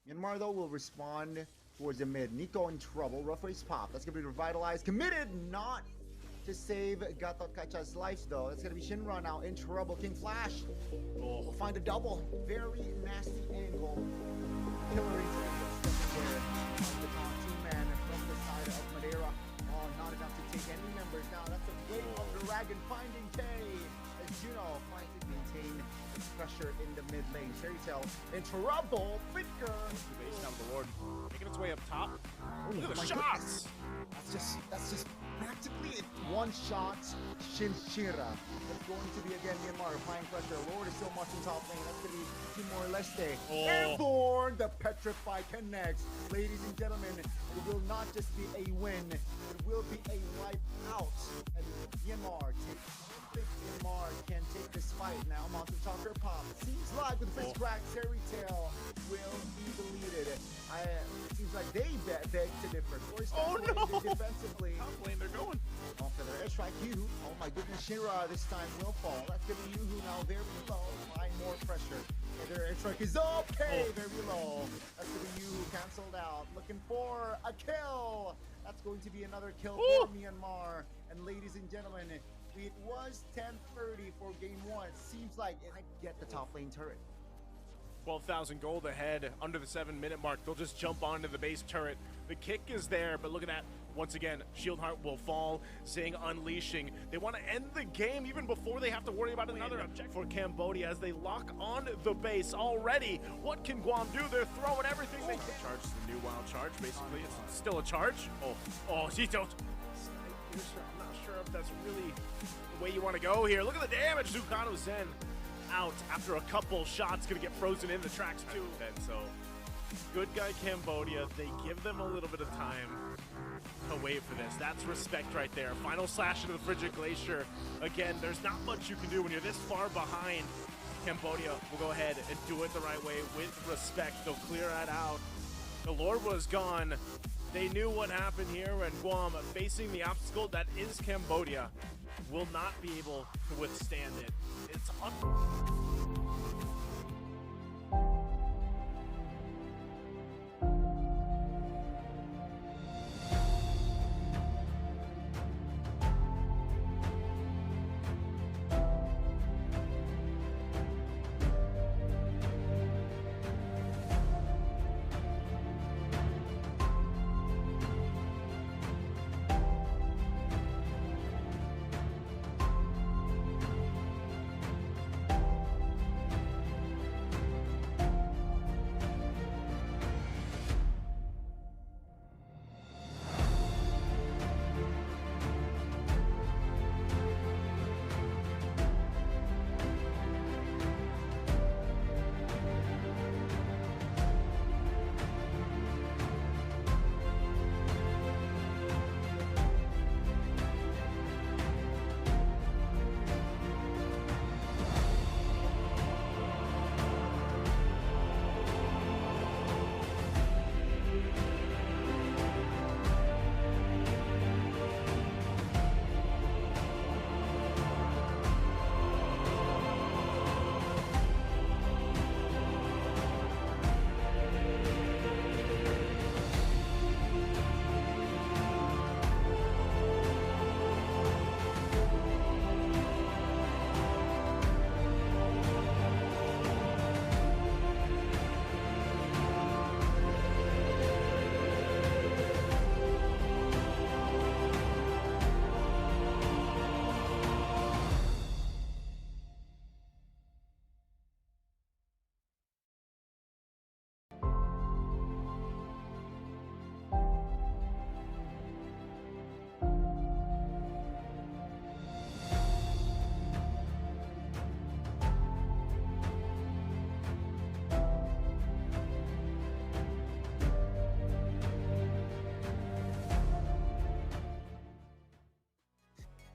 Myanmar, though, will respond towards the mid. Nico in trouble. Rough race pop. That's going to be revitalized. Committed not to save Gatot Kacha's life, though. That's going to be Shinra now in trouble. King Flash will find a double. Very nasty angle. Killer the top two-man from the side of Madeira. Oh, not enough to take any members now. That's a wave of Dragon finding K as Juno finds to maintain the pressure in the mid lane. Fairy Tail in trouble. Ficker. Base down the Lord, making its way up top. Look at the shots. That's just practically one shot. Shinshira. That's going to be again Myanmar applying pressure. Lord is still much in top lane. That's going to be Timor Leste. Airborne. The Petrify connects. Ladies and gentlemen, it will not just be a win. It will be a wipe out. And Myanmar can take this fight now. Monster Talker Pop. Seems like with Fist Crack, Fairy Tail will be deleted. It seems like they beg to differ. Oh no! Defensively. Top lane, they're going. Off for their airstrike. Yuhu. Oh my goodness, Shinra this time will fall. That's gonna be Yuhu now very low. Applying more pressure. And their airstrike is okay. Very low. That's gonna be Yuhu canceled out. Looking for a kill. That's going to be another kill for Myanmar. And ladies and gentlemen, it was 10:30 for game one. Seems like it might get the top lane turret. 12,000 gold ahead under the 7-minute mark. They'll just jump onto the base turret. The kick is there, but look at that. Once again, Shieldheart will fall. Zing unleashing. They want to end the game even before they have to worry about another object for Cambodia as they lock on the base already. What can Guam do? They're throwing everything they can. Charge the new wild charge, basically. It's still a charge. Oh, Zito. I'm not sure if that's really the way you want to go here. Look at the damage. Zucano Zen out after a couple shots, gonna get frozen in the tracks too. And so good guy Cambodia, they give them a little bit of time to wait for this. That's respect right there. Final slash into the frigid glacier. Again, there's not much you can do when you're this far behind. Cambodia will go ahead and do it the right way with respect. They'll clear that out. The Lord was gone. They knew what happened here, and Guam, facing the obstacle that is Cambodia, will not be able to withstand it. It's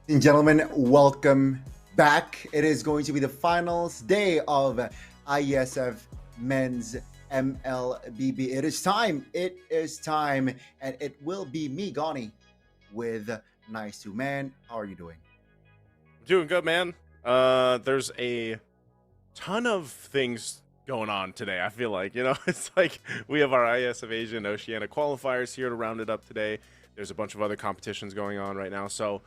Ladies and gentlemen, welcome back. It is going to be the finals day of Iesf Men's Mlbb. It is time. And it will be me, Gani, with Nice to Man. How are you doing? doing good, man. There's a ton of things going on today. I feel like, it's like we have our Iesf Asia and Oceania qualifiers here to round it up today. There's a bunch of other competitions going on right now. So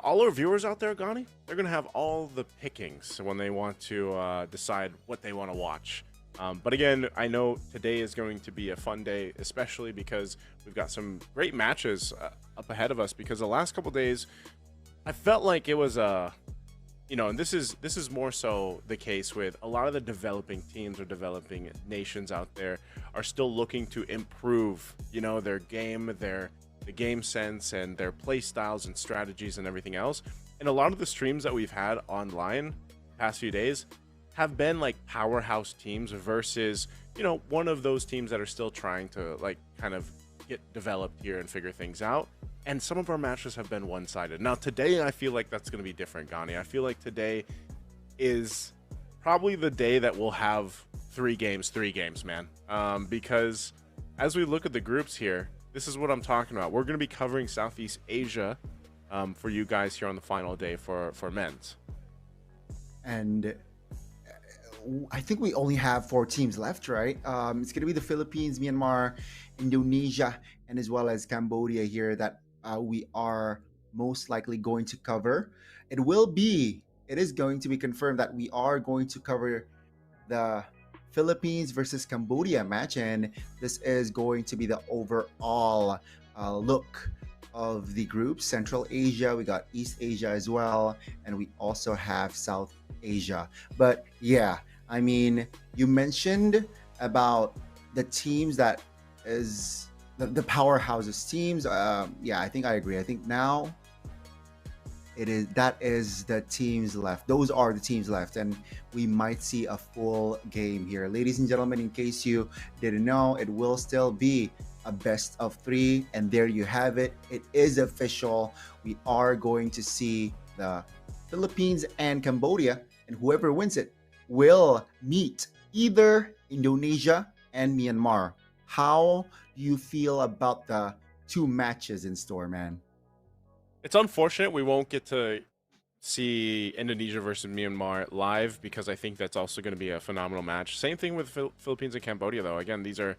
all our viewers out there, Gani, they're going to have all the pickings when they want to decide what they want to watch. But again, I know today is going to be a fun day, especially because we've got some great matches up ahead of us, because the last couple days, I felt like it was and this is more so the case with a lot of the developing teams or developing nations out there are still looking to improve, their game, the game sense and their play styles and strategies and everything else. And a lot of the streams that we've had online past few days have been like powerhouse teams versus, one of those teams that are still trying to like kind of get developed here and figure things out. And some of our matches have been one-sided. Now today, I feel like that's going to be different, Gani. I feel like today is probably the day that we'll have three games, man. Because as we look at the groups here, this is what I'm talking about. We're going to be covering Southeast Asia for you guys here on the final day for men's. And I think we only have 4 teams left, right? It's going to be the Philippines, Myanmar, Indonesia, and as well as Cambodia here that we are most likely going to cover. It is going to be confirmed that we are going to cover the Philippines versus Cambodia match, and this is going to be the overall look of the group. Central Asia, we got East Asia as well, and we also have South Asia. But yeah, I mean, you mentioned about the teams that is the powerhouses teams. Yeah, I think I agree. I think now that is the teams left. Those are the teams left, and we might see a full game here. Ladies and gentlemen, in case you didn't know, it will still be a best of 3, and there you have it. It is official. We are going to see the Philippines and Cambodia, and whoever wins it will meet either Indonesia and Myanmar. How do you feel about the 2 matches in store, man? It's unfortunate we won't get to see Indonesia versus Myanmar live, because I think that's also going to be a phenomenal match. Same thing with Philippines and Cambodia, though. Again, these are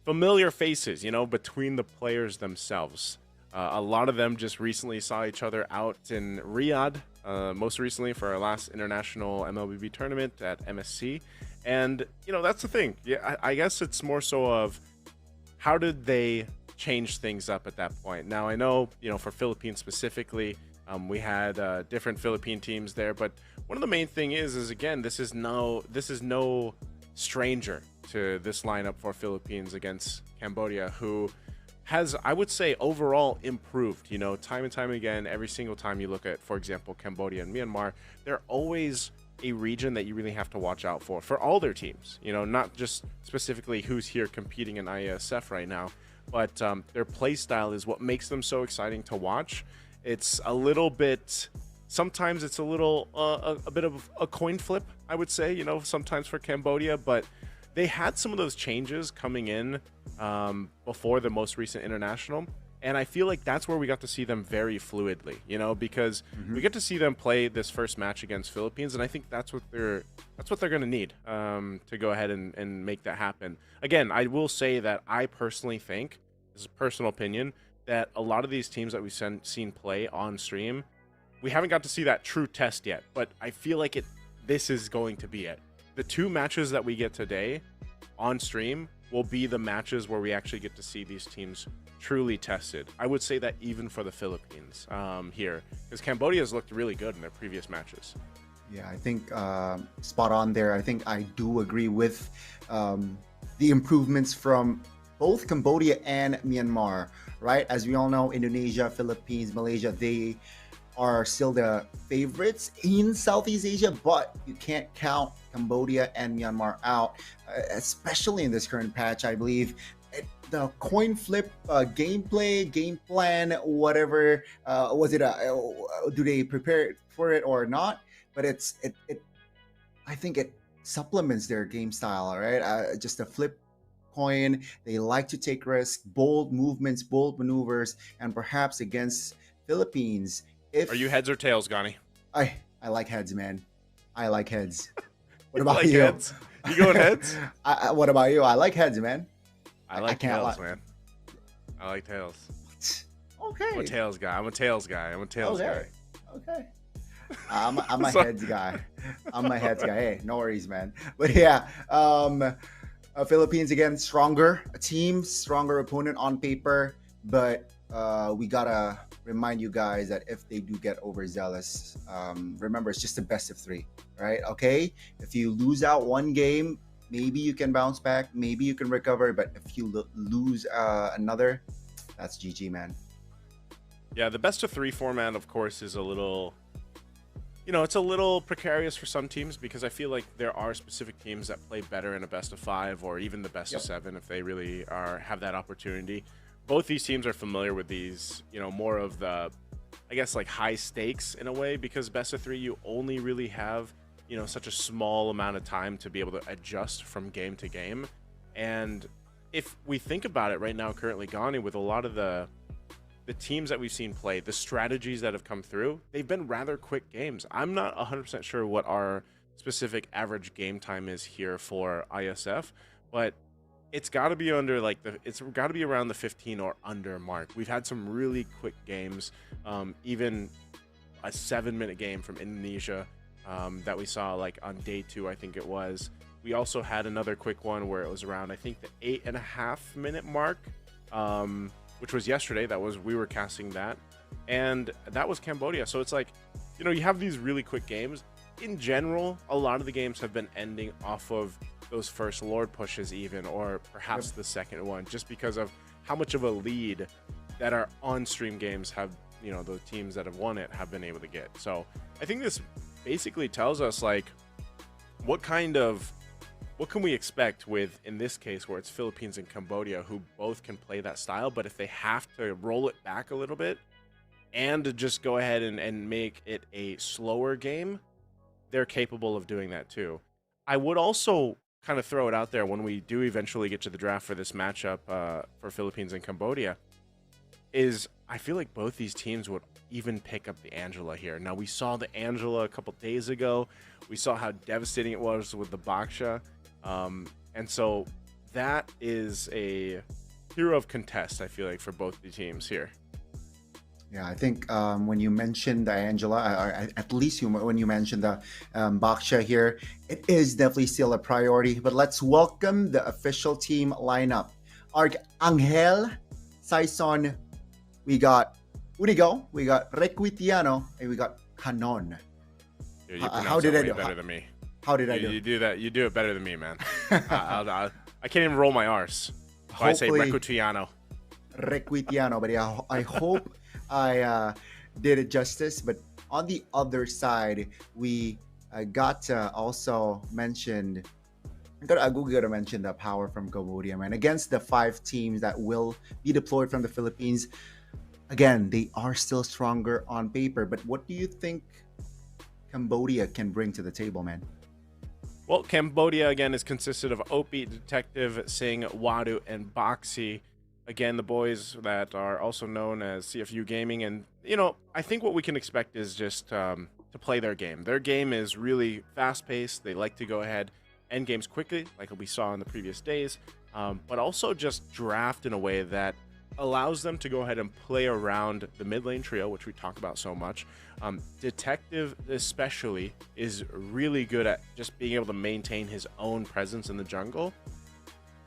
familiar faces, between the players themselves. A lot of them just recently saw each other out in Riyadh, most recently for our last international Mlbb tournament at MSC. And, that's the thing. Yeah, I guess it's more so of how did they change things up at that point. Now, I know, for Philippines specifically, we had different Philippine teams there, but one of the main thing is again, this is no stranger to this lineup for Philippines against Cambodia, who has, I would say, overall improved, time and time again. Every single time you look at, for example, Cambodia and Myanmar, they're always a region that you really have to watch out for all their teams, not just specifically who's here competing in Iesf right now, but their play style is what makes them so exciting to watch. It's a little bit, sometimes it's a little, a bit of a coin flip, I would say, sometimes for Cambodia, but they had some of those changes coming in before the most recent international. And I feel like that's where we got to see them very fluidly, because we get to see them play this first match against Philippines, and I think that's what they're going to need to go ahead and make that happen. Again, I will say that I personally think, this is a personal opinion, that a lot of these teams that we've seen play on stream, we haven't got to see that true test yet, but I feel like this is going to be it. The 2 matches that we get today on stream will be the matches where we actually get to see these teams truly tested. I would say that even for the Philippines here, because Cambodia has looked really good in their previous matches. Yeah, I think spot on there. I think I do agree with the improvements from both Cambodia and Myanmar, right? As we all know, Indonesia, Philippines, Malaysia, they are still the favorites in Southeast Asia, but you can't count Cambodia and Myanmar out, especially in this current patch. I believe the coin flip gameplay, game plan, whatever, do they prepare for it or not? But I think it supplements their game style, right? Just a flip coin. They like to take risks, bold movements, bold maneuvers, and perhaps against Philippines. Are you heads or tails, Gani? I like heads, man. I like heads. What about like you? heads? You going heads? What about you? I like heads, man. I like can't tails, lie. man. I like tails. Okay. I'm a tails guy. I'm a tails guy. Okay. Okay. I'm a So- heads guy. I'm a heads guy. Hey, no worries, man. But yeah, Philippines again, stronger team, stronger opponent on paper, but we gotta remind you guys that if they do get overzealous, remember it's just the best of 3, right? Okay, if you lose out one game, maybe you can bounce back, maybe you can recover, but if you lose another, that's GG, man. Yeah, the best of 3 format, of course, is a little, it's a little precarious for some teams because I feel like there are specific teams that play better in a best of 5 or even the best of 7 if they really have that opportunity. Both these teams are familiar with these, more of the, I guess, like high stakes in a way, because best of 3, you only really have, such a small amount of time to be able to adjust from game to game. And if we think about it right now, currently Ghani, with a lot of the teams that we've seen play, the strategies that have come through, they've been rather quick games. I'm not 100% sure what our specific average game time is here for Iesf, but it's got to be under it's got to be around the 15 or under mark. We've had some really quick games, even a 7-minute game from Indonesia that we saw like on day 2, I think it was. We also had another quick one where it was around, I think, the 8.5-minute mark, which was yesterday. We were casting that, and that was Cambodia. So it's like, you have these really quick games. In general, a lot of the games have been ending off of those first Lord pushes even, or perhaps the second one, just because of how much of a lead that our on-stream games have, the teams that have won it have been able to get. So I think this basically tells us, like, what can we expect with, in this case, where it's Philippines and Cambodia, who both can play that style, but if they have to roll it back a little bit and just go ahead and make it a slower game, they're capable of doing that too. I would also kind of throw it out there when we do eventually get to the draft for this matchup for Philippines and Cambodia, is I feel like both these teams would even pick up the Angela here. Now, we saw the Angela a couple days ago. We saw how devastating it was with the Baksha. And so that is a hero of contest, I feel like, for both the teams here. Yeah, I think when you mentioned the Angela, or at least when you mentioned the Baksha here, it is definitely still a priority. But let's welcome the official team lineup. Angel, Saison, we got Urigo, we got Requitiano, and we got Canon. Dude, how did I do? Better than me. How did I do? You do that. You do it better than me, man. I can't even roll my R's. So I say Requitiano. Requitiano, but yeah, I hope I did it justice. But on the other side, we got to also mention. We gotta mention the power from Cambodia, man. Against the 5 teams that will be deployed from the Philippines. Again, they are still stronger on paper. But what do you think Cambodia can bring to the table, man? Well, Cambodia, again, is consisted of Opie, Detective, Singh, Wadu, and Boxy. Again, the boys that are also known as CFU Gaming. And, I think what we can expect is just to play their game. Their game is really fast-paced. They like to go ahead, end games quickly, like we saw in the previous days, but also just draft in a way that allows them to go ahead and play around the mid lane trio, which we talk about so much. Detective especially is really good at just being able to maintain his own presence in the jungle.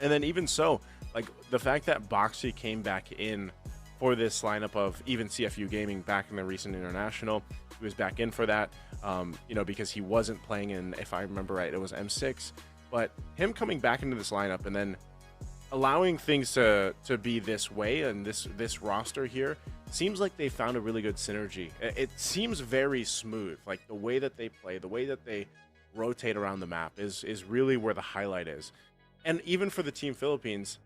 And then even so, like the fact that Boxy came back in for this lineup of even CFU Gaming back in the recent international, he was back in for that, because he wasn't playing in, if I remember right, it was M6. But him coming back into this lineup and then allowing things to be this way and this roster here seems like they found a really good synergy. It seems very smooth. Like the way that they play, the way that they rotate around the map is really where the highlight is. And even for the Team Philippines,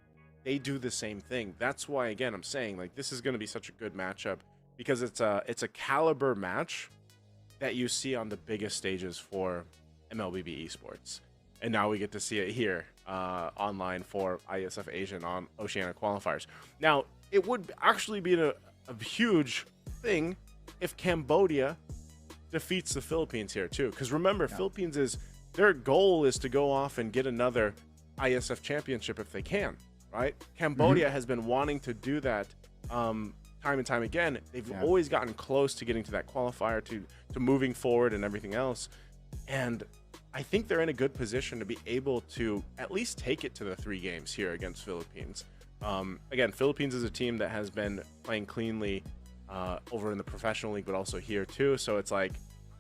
they do the same thing. That's why, again, I'm saying like this is going to be such a good matchup, because it's a caliber match that you see on the biggest stages for Mlbb Esports. And now we get to see it here online for Iesf Asian on Oceania Qualifiers. Now, it would actually be a huge thing if Cambodia defeats the Philippines here too. Because remember, Philippines is their goal is to go off and get another ISF championship if they can, right? Cambodia has been wanting to do that time and time again. They've always gotten close to getting to that qualifier, to moving forward and everything else. And I think they're in a good position to be able to at least take it to the 3 games here against Philippines. Again, Philippines is a team that has been playing cleanly over in the professional league, but also here too. So it's like,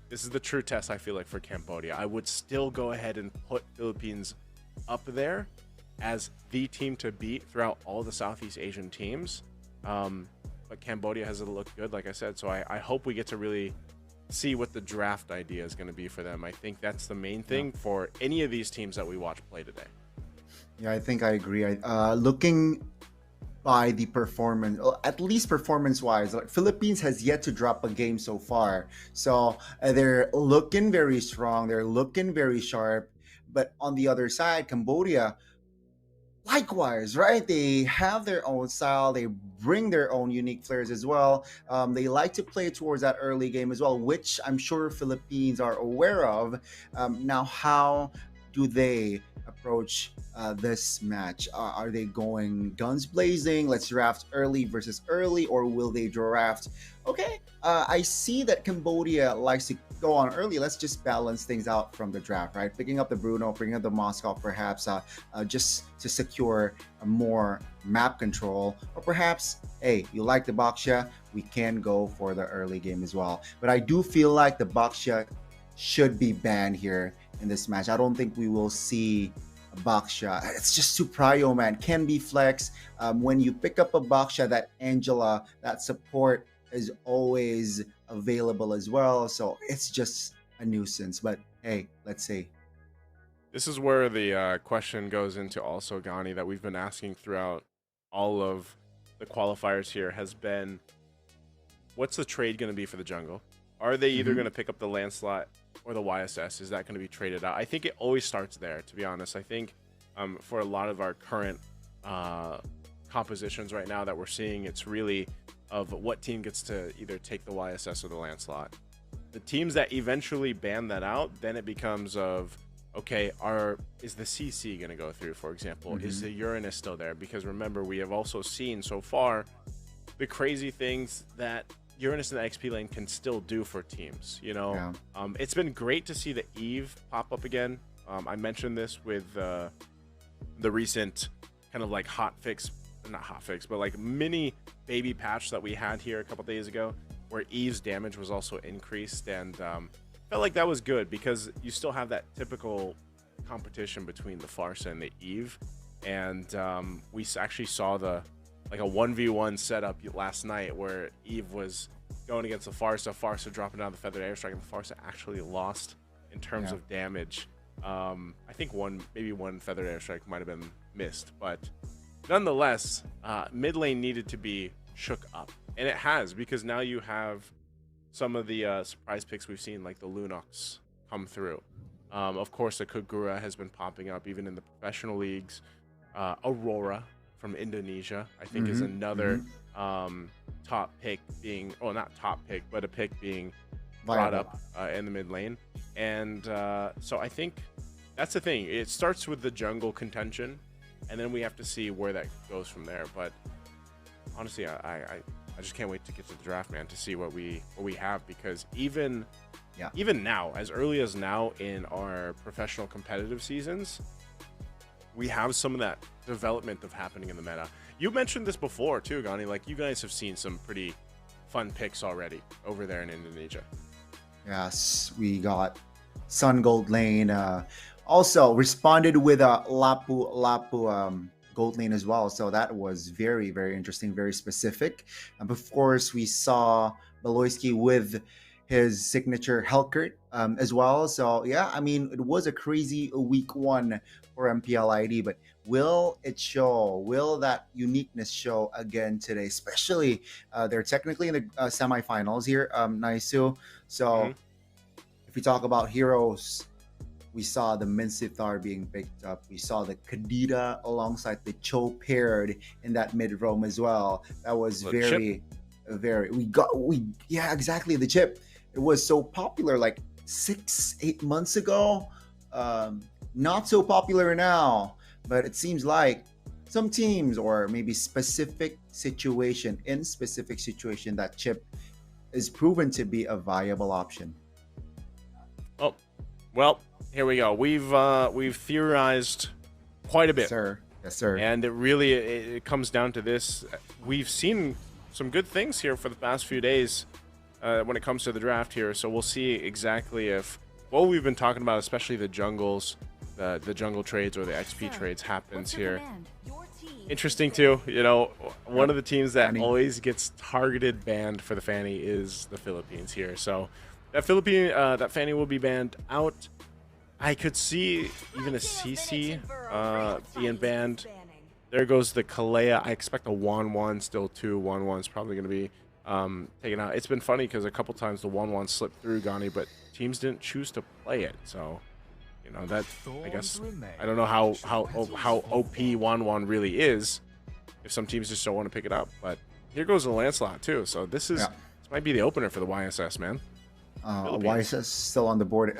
this is the true test, I feel like, for Cambodia. I would still go ahead and put Philippines up there as the team to beat throughout all the Southeast Asian teams. But Cambodia has looked good, like I said. So I hope we get to really see what the draft idea is going to be for them. I think that's the main thing for any of these teams that we watch play today. Yeah, I think I agree. Looking by the performance, at least performance-wise, like Philippines has yet to drop a game so far. So they're looking very strong. They're looking very sharp. But on the other side, Cambodia, likewise, right? They have their own style. They bring their own unique flares as well. They like to play towards that early game as well, which I'm sure Philippines are aware of. Now, how do they approach this match? Are they going guns blazing? Let's draft early versus early, or will they draft? Okay, I see that Cambodia likes to go on early. Let's just balance things out from the draft, right? Picking up the Bruno, picking up the Moscow, perhaps just to secure more map control, or perhaps, hey, you like the Baksha, we can go for the early game as well. But I do feel like the Baksha should be banned here in this match. I don't think we will see a Baksha. It's just too prio, man. Can be flex. When you pick up a Baksha, that Angela, that support is always available as well. So it's just a nuisance. But hey, let's see. This is where the question goes into also, Gani, that we've been asking throughout all of the qualifiers here has been, what's the trade going to be for the jungle? Are they either going to pick up the Lancelot or the YSS? Is that going to be traded out? I think it always starts there, to be honest. I think for a lot of our current compositions right now that we're seeing, it's really of what team gets to either take the YSS or the Lancelot. The teams that eventually ban that out, then it becomes of, okay, is the CC going to go through, for example? Is the Uranus still there? Because remember, we have also seen so far the crazy things that Uranus and the XP lane can still do for teams, you know? It's been great to see the Eve pop up again. I mentioned this with the recent kind of like not hot fix, but like mini baby patch that we had here a couple days ago, where Eve's damage was also increased, and felt like that was good because you still have that typical competition between the Farsa and the Eve, and we actually saw like a 1v1 setup last night where Eve was going against the Farsa dropping down the feathered airstrike, and the Farsa actually lost in terms of damage. I think maybe one feathered airstrike might have been missed, but nonetheless, mid lane needed to be shook up, and it has, because now you have some of the surprise picks we've seen, like the Lunox, come through. Of course, the Kagura has been popping up even in the professional leagues. Aurora from Indonesia, I think, is another top pick being, well, not top pick, but a pick being brought up in the mid lane. And so I think that's the thing. It starts with the jungle contention, and then we have to see where that goes from there. But honestly, I just can't wait to get to the draft, man, to see what we have, because even now, as early as now in our professional competitive seasons, we have some of that development of happening in the meta. You mentioned this before too, Gani, like you guys have seen some pretty fun picks already over there in Indonesia. Yes, we got Sun Gold Lane. Also responded with a Lapu Gold Lane as well. So that was very, very interesting, very specific. Of course, we saw Beloyski with his signature Helkert as well. So yeah, I mean, it was a crazy week 1 for MPLID, but will it show? Will that uniqueness show again today? Especially they're technically in the semifinals here, Naisu. So if we talk about heroes, we saw the Minsithar being picked up. We saw the Kadita alongside the Cho paired in that mid roam as well. That was very, yeah, exactly, the chip. It was so popular like 6-8 months ago. not so popular now, but it seems like some teams or maybe specific situation that chip is proven to be a viable option. Oh, well, here we go. We've theorized quite a bit, Sir. Yes, sir. and it comes down to this. We've seen some good things here for the past few days when it comes to the draft here, so we'll see exactly if what we've been talking about, especially the jungles, the jungle trades or the XP trades happens here. Interesting too, you know, one of the teams that always gets targeted banned for the Fanny is the Philippines here. So that that Fanny will be banned out. I could see even a CC being banned. There goes the Kalea. I expect a 1-1 still too. 1-1's probably going to be taken out. It's been funny because a couple times the 1-1 slipped through Gani, but teams didn't choose to play it. So, you know, that, I guess, I don't know how OP 1-1 really is if some teams just don't want to pick it up. But here goes the Lancelot too. So this might be the opener for the YSS, man. YSS still on the board.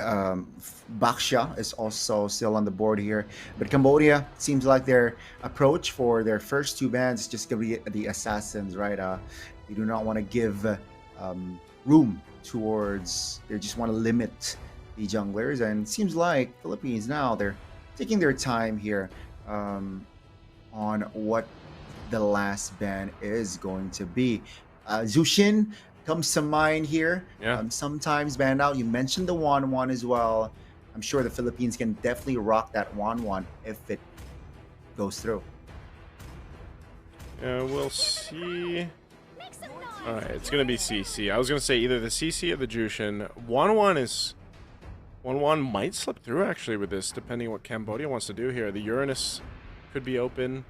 Baksha is also still on the board here. But Cambodia, seems like their approach for their first two bans is just going to be the assassins, right? They do not want to give room towards, they just want to limit the junglers. And it seems like Philippines now, they're taking their time here on what the last ban is going to be. Zushin comes to mind here. Sometimes banned out. You mentioned the 1-1 as well. I'm sure the Philippines can definitely rock that 1-1 if it goes through. Yeah, we'll see. All right, it's gonna be CC. I was gonna say either the CC or the Jushin. 1-1 might slip through actually with this, depending on what Cambodia wants to do here. The Uranus could be open.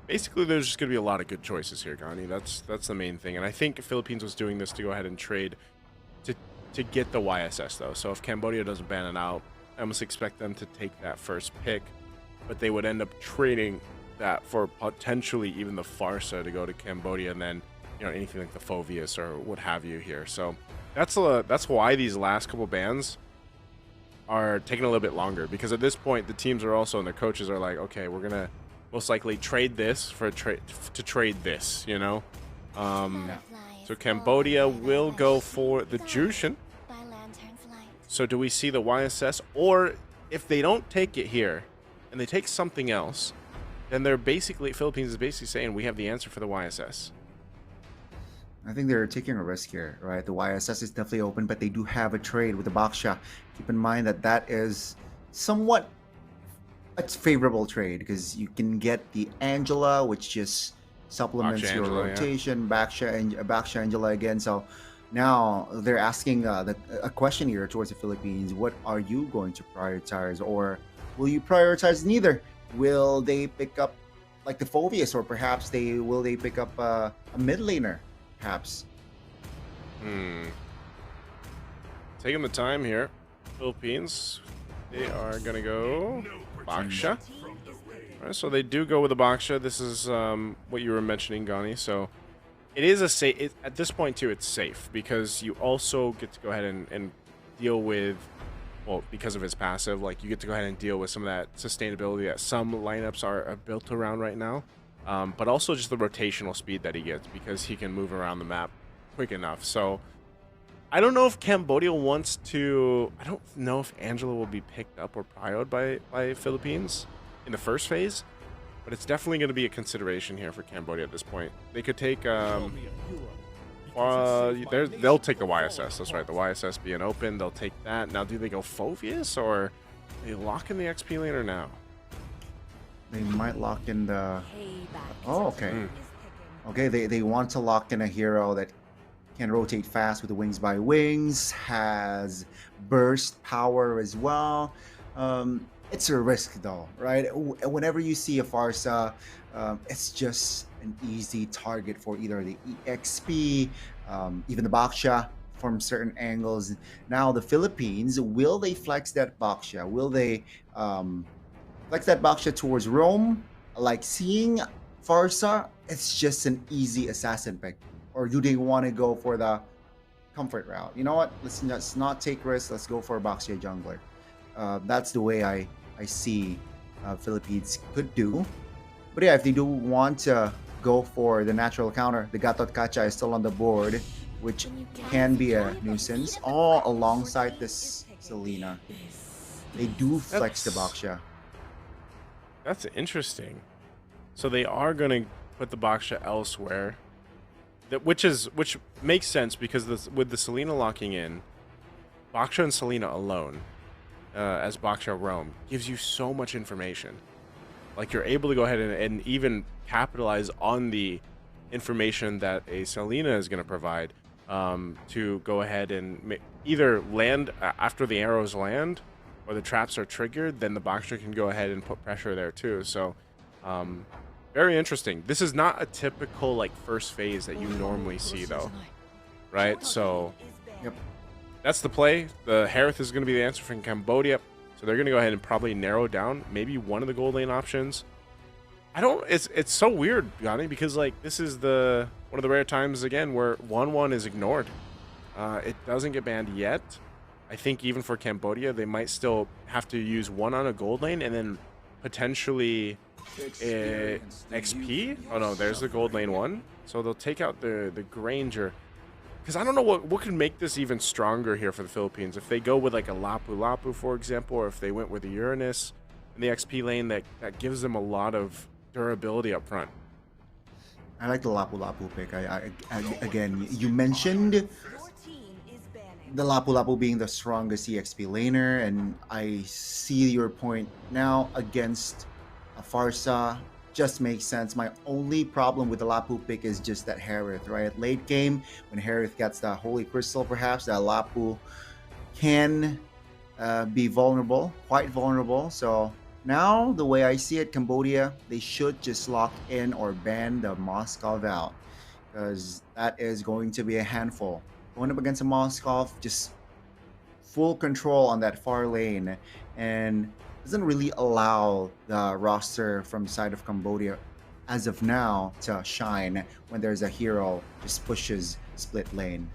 Basically, there's just going to be a lot of good choices here, Gani. That's the main thing. And I think Philippines was doing this to go ahead and trade to get the YSS, though. So if Cambodia doesn't ban it out, I almost expect them to take that first pick. But they would end up trading that for potentially even the Farsa to go to Cambodia and then, you know, anything like the Phoveus or what have you here. So that's why these last couple bans are taking a little bit longer. Because at this point, the teams are also, and their coaches are like, okay, we're going to most likely trade this for to trade this, you know. So Cambodia will go for the Jushin. So do we see the YSS, or if they don't take it here and they take something else, then they're basically, Philippines is basically saying we have the answer for the YSS. I think they're taking a risk here, right? The YSS is definitely open, but they do have a trade with the Baksha. Keep in mind that is somewhat a favorable trade because you can get the Angela, which just supplements Baksha your Angela, rotation. Baksha Angela again. So now they're asking a question here towards the Philippines. What are you going to prioritize, or will you prioritize neither? Will they pick up like the Phoveus, or perhaps will they pick up a mid laner, perhaps? Taking the time here, Philippines. They are gonna go Baksha. Alright, so they do go with the Baksha. This is what you were mentioning, Gani. So it is a safe. At this point too, it's safe because you also get to go ahead and deal with, well, because of his passive, like you get to go ahead and deal with some of that sustainability that some lineups are built around right now. But also just the rotational speed that he gets because he can move around the map quick enough. So I don't know if Cambodia wants to. I don't know if Angela will be picked up or prioed by Philippines in the first phase, but it's definitely going to be a consideration here for Cambodia at this point. They could take. They'll take the YSS. That's right, the YSS being open. They'll take that. Now, do they go Phoveus or they lock in the XP laner now? They might lock in the. Oh, okay. Okay, they want to lock in a hero that can rotate fast with the wings by wings, has burst power as well. It's a risk though, right? Whenever you see a Farsa, it's just an easy target for either the EXP, even the Baksha from certain angles. Now the Philippines, will they flex that Baksha? Will they flex that Baksha towards Rome? Like seeing Farsa, it's just an easy assassin pick. Or do they want to go for the comfort route? You know what? Let's not take risks. Let's go for a Baksha jungler. That's the way I see Philippines could do. But yeah, if they do want to go for the natural counter, the Gatot Kacha is still on the board, which can be a nuisance. All alongside this Selena, they do flex the Baksha. That's interesting. So they are going to put the Baksha elsewhere, which makes sense because with the Selena locking in, Baksha and Selena alone, as Baksha roam, gives you so much information. Like, you're able to go ahead and even capitalize on the information that a Selena is going to provide, to go ahead and either land after the arrows land, or the traps are triggered. Then the Baksha can go ahead and put pressure there too. So, very interesting. This is not a typical like first phase that you normally see though, right? So, yep, that's the play. The Harith is going to be the answer from Cambodia. So they're going to go ahead and probably narrow down maybe one of the gold lane options. It's so weird, Yanni, because like this is one of the rare times again where 1-1 is ignored. It doesn't get banned yet. I think even for Cambodia, they might still have to use one on a gold lane and then potentially XP. Oh no, there's the gold lane one. So they'll take out the Granger. Because I don't know what could make this even stronger here for the Philippines. If they go with like a Lapu Lapu, for example, or if they went with a Uranus in the XP lane, that gives them a lot of durability up front. I like the Lapu Lapu pick. Again, you mentioned the Lapu Lapu being the strongest EXP laner, and I see your point now against a Farsa. Just makes sense. My only problem with the Lapu pick is just that Harith, right? Late game, when Harith gets the Holy Crystal, perhaps, that Lapu can be vulnerable, quite vulnerable. So now, the way I see it, Cambodia, they should just lock in or ban the Moskov out, because that is going to be a handful. Going up against a Moskov, just full control on that far lane, and doesn't really allow the roster from the side of Cambodia as of now to shine when there's a hero just pushes split lane.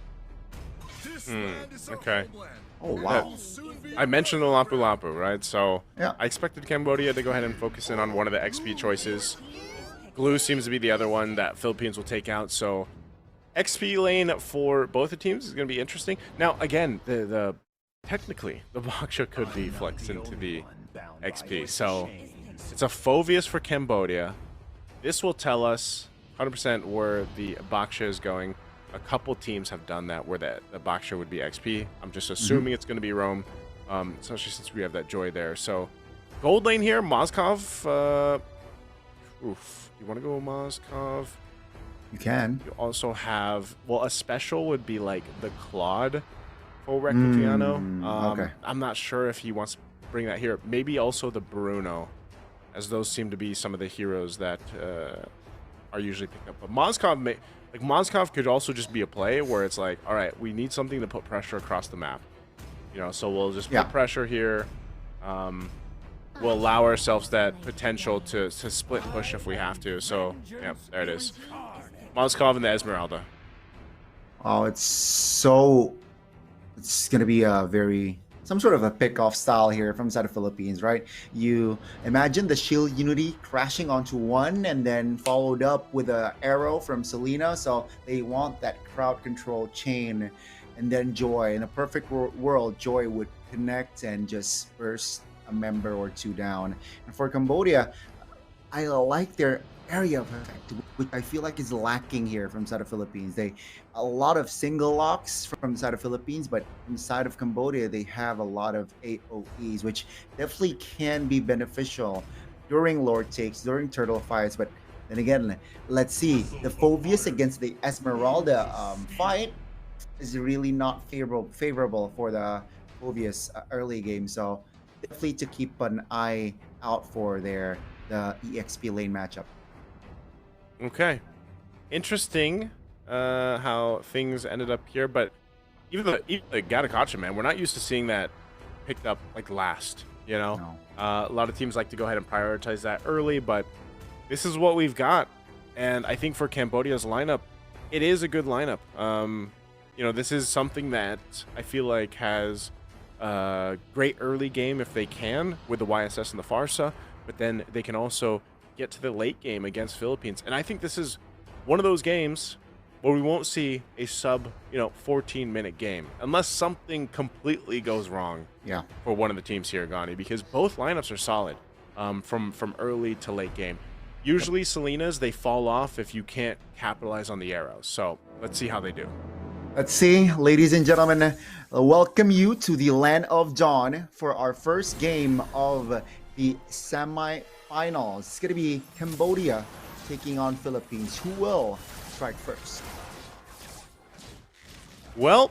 Okay. Oh wow. I mentioned the Lapu Lapu, right? So yeah, I expected Cambodia to go ahead and focus in on one of the XP choices. Glue seems to be the other one that Philippines will take out. So XP lane for both the teams is going to be interesting. Now again, the technically the Baksha could be flexed into the XP. So it's a Phoveus for Cambodia. This will tell us 100% where the Baksha is going. A couple teams have done that where the Baksha would be XP. I'm just assuming it's going to be Rome, especially since we have that Joy there. So gold lane here, Moskov. Oof. You want to go Moskov? You can. You also have, well, a special would be like the Claude for Recutiano. Okay. I'm not sure if he wants to bring that here. Maybe also the Bruno, as those seem to be some of the heroes that are usually picked up. But Moskov could also just be a play where it's like, all right, we need something to put pressure across the map. You know, so we'll just put pressure here. We'll allow ourselves that potential to split push if we have to. So, yeah, there it is. Moskov and the Esmeralda. Oh, it's going to be some sort of a pick-off style here from the side of Philippines, right? You imagine the Shield Unity crashing onto one and then followed up with an arrow from Selena. So they want that crowd control chain. And then Joy, in a perfect world, Joy would connect and just burst a member or two down. And for Cambodia, I like their area of effect, which I feel like is lacking here from the side of Philippines. A lot of single locks from the side of Philippines, but from the side of Cambodia, they have a lot of AoEs, which definitely can be beneficial during Lord takes, during turtle fights. But then again, let's see, the Phoveus against the Esmeralda fight is really not favorable for the Phoveus early game. So definitely to keep an eye out for the EXP lane matchup. Okay, interesting how things ended up here, but even the Gattacacha, man, we're not used to seeing that picked up like last, you know? No. A lot of teams like to go ahead and prioritize that early, but this is what we've got. And I think for Cambodia's lineup, it is a good lineup. You know, this is something that I feel like has great early game if they can with the YSS and the Farsa, but then they can also get to the late game against Philippines. And I think this is one of those games where we won't see a sub, 14-minute game unless something completely goes wrong. Yeah. For one of the teams here, Gani, because both lineups are solid from early to late game. Usually, Selena's, they fall off if you can't capitalize on the arrows. So let's see how they do. Let's see, ladies and gentlemen, welcome you to the Land of Dawn for our first game of the semi-finals. It's going to be Cambodia taking on Philippines. Who will strike first? Well,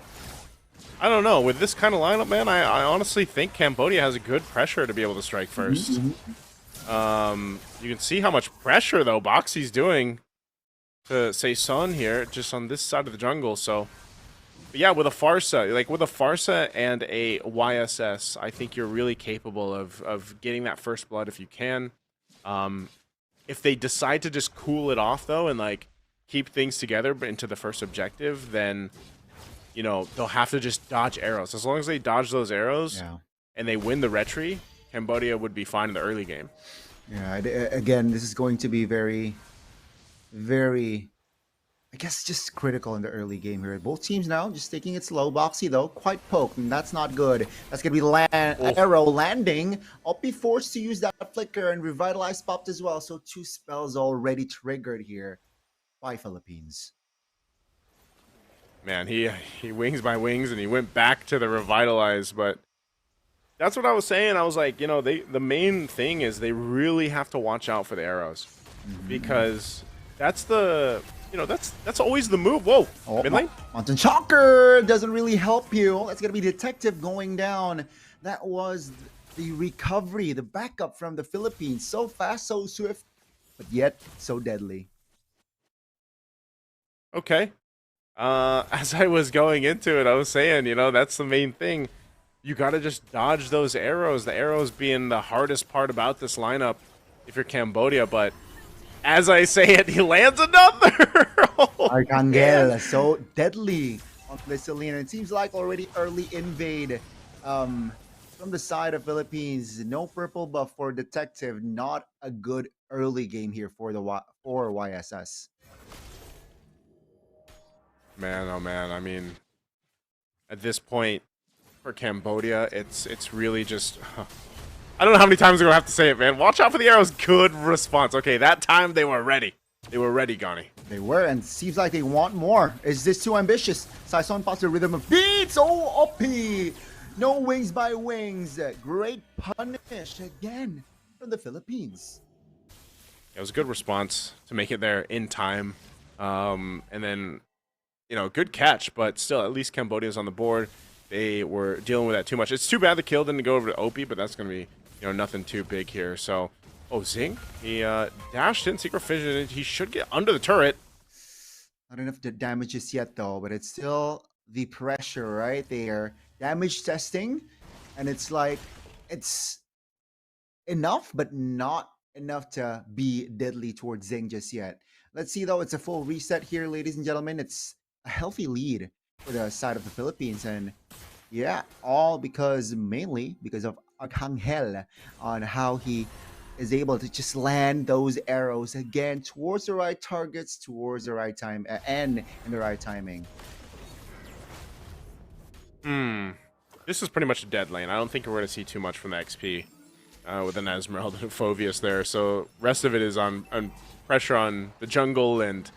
I don't know. With this kind of lineup, man, I honestly think Cambodia has a good pressure to be able to strike first. You can see how much pressure, though, Boxy's doing to Saison here, just on this side of the jungle, so... But yeah, with a Farsa, and a YSS, I think you're really capable of getting that first blood if you can. If they decide to just cool it off, though, and, like, keep things together into the first objective, then, they'll have to just dodge arrows. As long as they dodge those arrows and they win the retry, Cambodia would be fine in the early game. Yeah, again, this is going to be very, very... I guess just critical in the early game here. Both teams now just taking it slow. Boxy, though, quite poked, and that's not good. That's going to be arrow landing. I'll be forced to use that flicker, and Revitalize popped as well. So 2 spells already triggered here by Philippines. Man, he wings by wings, and he went back to the Revitalize, but that's what I was saying. I was like, the main thing is they really have to watch out for the arrows, because that's the... that's always the move. Whoa, mid lane? Mountain Shocker doesn't really help you. That's going to be Detective going down. That was the recovery, the backup from the Philippines. So fast, so swift, but yet so deadly. Okay. As I was going into it, I was saying, that's the main thing. You got to just dodge those arrows. The arrows being the hardest part about this lineup if you're Cambodia, but as I say it, he lands another! Arcangel, so deadly on the Selena. It seems like already early invade from the side of Philippines. No purple buff for Detective. Not a good early game here for the YSS. Man, oh man, I mean, at this point, for Cambodia, it's really just... I don't know how many times I'm going to have to say it, man. Watch out for the arrows. Good response. Okay, that time they were ready. They were ready, Gani. They were, and seems like they want more. Is this too ambitious? Saison pops the rhythm of beats. Oh, OP. No wings by wings. Great punish again from the Philippines. It was a good response to make it there in time. And then, good catch, but still, at least Cambodia's on the board. They were dealing with that too much. It's too bad the kill didn't go over to OP, but that's going to be, nothing too big here. So, Zing, he dashed in, Secret Vision. He should get under the turret. Not enough to damages yet, though, but it's still the pressure right there. Damage testing, and it's like, it's enough, but not enough to be deadly towards Zing just yet. Let's see, though. It's a full reset here, ladies and gentlemen. It's a healthy lead for the side of the Philippines, and yeah, all mainly because of Arcangel on how he is able to just land those arrows again towards the right targets, towards the right time, and in the right timing. This is pretty much a dead lane. I don't think we're going to see too much from the XP with an Esmeralda and Phoveus there. So rest of it is on pressure on the jungle and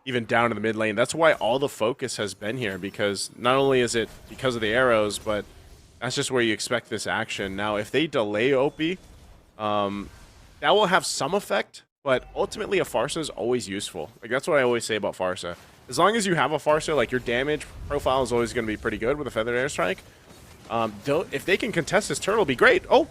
even down in the mid lane. That's why all the focus has been here, because not only is it because of the arrows, but that's just where you expect this action. Now, if they delay OP, that will have some effect, but ultimately a Farsa is always useful. Like, that's what I always say about Farsa. As long as you have a Farsa, like, your damage profile is always going to be pretty good with a Feathered Airstrike. If they can contest this turtle, it'll be great. Oh!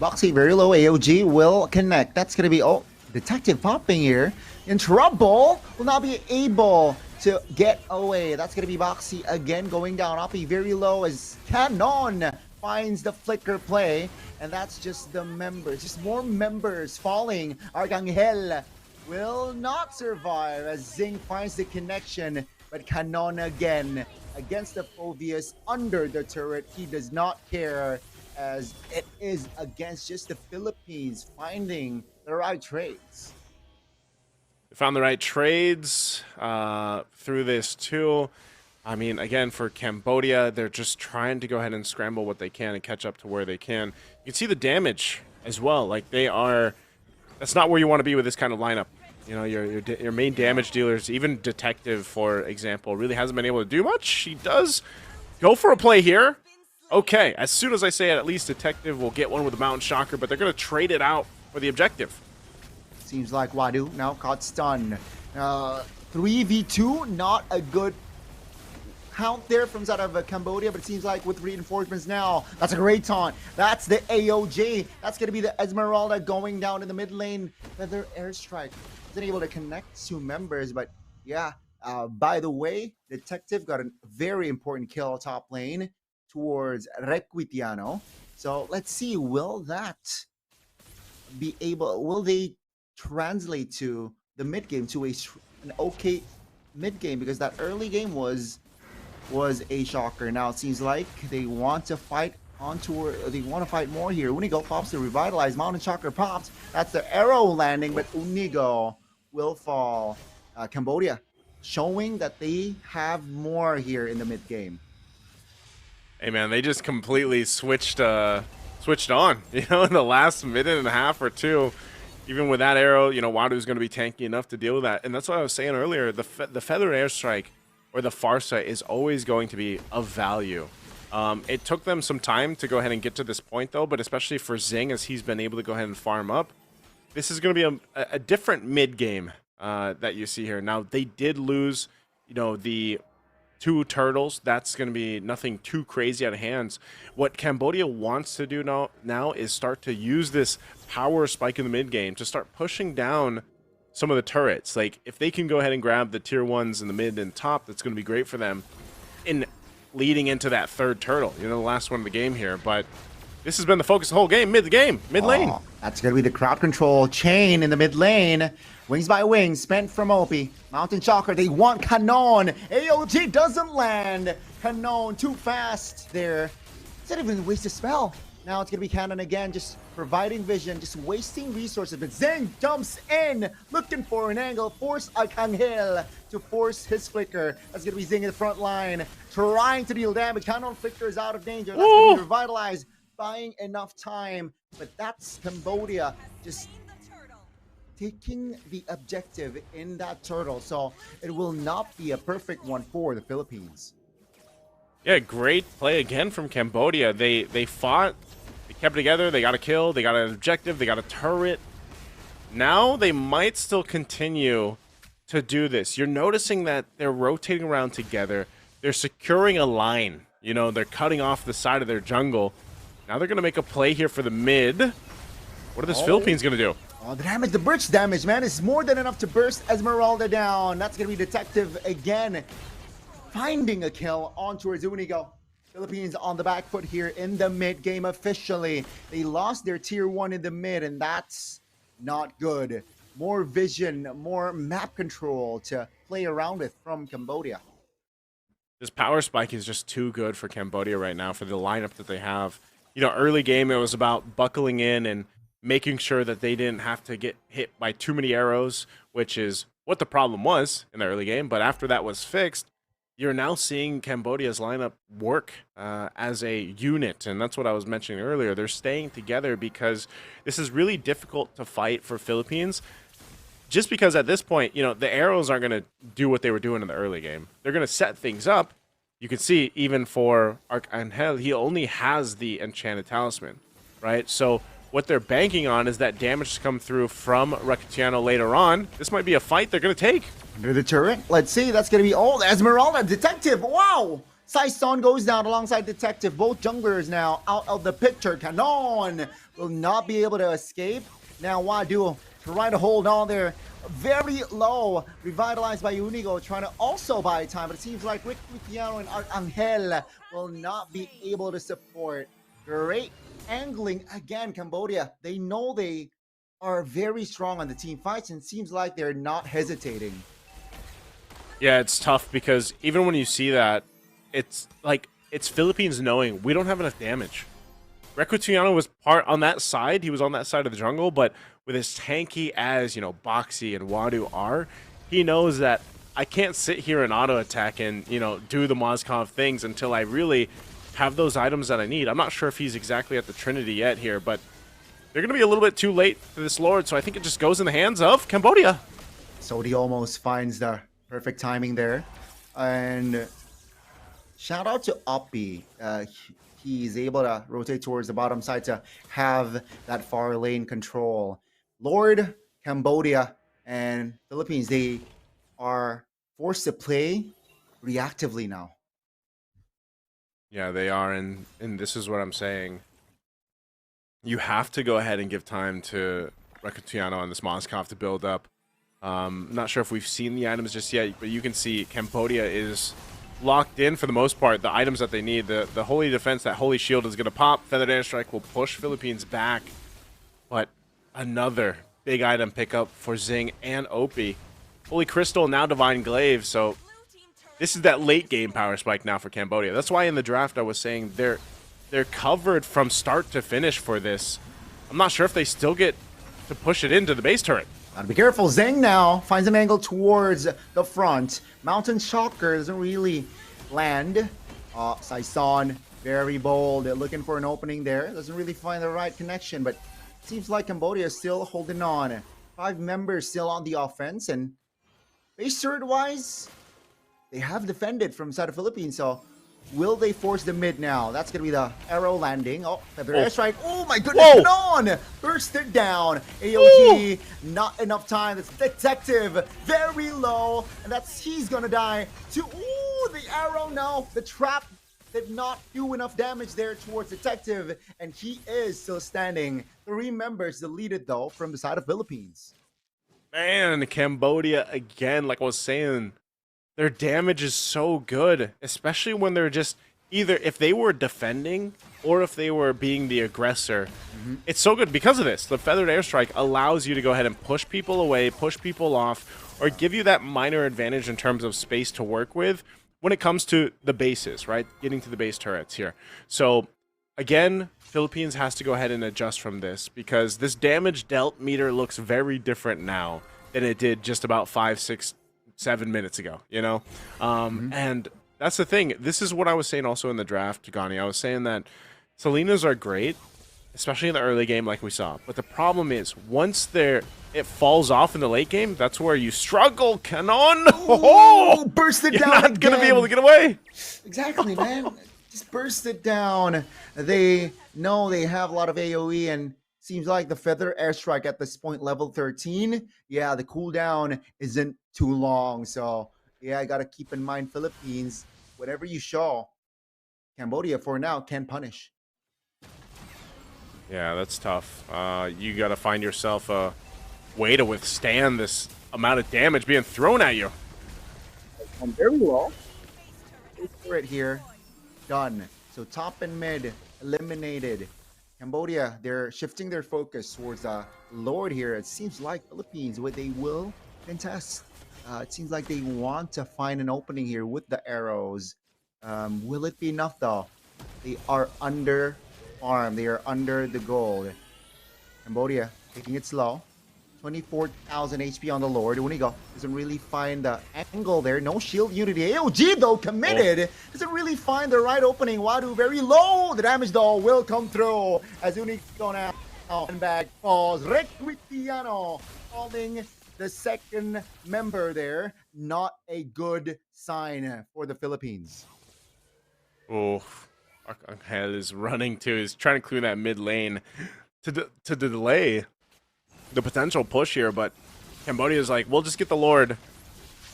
Boxy, very low AOG will connect. That's going to be... Oh, Detective popping here. In trouble. Will not be able to get away. That's going to be Boxy again going down. Oppie very low as Canon finds the flicker play. And that's just the members. Just more members falling. Arcangel will not survive as Zing finds the connection. But Canon again against the Phobius under the turret. He does not care, as it is against just the Philippines finding the right trades. They found the right trades through this too. I mean, again, for Cambodia, they're just trying to go ahead and scramble what they can and catch up to where they can. You can see the damage as well. Like, they are... That's not where you want to be with this kind of lineup. You know, your main damage dealers, even Detective, for example, really hasn't been able to do much. He does go for a play here. Okay, as soon as I say it, at least Detective will get one with the Mountain Shocker, but they're going to trade it out for the objective. Seems like Wadu now caught stunned. 3v2, not a good count there from side of Cambodia, but it seems like with reinforcements now, that's a great taunt. That's the AOJ. That's going to be the Esmeralda going down in the mid lane. Feather airstrike. Wasn't able to connect two members, but yeah. By the way, Detective got a very important kill top lane towards Requitiano. So let's see, will they translate to the mid game, to an okay mid game, because that early game was a shocker. Now it seems like they want to fight they want to fight more here. Unigo pops to revitalize. Mountain Shocker pops. That's the arrow landing, but Unigo will fall. Cambodia showing that they have more here in the mid game. Hey man, they just completely switched on, you know, in the last minute and a half or two. Even with that arrow, you know, Wadu's going to be tanky enough to deal with that. And that's what I was saying earlier. The Feather Airstrike or the Farsight is always going to be of value. It took them some time to go ahead and get to this point, though, but especially for Zing, as he's been able to go ahead and farm up, this is going to be a different mid game that you see here. Now, they did lose, you know, the 2 turtles. That's going to be nothing too crazy out of hands. What Cambodia wants to do now is start to use this power spike in the mid game to start pushing down some of the turrets. Like, if they can go ahead and grab the tier 1s in the mid and top, that's going to be great for them in leading into that 3rd turtle, you know, the last one of the game here. But this has been the focus of the whole game, mid lane. That's going to be the crowd control chain in the mid lane. Wings by wings, spent from Opie. Mountain Shocker, they want Canon. AOG doesn't land. Canon too fast there. Instead of even waste a spell. Now it's going to be Cannon again, just providing vision, just wasting resources. But Zeng jumps in, looking for an angle, force Arcangel to force his flicker. That's going to be Zeng in the front line, trying to deal damage. Canon flicker is out of danger. That's going to be revitalized, buying enough time. But that's Cambodia just taking the objective in that turtle. So it will not be a perfect one for the Philippines. Yeah, great play again from Cambodia. They fought, they kept it together, they got a kill, they got an objective, they got a turret. Now they might still continue to do this. You're noticing that they're rotating around together. They're securing a line. You know, they're cutting off the side of their jungle. Now they're going to make a play here for the mid. What are this Philippines going to do? Oh, the damage, the burst damage, man, is more than enough to burst Esmeralda down. That's going to be Detective again, finding a kill on towards Unigo. Philippines on the back foot here in the mid game officially. They lost their tier 1 in the mid, and that's not good. More vision, more map control to play around with from Cambodia. This power spike is just too good for Cambodia right now for the lineup that they have. You know, early game, it was about buckling in and making sure that they didn't have to get hit by too many arrows, which is what the problem was in the early game. But after that was fixed, you're now seeing Cambodia's lineup work as a unit. And that's what I was mentioning earlier. They're staying together because this is really difficult to fight for Philippines. Just because at this point, you know, the arrows aren't going to do what they were doing in the early game. They're going to set things up. You can see even for Arcangel, he only has the Enchanted Talisman, right? So what they're banking on is that damage to come through from Requitiano later on. This might be a fight they're going to take. Under the turret, let's see, that's going to be old Esmeralda, Detective, wow! Saison goes down alongside Detective, both junglers now out of the picture. Canon will not be able to escape. Now Wadu trying to hold on there, very low, revitalized by Unigo, trying to also buy time, but it seems like Requitiano and Arcangel will not be able to support. Great angling again, Cambodia. They know they are very strong on the team fights, and it seems like they're not hesitating. Yeah, it's tough because even when you see that, it's like, it's Philippines knowing we don't have enough damage. Recutiano was part on that side. He was on that side of the jungle, but with as tanky as, you know, Boxy and Wadu are, he knows that I can't sit here and auto attack and, you know, do the Mozkov things until I really have those items that I need. I'm not sure if he's exactly at the Trinity yet here, but they're going to be a little bit too late for this Lord, so I think it just goes in the hands of Cambodia. Sodi almost finds the perfect timing there. And shout out to Uppy. He's able to rotate towards the bottom side to have that far lane control. Lord, Cambodia, and Philippines, they are forced to play reactively now. Yeah, they are, and this is what I'm saying. You have to go ahead and give time to Recutiano and this Mozkov to build up. Not sure if we've seen the items just yet, but you can see Cambodia is locked in for the most part. The items that they need, the Holy Defense, that Holy Shield is going to pop. Feathered Airstrike will push Philippines back. But another big item pickup for Zing and Opie. Holy Crystal, now Divine Glaive, so this is that late game power spike now for Cambodia. That's why in the draft I was saying they're covered from start to finish for this. I'm not sure if they still get to push it into the base turret. Gotta be careful. Zeng now finds an angle towards the front. Mountain Shocker doesn't really land. Saison, very bold. They're looking for an opening there. Doesn't really find the right connection, but seems like Cambodia is still holding on. 5 members still on the offense, and base turret-wise, they have defended from side of Philippines, so will they force the mid now? That's going to be the arrow landing. Oh, Feather Airstrike. Oh my goodness, Canon! Burst it down. AOG, not enough time. That's Detective, very low. And he's going to die. Ooh, the arrow, no. The trap did not do enough damage there towards Detective. And he is still standing. 3 members deleted, though, from the side of Philippines. Man, Cambodia again, like I was saying, their damage is so good, especially when they're just either if they were defending or if they were being the aggressor. It's so good because of this. The Feathered Airstrike allows you to go ahead and push people away, push people off, or give you that minor advantage in terms of space to work with when it comes to the bases, right? Getting to the base turrets here. So again, Philippines has to go ahead and adjust from this because this damage dealt meter looks very different now than it did just about 5, 6, 7 minutes ago, you know? And that's the thing. This is what I was saying also in the draft, Gani. I was saying that Selenas are great, especially in the early game like we saw. But the problem is, once it falls off in the late game, that's where you struggle, Canon! Oh, burst it down. You're not going to be able to get away. Exactly, man. Just burst it down. They know they have a lot of AoE, and seems like the Feather Airstrike at this point, level 13. Yeah, the cooldown isn't too long. So, yeah, I got to keep in mind, Philippines, whatever you show, Cambodia for now can punish. Yeah, that's tough. You got to find yourself a way to withstand this amount of damage being thrown at you. Very well. Right here, done. So top and mid eliminated. Cambodia, they're shifting their focus towards Lord here. It seems like Philippines, where they will contest. It seems like they want to find an opening here with the arrows. Will it be enough though? They are under farm. They are under the gold. Cambodia taking it slow. 24,000 HP on the Lord. Unigo doesn't really find the angle there. No shield unity. AOG though committed. Doesn't really find the right opening. Wadu very low. The damage though will come through as Unigo now and back falls. Recutiano falling the second member there. Not a good sign for the Philippines. Oh, Arcangel is running too. He's trying to clear that mid lane to delay the potential push here, but Cambodia is like, we'll just get the Lord.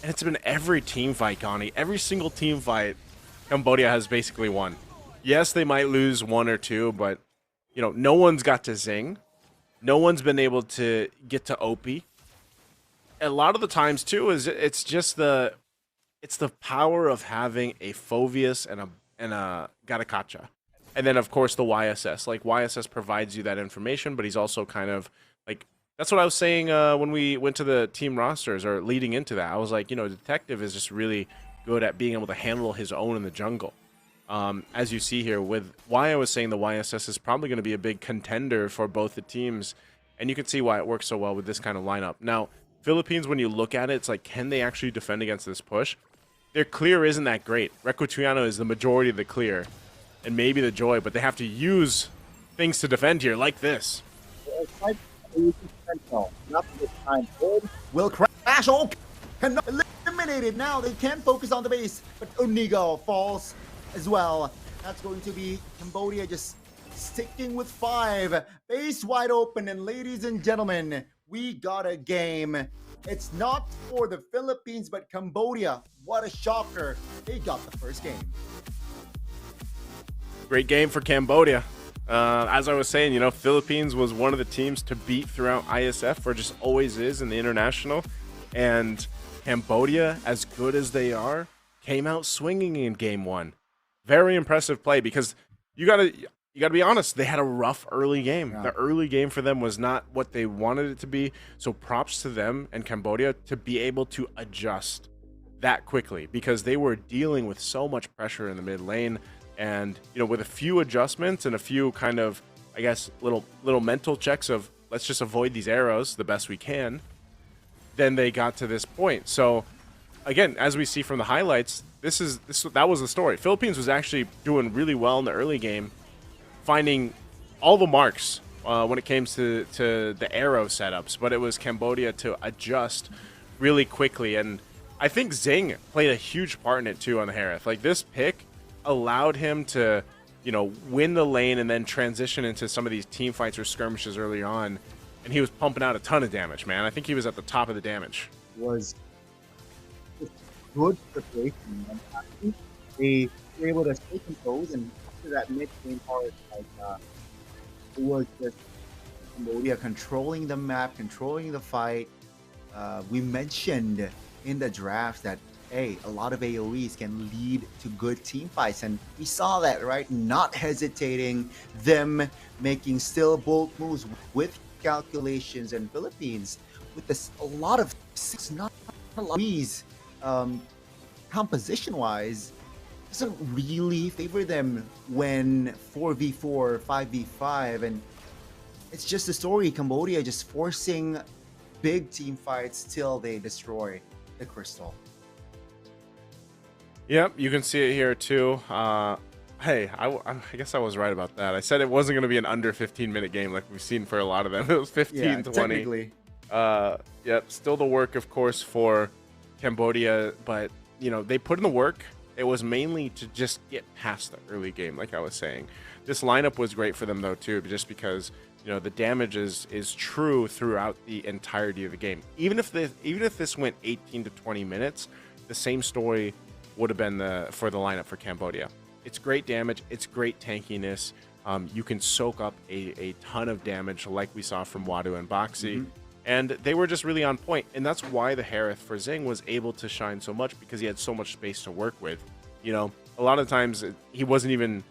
And it's been every team fight, Connie. Every single team fight, Cambodia has basically won. Yes, they might lose 1 or 2, but, you know, no one's got to Zing. No one's been able to get to Opie. A lot of the times, too, is it's just the power of having a Phoveus and a Gatakacha. And then, of course, the YSS. Like, YSS provides you that information, but he's also kind of, like, that's what I was saying when we went to the team rosters or leading into that. I was like, you know, Detective is just really good at being able to handle his own in the jungle. As you see here, with why I was saying the YSS is probably going to be a big contender for both the teams, and you can see why it works so well with this kind of lineup. Now, Philippines, when you look at it, it's like, can they actually defend against this push? Their clear isn't that great. Requituano is the majority of the clear, and maybe the joy, but they have to use things to defend here, like this. Will crash. Oh, cannot eliminated. Now they can focus on the base, but Unigo falls as well. That's going to be Cambodia just sticking with 5. Base wide open, and ladies and gentlemen, we got a game. It's not for the Philippines, but Cambodia. What a shocker. They got the first game. Great game for Cambodia. As I was saying, you know, Philippines was one of the teams to beat throughout Iesf, or just always is in the international. And Cambodia, as good as they are, came out swinging in game 1. Very impressive play, because you gotta be honest, they had a rough early game. Yeah. The early game for them was not what they wanted it to be. So props to them and Cambodia to be able to adjust that quickly, because they were dealing with so much pressure in the mid lane. And, you know, with a few adjustments and a few kind of, I guess, little mental checks of let's just avoid these arrows the best we can, then they got to this point. So, again, as we see from the highlights, that was the story. Philippines was actually doing really well in the early game, finding all the marks when it came to the arrow setups, but it was Cambodia to adjust really quickly. And I think Zing played a huge part in it too on the Harith. Like, this pick allowed him to, you know, win the lane and then transition into some of these team fights or skirmishes early on, and he was pumping out a ton of damage, man. I think he was at the top of the damage. Was good preparation, and actually they were able to stay composed, and after that mid-game part, like it was just Cambodia controlling the map, controlling the fight. We mentioned in the draft that, hey, a lot of AoEs can lead to good team fights, and we saw that, right? Not hesitating, them making still bold moves with calculations, and Philippines with this a lot of six, not a lot of these, composition-wise, doesn't really favor them when 4v4, 5v5, and it's just a story. Cambodia just forcing big team fights till they destroy the crystal. Yep, you can see it here too. Hey, I guess I was right about that. I said it wasn't going to be an under 15-minute game like we've seen for a lot of them. It was 15, 20. Technically. Yep, still the work, of course, for Cambodia, but, you know, they put in the work. It was mainly to just get past the early game, like I was saying. This lineup was great for them, though, too, just because, you know, the damage is true throughout the entirety of the game. Even if this went 18 to 20 minutes, the same story would have been for the lineup for Cambodia. It's great damage. It's great tankiness. You can soak up a ton of damage like we saw from Wadu and Boxy. And they were just really on point. And that's why the Harith for Zing was able to shine so much, because he had so much space to work with. You know, a lot of times he wasn't even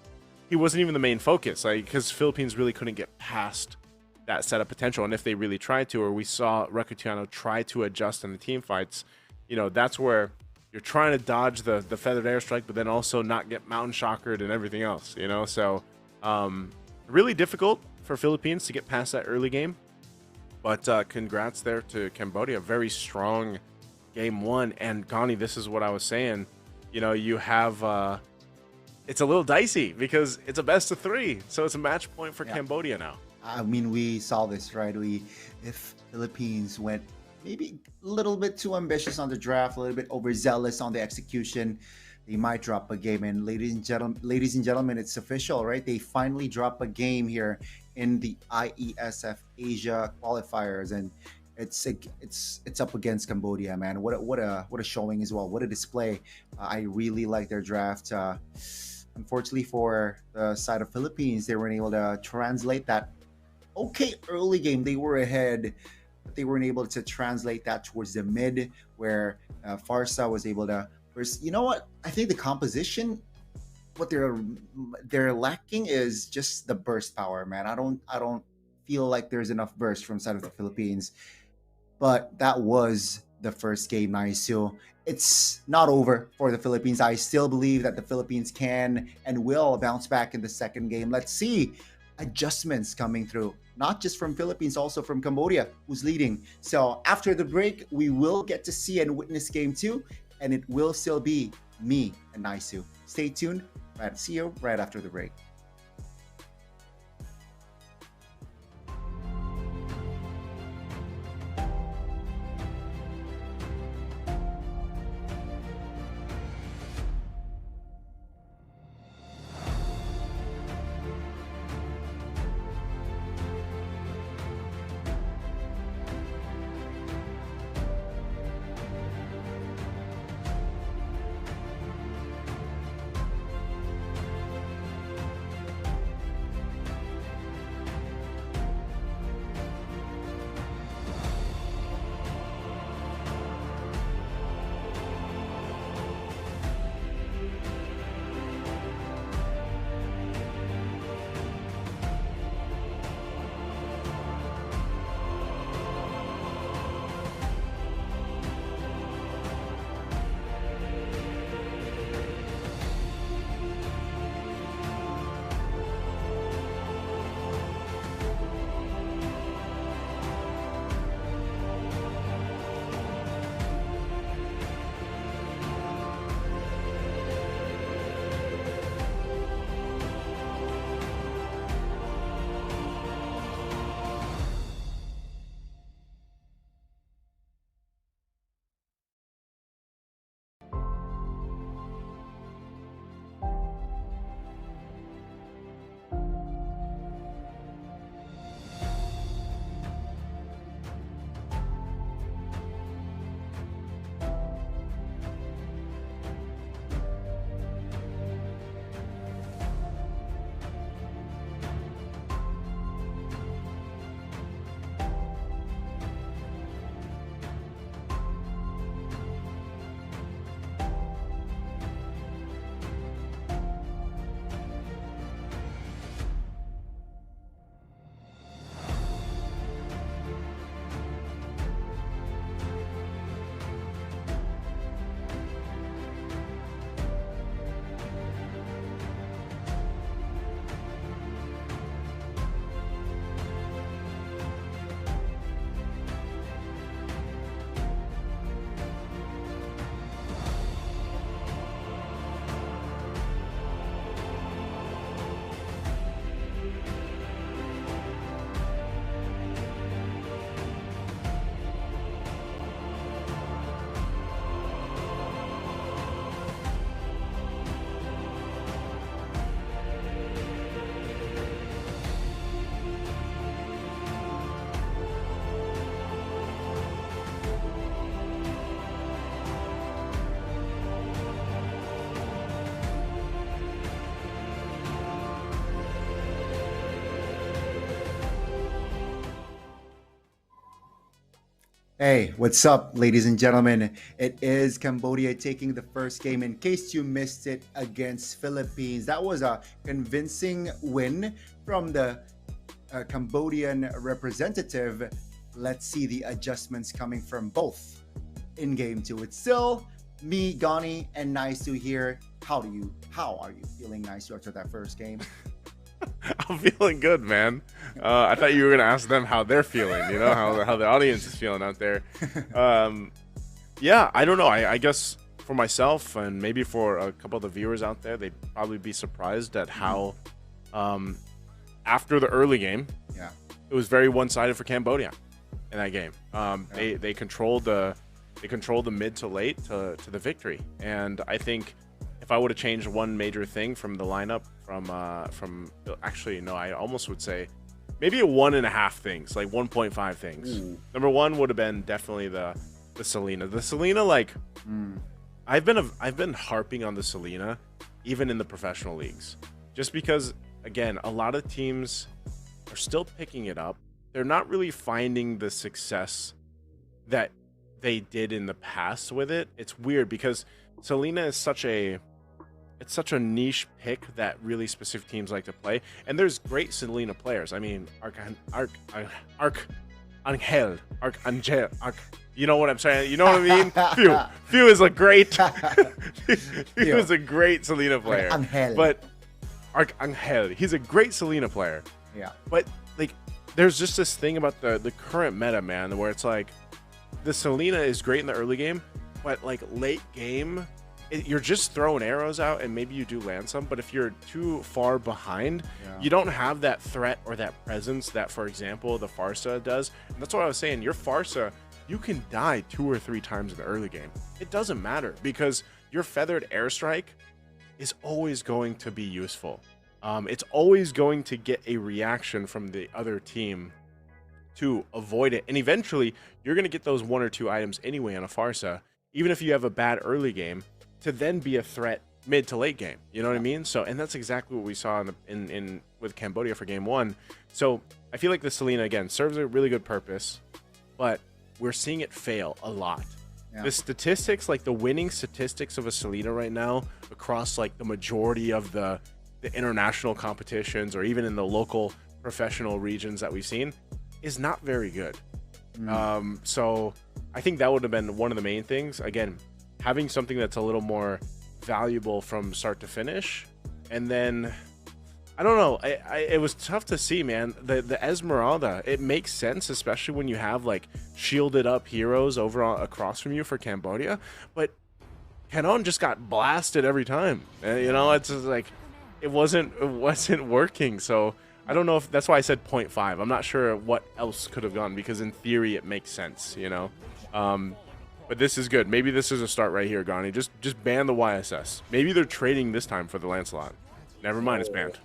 the main focus, like, because Philippines really couldn't get past that setup potential. And if they really tried to, or we saw Requituano try to adjust in the team fights, you know, that's where you're trying to dodge the feathered airstrike, but then also not get mountain shockered and everything else, you know? So really difficult for Philippines to get past that early game. But congrats there to Cambodia. Very strong game 1. And Gani, this is what I was saying. You know, you have it's a little dicey because it's a best of 3. So it's a match point for Cambodia now. I mean, we saw this, right? If Philippines went maybe a little bit too ambitious on the draft, a little bit overzealous on the execution, they might drop a game. And ladies and gentlemen, it's official, right? They finally drop a game here in the Iesf Asia qualifiers, and it's up against Cambodia, man. What a showing as well. What a display. I really like their draft. Unfortunately for the side of Philippines, they weren't able to translate that. Okay, early game they were ahead, but they weren't able to translate that towards the mid, where Farsa was able to. You know what? I think the composition, what they're lacking is just the burst power, man. I don't feel like there's enough burst from side of the Philippines. But that was the first game, Naisu. it's not over for the Philippines. I still believe that the Philippines can and will bounce back in the second game. Let's see adjustments coming through, not just from Philippines, also from Cambodia, who's leading. So after the break, we will get to see and witness game 2, and it will still be me and Naisu. Stay tuned. See you right after the break. Hey, what's up, ladies and gentlemen? It is Cambodia taking the first game. In case you missed it, against Philippines. That was a convincing win from the Cambodian representative. Let's see the adjustments coming from both in game 2. It's still me, Gani, and Naisu here. How are you feeling, Naisu, after that first game? I'm feeling good, man. I thought you were gonna ask them how they're feeling. You know how the audience is feeling out there. Yeah, I don't know. I guess for myself and maybe for a couple of the viewers out there, they'd probably be surprised at how after the early game, yeah, it was very one-sided for Cambodia in that game. They controlled the mid to late to the victory, and I think if I would have changed one major thing from the lineup from actually no, I almost would say maybe a 1.5 things, like 1.5 things. Number one would have been definitely the Selena. The Selena, like I've been harping on the Selena even in the professional leagues, just because again a lot of teams are still picking it up. They're not really finding the success that they did in the past with it. It's weird because Selena is such a niche pick that really specific teams like to play, and there's great Selena players. I mean, Angel, Archangel, you know what I'm saying? You know what I mean? Few is a great, Few is a great Selena player. Angel. But Archangel, he's a great Selena player. Yeah. But like, there's just this thing about the current meta, man, where it's like, the Selena is great in the early game, but like late game, you're just throwing arrows out and maybe you do land some, but if you're too far behind, you don't have that threat or that presence that, for example, the Farsa does. And that's what I was saying. Your Farsa, you can die 2 or 3 times in the early game. It doesn't matter because your feathered airstrike is always going to be useful. It's always going to get a reaction from the other team to avoid it. And eventually, you're going to get those 1 or 2 items anyway on a Farsa, even if you have a bad early game, to then be a threat mid to late game. You know what I mean? So, and that's exactly what we saw in with Cambodia for game 1. So I feel like the Selena, again, serves a really good purpose, but we're seeing it fail a lot. Yeah. The statistics, like the winning statistics of a Selena right now across like the majority of the international competitions or even in the local professional regions that we've seen, is not very good. So I think that would have been one of the main things. Again, having something that's a little more valuable from start to finish. And then, I don't know, it was tough to see, man. The Esmeralda, it makes sense, especially when you have like shielded up heroes across from you for Cambodia. But Canon just got blasted every time. You know, it's just like, it wasn't working. So I don't know if that's why I said 0.5. I'm not sure what else could have gone, because in theory it makes sense, you know. But this is good. Maybe this is a start right here, Gani. Just ban the YSS. Maybe they're trading this time for the Lancelot. Never mind, it's banned.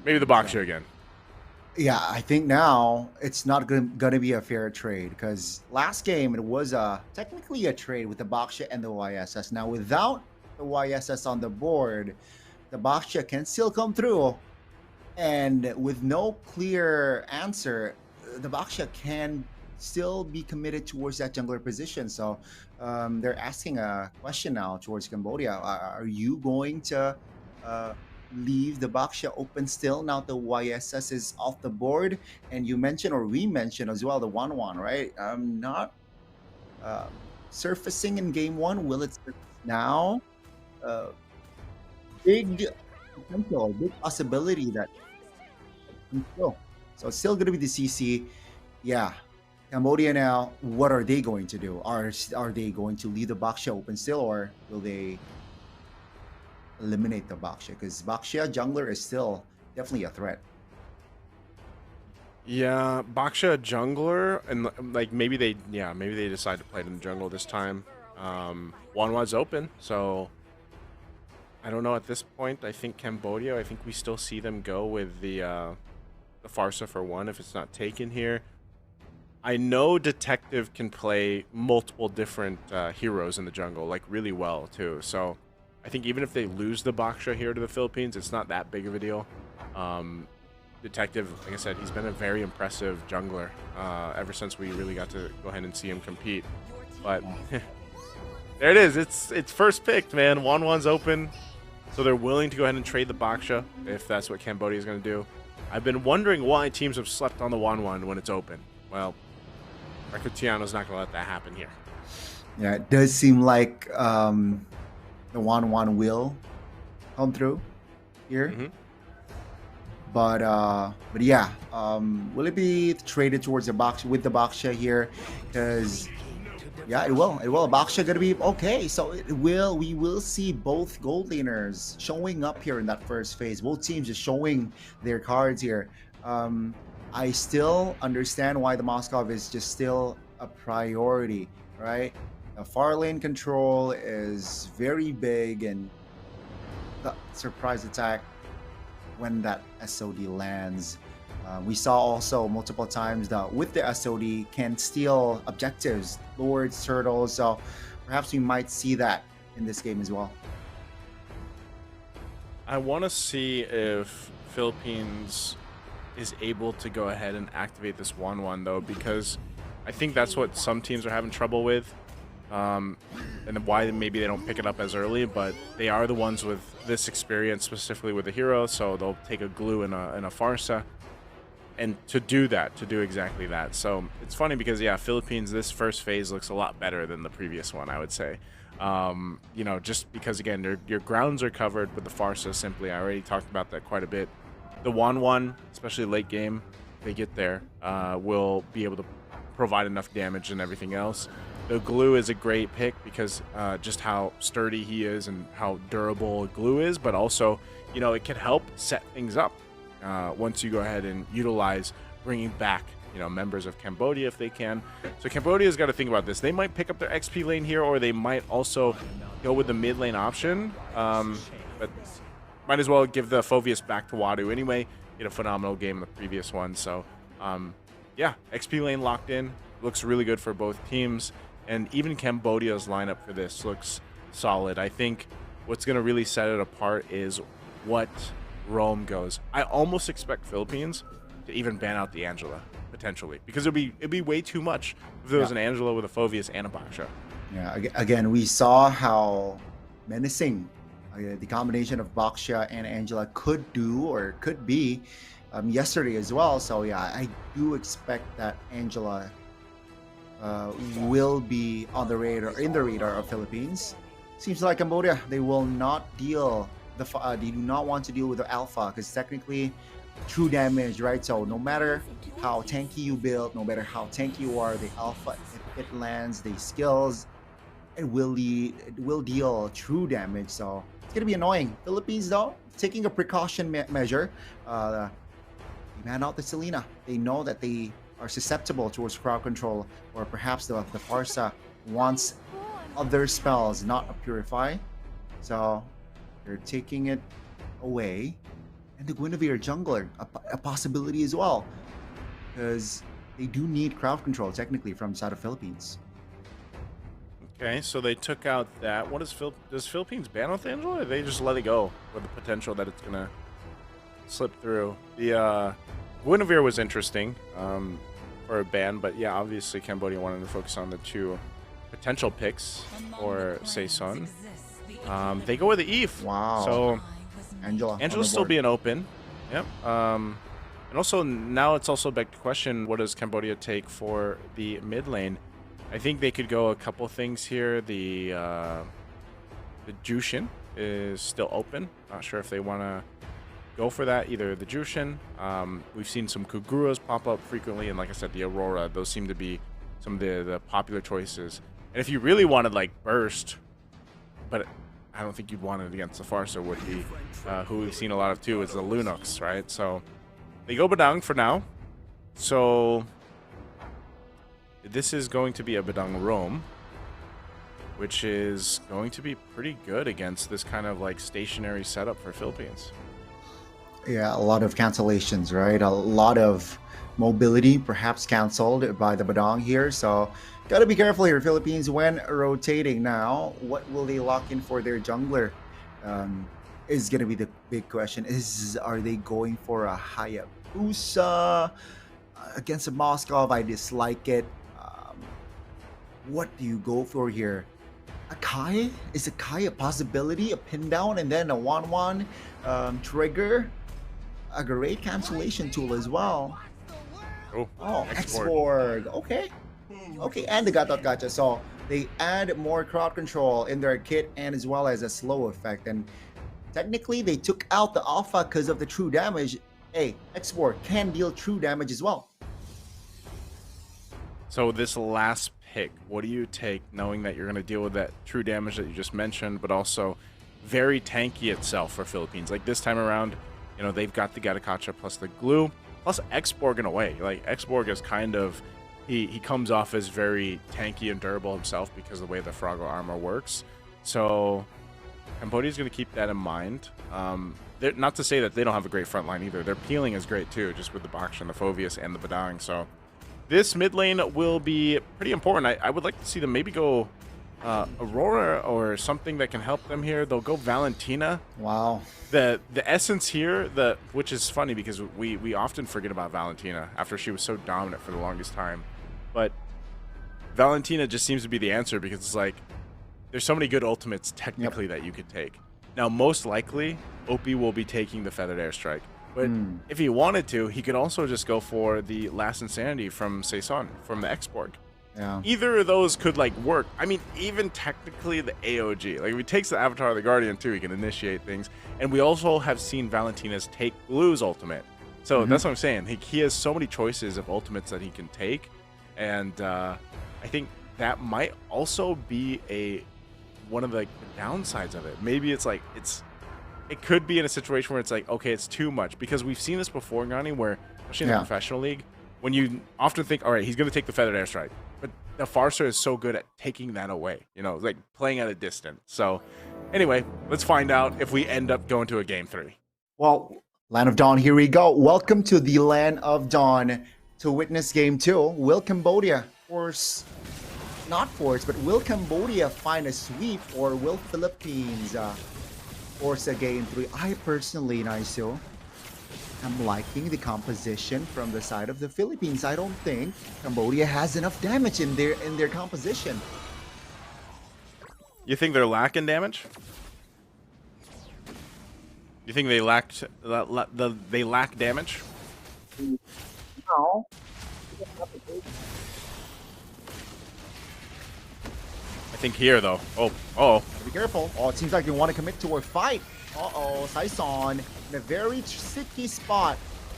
Maybe the Baksha again. Yeah, I think now it's not going to be a fair trade, because last game it was technically a trade with the Baksha and the YSS. Now without the YSS on the board, the Baksha can still come through. And with no clear answer, the Baksha can still be committed towards that jungler position. So they're asking a question now towards Cambodia. Are you going to leave the Baksha open still now the YSS is off the board? And you mentioned, or we mentioned as well, the 1-1, right? Not surfacing in game 1. Will it surface now? Big potential, big possibility that so it's still going to be the CC. Yeah, Cambodia now, what are they going to do? Are they going to leave the Baksha open still, or will they eliminate the Baksha? Because Baksha jungler is still definitely a threat. Yeah, Baksha jungler, and like maybe they decide to play it in the jungle this time. Wanwa's open, so I don't know at this point. I think Cambodia, I think we still see them go with the Farsa for 1 if it's not taken here. I know Detective can play multiple different heroes in the jungle, like really well too. So I think even if they lose the Baksha here to the Philippines, it's not that big of a deal. Detective, like I said, he's been a very impressive jungler ever since we really got to go ahead and see him compete. But there it is. It's first picked, man. 1-1's open. So they're willing to go ahead and trade the Baksha if that's what Cambodia is going to do. I've been wondering why teams have slept on the 1-1 when it's open. Well, Rakutiano's not going to let that happen here. Yeah, it does seem like the 1-1 will come through here. But yeah, will it be traded towards the Baksha with the Baksha here? Because yeah, it will. Baksha gonna be okay. So we will see both gold laners showing up here in that first phase. Both teams just showing their cards here. I still understand why the Moskov is just still a priority, right? The far lane control is very big, and the surprise attack when that SOD lands. We saw also multiple times that with the SOD can steal objectives, lords, turtles. So perhaps we might see that in this game as well. I want to see if Philippines is able to go ahead and activate this 1-1 though, because I think that's what some teams are having trouble with. And why maybe they don't pick it up as early, but they are the ones with this experience specifically with the hero, so they'll take a glue and a Farsa. and to do exactly that. So it's funny because, yeah, Philippines, this first phase looks a lot better than the previous one, I would say. You know, just because, again, your grounds are covered with the Farsa simply. I already talked about that quite a bit. The Wan, especially late game, they get there, will be able to provide enough damage and everything else. The Glue is a great pick because just how sturdy he is and how durable Glue is, but also, you know, it can help set things up once you go ahead and utilize bringing back, you know, members of Cambodia if they can. So Cambodia's got to think about this. They might pick up their XP lane here, or they might also go with the mid lane option. But might as well give the Phoveus back to Wadu anyway. He had a phenomenal game in the previous one. So, yeah, XP lane locked in. Looks really good for both teams. And even Cambodia's lineup for this looks solid. I think what's going to really set it apart is what Rome goes. I almost expect Philippines to even ban out the Angela, potentially. Because it'd be way too much if there was an Angela with a Phoveus and a Baksha. Yeah, again, we saw how menacing the combination of Baksha and Angela could do or could be yesterday as well. So yeah, I do expect that Angela will be on the radar, in the radar of Philippines. Seems like Cambodia, they will not deal they do not want to deal with the alpha because technically true damage, right? So no matter how tanky you build, no matter how tanky you are, the alpha, if it lands, the skills, it will deal true damage. So it's gonna be annoying. Philippines though, taking a precaution measure, they man out the Selena. They know that they are susceptible towards crowd control, or perhaps the Farsa wants other spells, not a Purify. So they're taking it away. And the Guinevere jungler, a possibility as well. Because they do need crowd control, technically, from the side of Philippines. Okay, so they took out that. What is does Philippines ban with Angela, or they just let it go with the potential that it's going to slip through? The Guinevere was interesting for a ban, but yeah, obviously Cambodia wanted to focus on the two potential picks for Saison. They go with the Iesf. Wow. So Angela's still being open. Yep. And also now it's also back to question, what does Cambodia take for the mid lane? I think they could go a couple things here. The Jushin is still open. Not sure if they want to go for that. Either the Jushin. We've seen some Kuguras pop up frequently, and like I said, the Aurora. Those seem to be some of the popular choices. And if you really wanted like burst, but I don't think you'd want it against the Farsa, would be who we've seen a lot of too, is the Lunox, right? So they go Badang for now. So this is going to be a Badang Rome, which is going to be pretty good against this kind of like stationary setup for Philippines. Yeah, a lot of cancellations, right? A lot of mobility perhaps canceled by the Badang here. So got to be careful here, Philippines, when rotating. Now, what will they lock in for their jungler is going to be the big question. Are they going for a Hayabusa against a Moskov? I dislike it. What do you go for here? A Kai? Is a Kai a possibility? A pin down and then a 1-1 trigger? A great cancellation tool as well. Oh, Export. Okay. Okay, and the Gacha. So they add more crowd control in their kit and as well as a slow effect. And technically, they took out the alpha because of the true damage. Hey, Export can deal true damage as well. So this last pick, what do you take, knowing that you're going to deal with that true damage that you just mentioned, but also very tanky itself for Philippines? Like this time around, you know, they've got the Gattacacha plus the glue, plus Xborg in a way. Like Xborg is kind of, he comes off as very tanky and durable himself because of the way the Froggle armor works. So Cambodia's going to keep that in mind. Not to say that they don't have a great front line either. Their peeling is great too, just with the Baksha and the Phoveus and the Badang. So this mid lane will be pretty important. I would like to see them maybe go Aurora or something that can help them here. They'll go Valentina. Wow. The essence here, which is funny because we often forget about Valentina after she was so dominant for the longest time. But Valentina just seems to be the answer because it's like there's so many good ultimates technically that you could take. Now, most likely, Opie will be taking the Feathered Airstrike. But if he wanted to, he could also just go for the Last Insanity from Saison, from the Export. Yeah. Either of those could like work. I mean, even technically the AOG, like if he takes the Avatar of the Guardian too, he can initiate things. And we also have seen Valentina's take Blue's ultimate. So that's what I'm saying. He has so many choices of ultimates that he can take. And I think that might also be one of the downsides of it. Maybe it's like it could be in a situation where it's like, okay, it's too much, because we've seen this before, Gani, where especially in the professional league, when you often think, all right, he's going to take the feathered airstrike, but the Farser is so good at taking that away, you know, like playing at a distance. So anyway, let's find out if we end up going to a game 3. Well, Land of Dawn, here we go. Welcome to the Land of Dawn to witness game 2. Will Cambodia not force, but will Cambodia find a sweep, or will Philippines force a game 3? I personally, Naiso, I'm liking the composition from the side of the Philippines. I don't think Cambodia has enough damage in their composition. You think they're lacking damage? You think they lack damage? No. I think here though. Oh. Be careful. Oh, it seems like they want to commit to a fight. Uh-oh, Saison in a very sticky spot.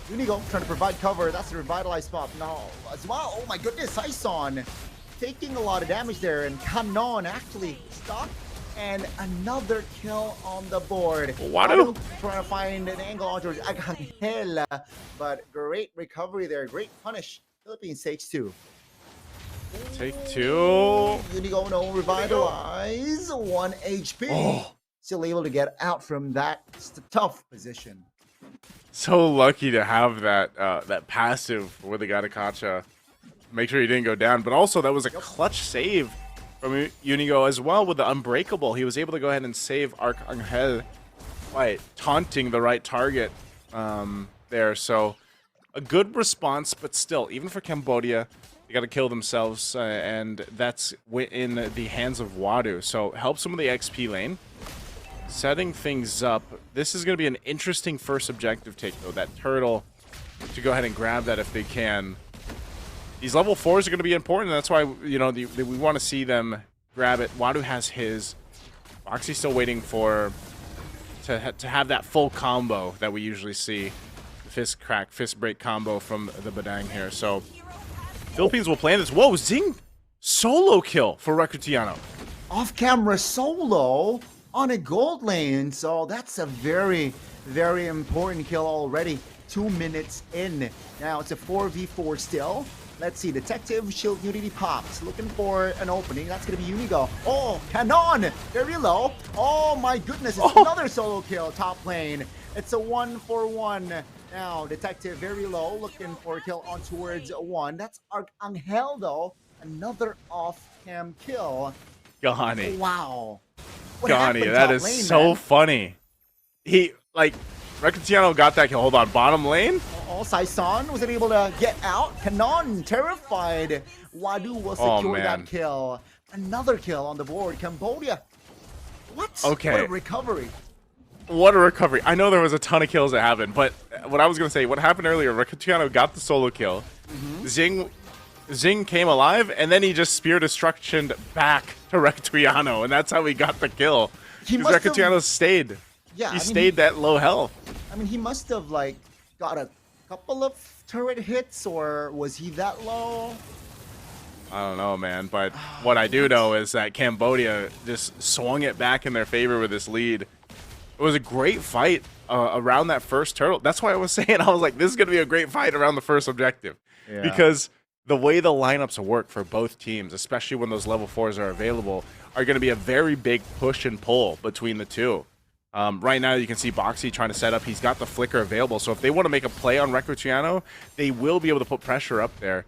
Unigo trying to provide cover. That's the revitalized spot. No, as well. Oh my goodness, Saison taking a lot of damage there, and Canon actually stuck. And another kill on the board. Wadu trying to find an angle onto Agangel, but great recovery there. Great punish. Philippines takes 2. Take 2. Unigo no revitalize. 1 HP. Oh. Still able to get out from that tough position. So lucky to have that passive with the Gatakacha. Make sure he didn't go down, but also that was a clutch save from Unigo as well with the Unbreakable. He was able to go ahead and save Arcangel by taunting the right target there. So a good response, but still, even for Cambodia, they got to kill themselves, and that's in the hands of Wadu. So help some of the XP lane. Setting things up. This is going to be an interesting first objective take, though. That turtle, to go ahead and grab that if they can. These level 4s are going to be important. That's why, you know, we want to see them grab it. Wadu has his. Boxy's still waiting to have that full combo that we usually see. The fist crack, fist break combo from the Badang here. So Philippines will plan this. Whoa, Zing solo kill for Recrutiano. Off-camera solo on a gold lane. So that's a very, very important kill already. 2 minutes in. Now it's a 4v4 still. Let's see, Detective Shield Unity pops, looking for an opening. That's going to be Unigo. Oh, Canon, very low. Oh my goodness, it's another solo kill, top lane. It's a 1-for-1. Now, Detective very low, looking for a kill on towards 1. That's Arcangel though, another off-cam kill. Gani. Wow. Gani, that is lane, so funny. He, like, Recrutiano got that kill. Hold on, bottom lane? Oh, Saison was able to get out. Canon terrified. Wadu will secure that kill. Another kill on the board. Cambodia. What? Okay. What a recovery. What a recovery. I know there was a ton of kills that happened, but what I was going to say, what happened earlier, Recrutiano got the solo kill. Zing came alive, and then he just spear destructioned back to Recrutiano, and that's how he got the kill. Because Recrutiano stayed. Yeah, he stayed that low health. I mean, he must have, like, got a couple of turret hits, or was he that low? I don't know, man, but what I do know is that Cambodia just swung it back in their favor with this lead. It was a great fight around that first turtle. That's why I was saying, I was like, this is going to be a great fight around the first objective. Yeah. Because the way the lineups work for both teams, especially when those level 4s are available, are going to be a very big push and pull between the two. Right now, you can see Boxy trying to set up. He's got the flicker available, so if they want to make a play on Recrutiano, they will be able to put pressure up there.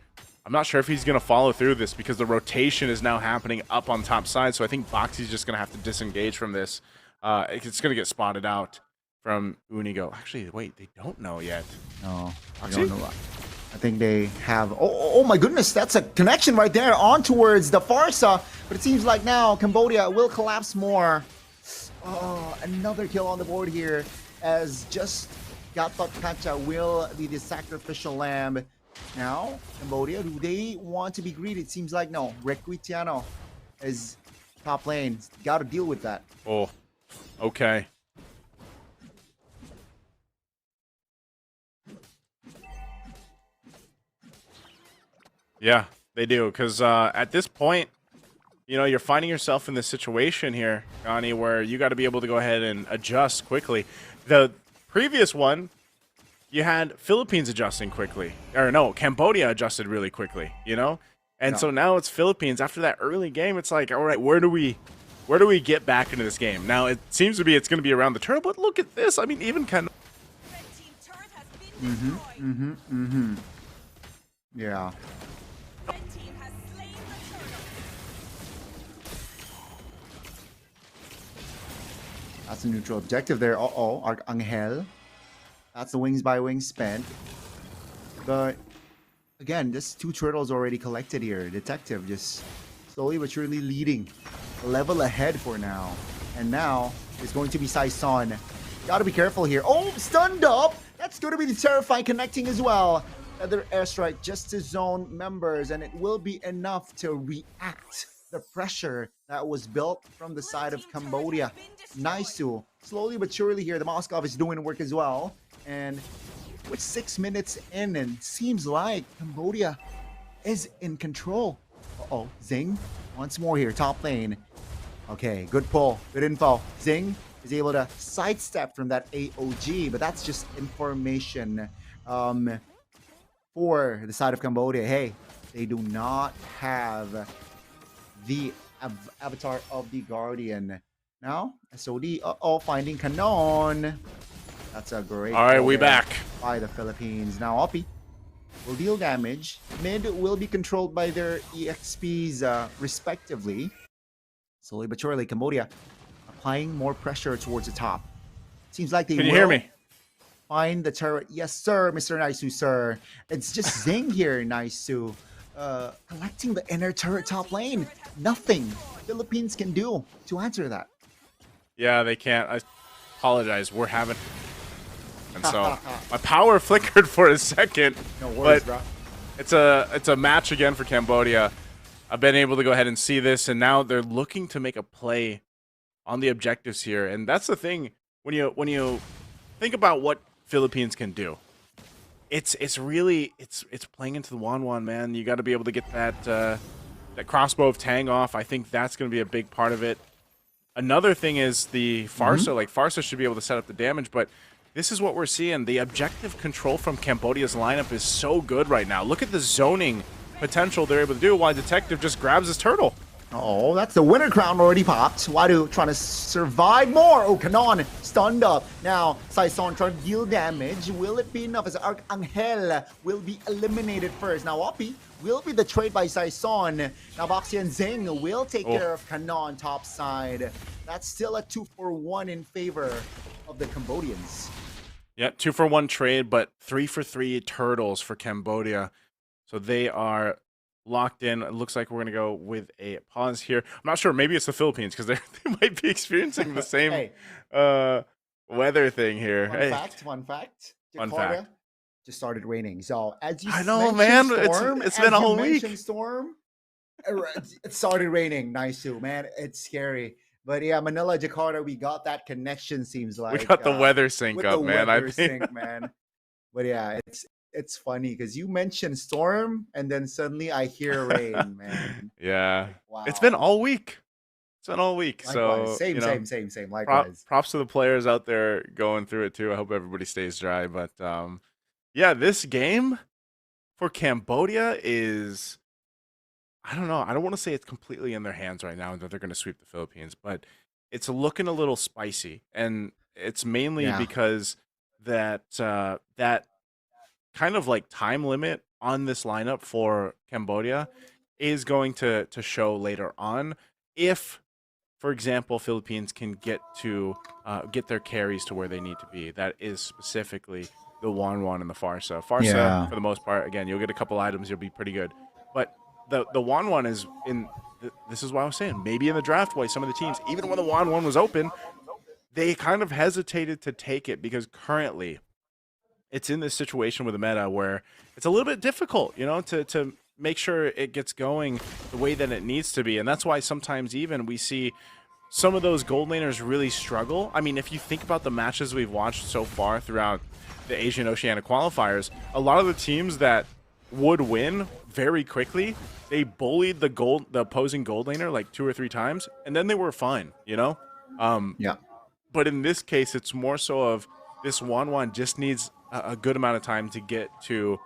I'm not sure if he's going to follow through this because the rotation is now happening up on top side, so I think Boxy's just going to have to disengage from this. It's going to get spotted out from Unigo. Actually, wait, they don't know yet. No, I don't know. I think they have... Oh my goodness, that's a connection right there on towards the Farsa, but it seems like now Cambodia will collapse more. Oh, another kill on the board here as just Gatot Kacha will be the sacrificial lamb. Now, Cambodia, do they want to be greedy? It seems like no. Requitiano is top lane. Got to deal with that. Oh, okay. Yeah, they do. Because at this point, you know, you're finding yourself in this situation here, Gani, where you got to be able to go ahead and adjust quickly. The previous one, you had Philippines adjusting quickly. Or no, Cambodia adjusted really quickly, you know? And so now it's Philippines. After that early game, it's like, all right, where do we get back into this game? Now, it seems to be it's going to be around the turtle, but look at this. I mean, even kind of... Yeah. That's a neutral objective there. Uh-oh, Arcangel. That's the wings by wings spent. But again, this 2 turtles already collected here. Detective just slowly but surely leading. A level ahead for now. And now it's going to be Saison. Gotta be careful here. Oh, stunned up! That's going to be the terrifying connecting as well. Another airstrike just to zone members, and it will be enough to react the pressure that was built from the side of Cambodia. Nice-u. Slowly but surely here, the Moskov is doing work as well. And with 6 minutes in, and seems like Cambodia is in control. Uh-oh, Zing once more here, top lane. Okay, good pull, good info. Zing is able to sidestep from that AOG, but that's just information for the side of Cambodia. Hey, they do not have the avatar of the Guardian. Now, SOD, finding Canon. That's a great. All right, we back. By the Philippines. Now, Oppie will deal damage. Mid will be controlled by their EXPs respectively. Slowly but surely, Cambodia applying more pressure towards the top. Seems like they Can you hear me? Find the turret. Yes, sir, Mr. Nice-u, sir. It's just Zing here, Nice-u. Collecting the inner turret top lane. Nothing Philippines can do to answer that. Yeah, they can't. I apologize. We're having... And so my power flickered for a second. No worries, bro. It's a match again for Cambodia. I've been able to go ahead and see this, and now they're looking to make a play on the objectives here. And that's the thing when you think about what Philippines can do. It's really playing into the Wan, man. You got to be able to get that crossbow of Tang off. I think that's going to be a big part of it. Another thing is the Farsa. Like Farsa should be able to set up the damage, but this is what we're seeing. The objective control from Cambodia's lineup is so good right now. Look at the zoning potential they're able to do while Detective just grabs his turtle. Oh, that's the winner crown already popped. Wadu trying to survive more. Oh, Canon stunned up. Now, Saison trying to deal damage. Will it be enough as Arcangel will be eliminated first? Now, Oppie will be the trade by Saison. Now, Boxy and Zing will take care of Canon top side. That's still a 2-for-1 in favor of the Cambodians. Yeah, 2-for-1 trade, but 3-for-3 turtles for Cambodia. So they are locked in. It looks like we're going to go with a pause here. I'm not sure. Maybe it's the Philippines because they might be experiencing the same weather thing here. Fun fact. Fun fact. Just started raining. So as you I know, man. Storm, it's been a whole week. Storm, it started raining. Nice-u, man. It's scary. But yeah, Manila, Jakarta, we got that connection. Seems like we got the weather sync up, man. Man. But yeah, it's funny because you mentioned storm and then suddenly I hear rain, man. Yeah. Wow. It's been all week. Likewise. So same. Likewise. Props to the players out there going through it too. I hope everybody stays dry. But yeah, this game for Cambodia is, I don't know. I don't want to say it's completely in their hands right now and that they're going to sweep the Philippines, but it's looking a little spicy, and it's mainly because that kind of like time limit on this lineup for Cambodia is going to show later on if, for example, Philippines can get their carries to where they need to be. That is specifically the Wan and the Farsa. Farsa, for the most part, again, you'll get a couple items, you'll be pretty good. But the Wan is in. This is what I was saying. Maybe in the draft, why some of the teams, even when the Wan was open, they kind of hesitated to take it because currently it's in this situation with the meta where it's a little bit difficult, you know, to make sure it gets going the way that it needs to be. And that's why sometimes even we see some of those gold laners really struggle. I mean, if you think about the matches we've watched so far throughout the Asian Oceania qualifiers, a lot of the teams that would win very quickly, they bullied the opposing gold laner like 2 or 3 times, and then they were fine, you know? Yeah. But in this case, it's more so of this 1-1 just needs a good amount of time to get to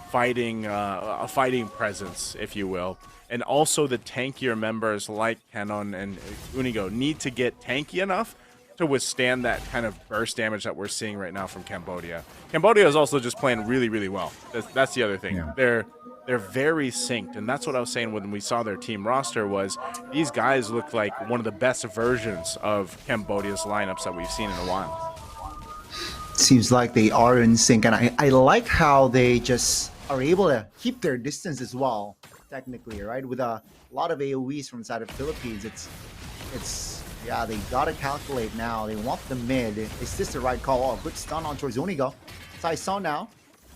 fighting, a fighting presence, if you will. And also the tankier members like Canon and Unigo need to get tanky enough to withstand that kind of burst damage that we're seeing right now from Cambodia. Cambodia is also just playing really, really well. That's the other thing. Yeah. They're very synced, and that's what I was saying when we saw their team roster was these guys look like one of the best versions of Cambodia's lineups that we've seen in a while. Seems like they are in sync, and I like how they just are able to keep their distance as well, technically, right? With a lot of AoEs from inside of Philippines, it's yeah, they gotta calculate now. They want the mid. Is this the right call? Oh, good stun on towards Unigo. Saison now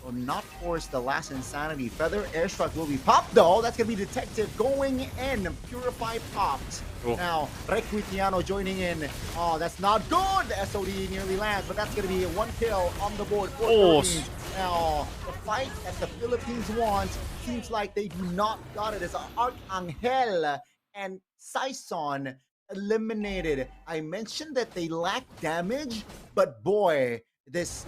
will not force the last insanity. Feather airstrike will be popped though. That's gonna be Detective going in. Purify popped. Cool. Now Requitiano joining in. Oh, that's not good. The SOD nearly lands, but that's gonna be 1 kill on the board for Philippines. Now the fight that the Philippines want seems like they do not got it as Arcangel and Saison eliminated. I mentioned that they lack damage, but boy, this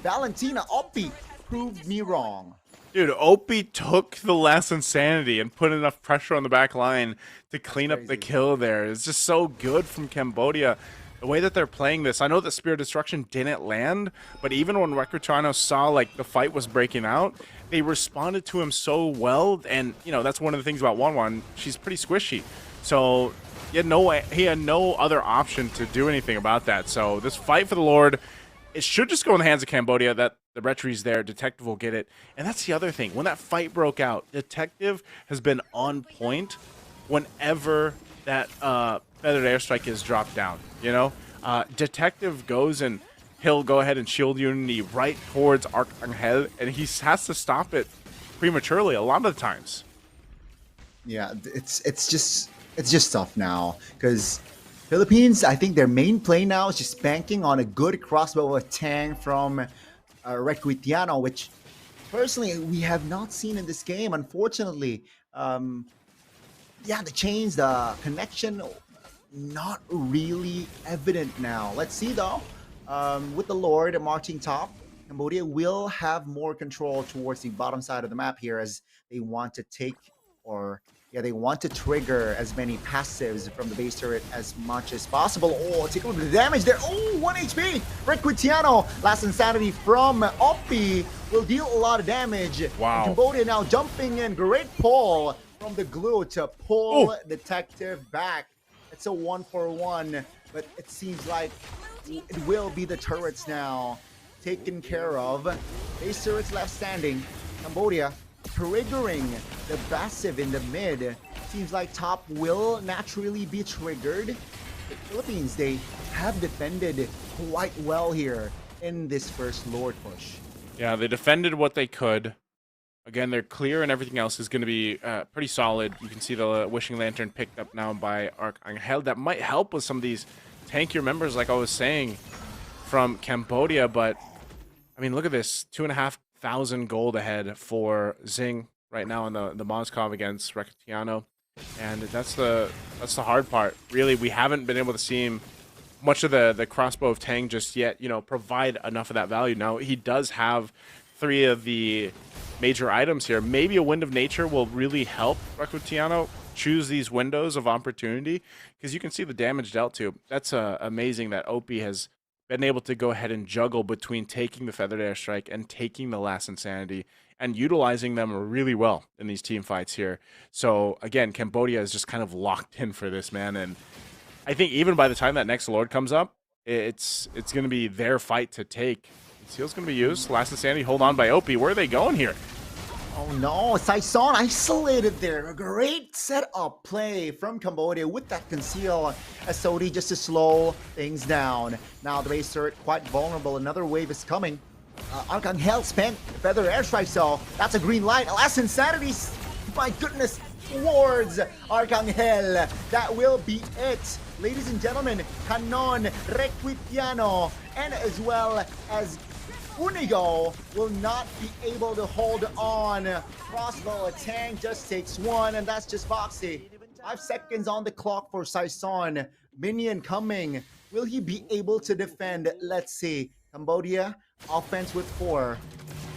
Valentina Oppi proved me wrong. Dude, Opie took the last insanity and put enough pressure on the back line to clean up the kill there. It's just so good from Cambodia. The way that they're playing this, I know that Spirit Destruction didn't land, but even when Requitiano saw like the fight was breaking out, they responded to him so well. And you know, that's one of the things about 1-1. She's pretty squishy. So he had no other option to do anything about that. So this fight for the Lord, it should just go in the hands of Cambodia. That the Retry's there, Detective will get it. And that's the other thing. When that fight broke out, Detective has been on point whenever that feathered airstrike is dropped down. You know, Detective goes and he'll go ahead and shield Unity right towards Arcangel, and he has to stop it prematurely a lot of the times. Yeah, it's just tough now because Philippines, I think their main play now is just banking on a good crossbow attack from Requitiano, which personally we have not seen in this game, unfortunately. Yeah, the chains, the connection, not really evident now. Let's see though. With the Lord marching top, Cambodia will have more control towards the bottom side of the map here as they want to take they want to trigger as many passives from the base turret as much as possible. Oh, take a look at the damage there. Oh, 1 HP. Requitiano, last insanity from Oppi will deal a lot of damage. Wow. And Cambodia now jumping in. Great pull from the glue to pull Detective back. It's a 1-for-1, but it seems like it will be the turrets now taken care of. Base turrets left standing. Cambodia triggering the passive in the mid. Seems like top will naturally be triggered. The Philippines, they have defended quite well here in this first Lord push. Yeah, they defended what they could. Again, they're clear and everything else is going to be pretty solid. You can see the Wishing Lantern picked up now by Arcangel. That might help with some of these tankier members, like I was saying, from Cambodia. But, I mean, look at this. 2,500 gold ahead for Zing right now in the Moskov against Requitiano. And that's the hard part. Really, we haven't been able to see him much of the crossbow of Tang just yet, you know, provide enough of that value. Now, he does have 3 of the major items here. Maybe a Wind of Nature will really help Requitiano choose these windows of opportunity, because you can see the damage dealt to. That's amazing that Opie has been able to go ahead and juggle between taking the Feathered Airstrike and taking the Last Insanity and utilizing them really well in these team fights here. So again, Cambodia is just kind of locked in for this, man. And I think even by the time that next Lord comes up, it's going to be their fight to take. Seal's going to be used. Last Insanity, hold on by Opie. Where are they going here? Oh no, Saison isolated there. A great setup play from Cambodia with that conceal SOD just to slow things down. Now the base turret quite vulnerable. Another wave is coming. Arcangel spent Feather Airstrike, so that's a green light. Last Insanity, my goodness, towards Arcangel. That will be it. Ladies and gentlemen, Canon, Requitiano, and as well as Unigo will not be able to hold on. Crossbow, a tank just takes one, and that's just Foxy. 5 seconds on the clock for Saison. Minion coming. Will he be able to defend? Let's see. Cambodia, offense with 4.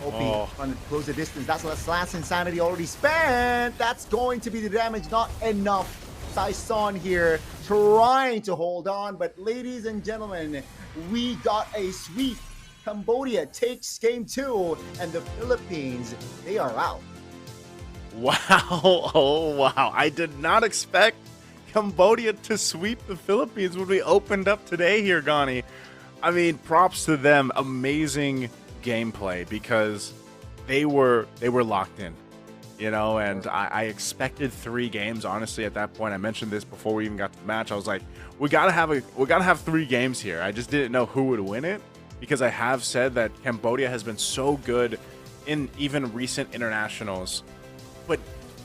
OP trying to close the distance. That's last Insanity already spent. That's going to be the damage. Not enough. Saison here trying to hold on. But ladies and gentlemen, we got a sweep. Cambodia takes game 2. And the Philippines, they are out. Wow. Oh, wow. I did not expect Cambodia to sweep the Philippines when we opened up today here, Gani. I mean, props to them. Amazing gameplay because they were locked in, you know, and I expected 3 games, honestly, at that point. I mentioned this before we even got to the match. I was like, we gotta have 3 games here. I just didn't know who would win it because I have said that Cambodia has been so good in even recent internationals. But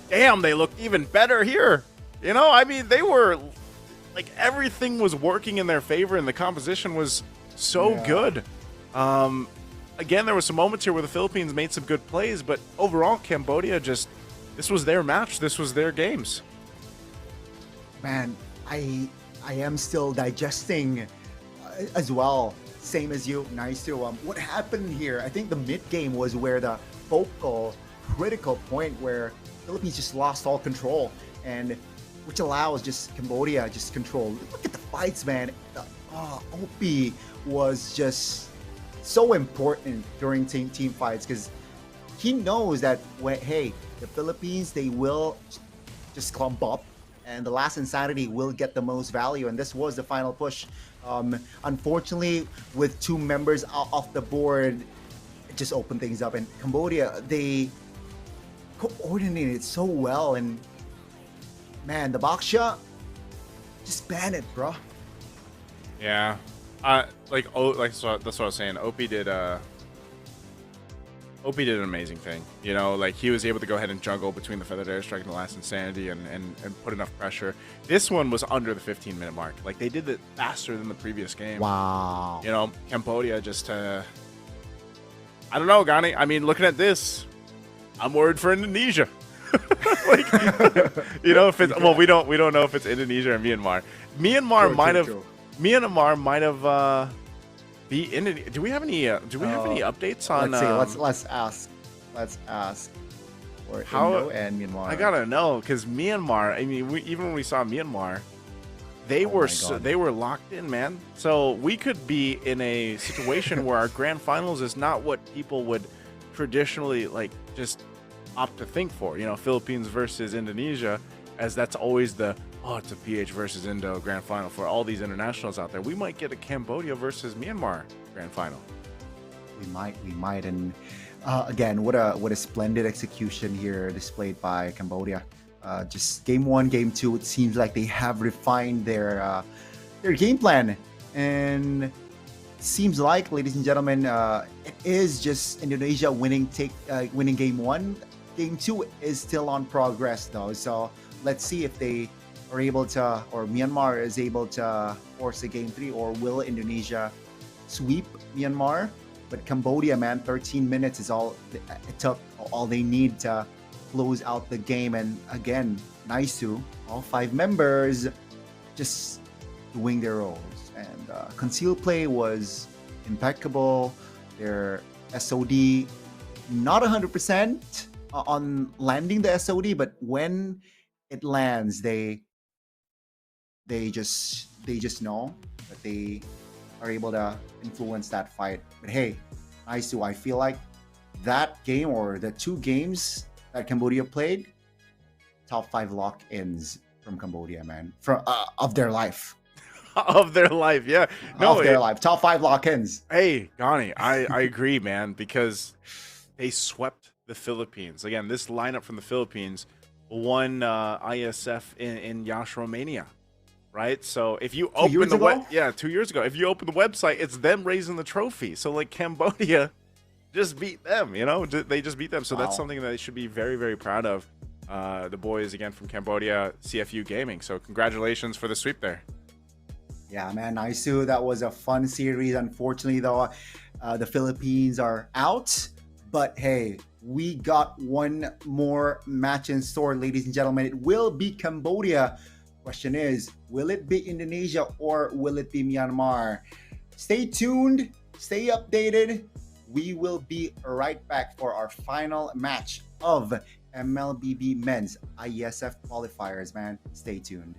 damn, they looked even better here. You know, I mean, they were like everything was working in their favor and the composition was so good. Again, there were some moments here where the Philippines made some good plays, but overall, Cambodia just, this was their match. This was their games. Man, I am still digesting as well. Same as you. Nice to what happened here. I think the mid game was where the focal critical point where Philippines just lost all control, and which allows just Cambodia just control. Look at the fights, man. The OP was just so important during team fights because he knows that when, hey, the Philippines, they will just clump up and the last Insanity will get the most value, and this was the final push. Unfortunately, with 2 members off the board, it just opened things up, and Cambodia, they coordinated so well, and man, the box shot, just ban it, bro. Yeah. So that's what I was saying. OP did an amazing thing. You know, like he was able to go ahead and juggle between the Feathered Airstrike and the last Insanity and put enough pressure. This one was under the 15-minute mark. Like they did it faster than the previous game. Wow. You know, Cambodia just I don't know, Gani. I mean, looking at this, I'm worried for Indonesia. Like, you know, if it's we don't know if it's Indonesia or Myanmar. Myanmar might have beat Indonesia. Do we have any updates on? Let's see. Let's ask. For Indo and Myanmar. I gotta know because Myanmar. I mean, even when we saw Myanmar, they were locked in, man. So we could be in a situation where our grand finals is not what people would traditionally like just opt to think for. You know, Philippines versus Indonesia, as that's always the it's a PH versus Indo grand final for all these internationals out there. We might get a Cambodia versus Myanmar grand final. We might, and again, what a splendid execution here displayed by Cambodia. Just game 1, game 2, it seems like they have refined their game plan, and it seems like, ladies and gentlemen, it is just Indonesia winning game 1. Game 2 is still on progress though, so let's see if they are able to, or Myanmar is able to force a game 3, or will Indonesia sweep Myanmar? But Cambodia, man, 13 minutes is all it took, all they need to close out the game. And again, nice to all 5 members just doing their roles. And concealed play was impeccable. Their SOD not 100% on landing the SOD, but when it lands, they just know that they are able to influence that fight. But hey, nice to, I feel like that game, or the 2 games that Cambodia played, top 5 lock-ins from Cambodia, man, from of their life. Of their life, yeah. No, of their life. Top 5 lock-ins. Hey, Gani, I agree, man, because they swept the Philippines. Again, this lineup from the Philippines won Iesf in Yash, Romania, right? So if you open the 2 years ago, if you open the website, it's them raising the trophy. So like Cambodia just beat them, you know? They just beat them. So that's Wow. something that they should be very, very proud of. The boys, again, from Cambodia, CFU Gaming. So congratulations for the sweep there. Yeah, man, Naisu, that was a fun series. Unfortunately, though, the Philippines are out. But hey, we got one more match in store, ladies and gentlemen. It will be Cambodia. Question is, will it be Indonesia or will it be Myanmar? Stay tuned, stay updated. We will be right back for our final match of Mlbb Men's Iesf Qualifiers, man. Stay tuned.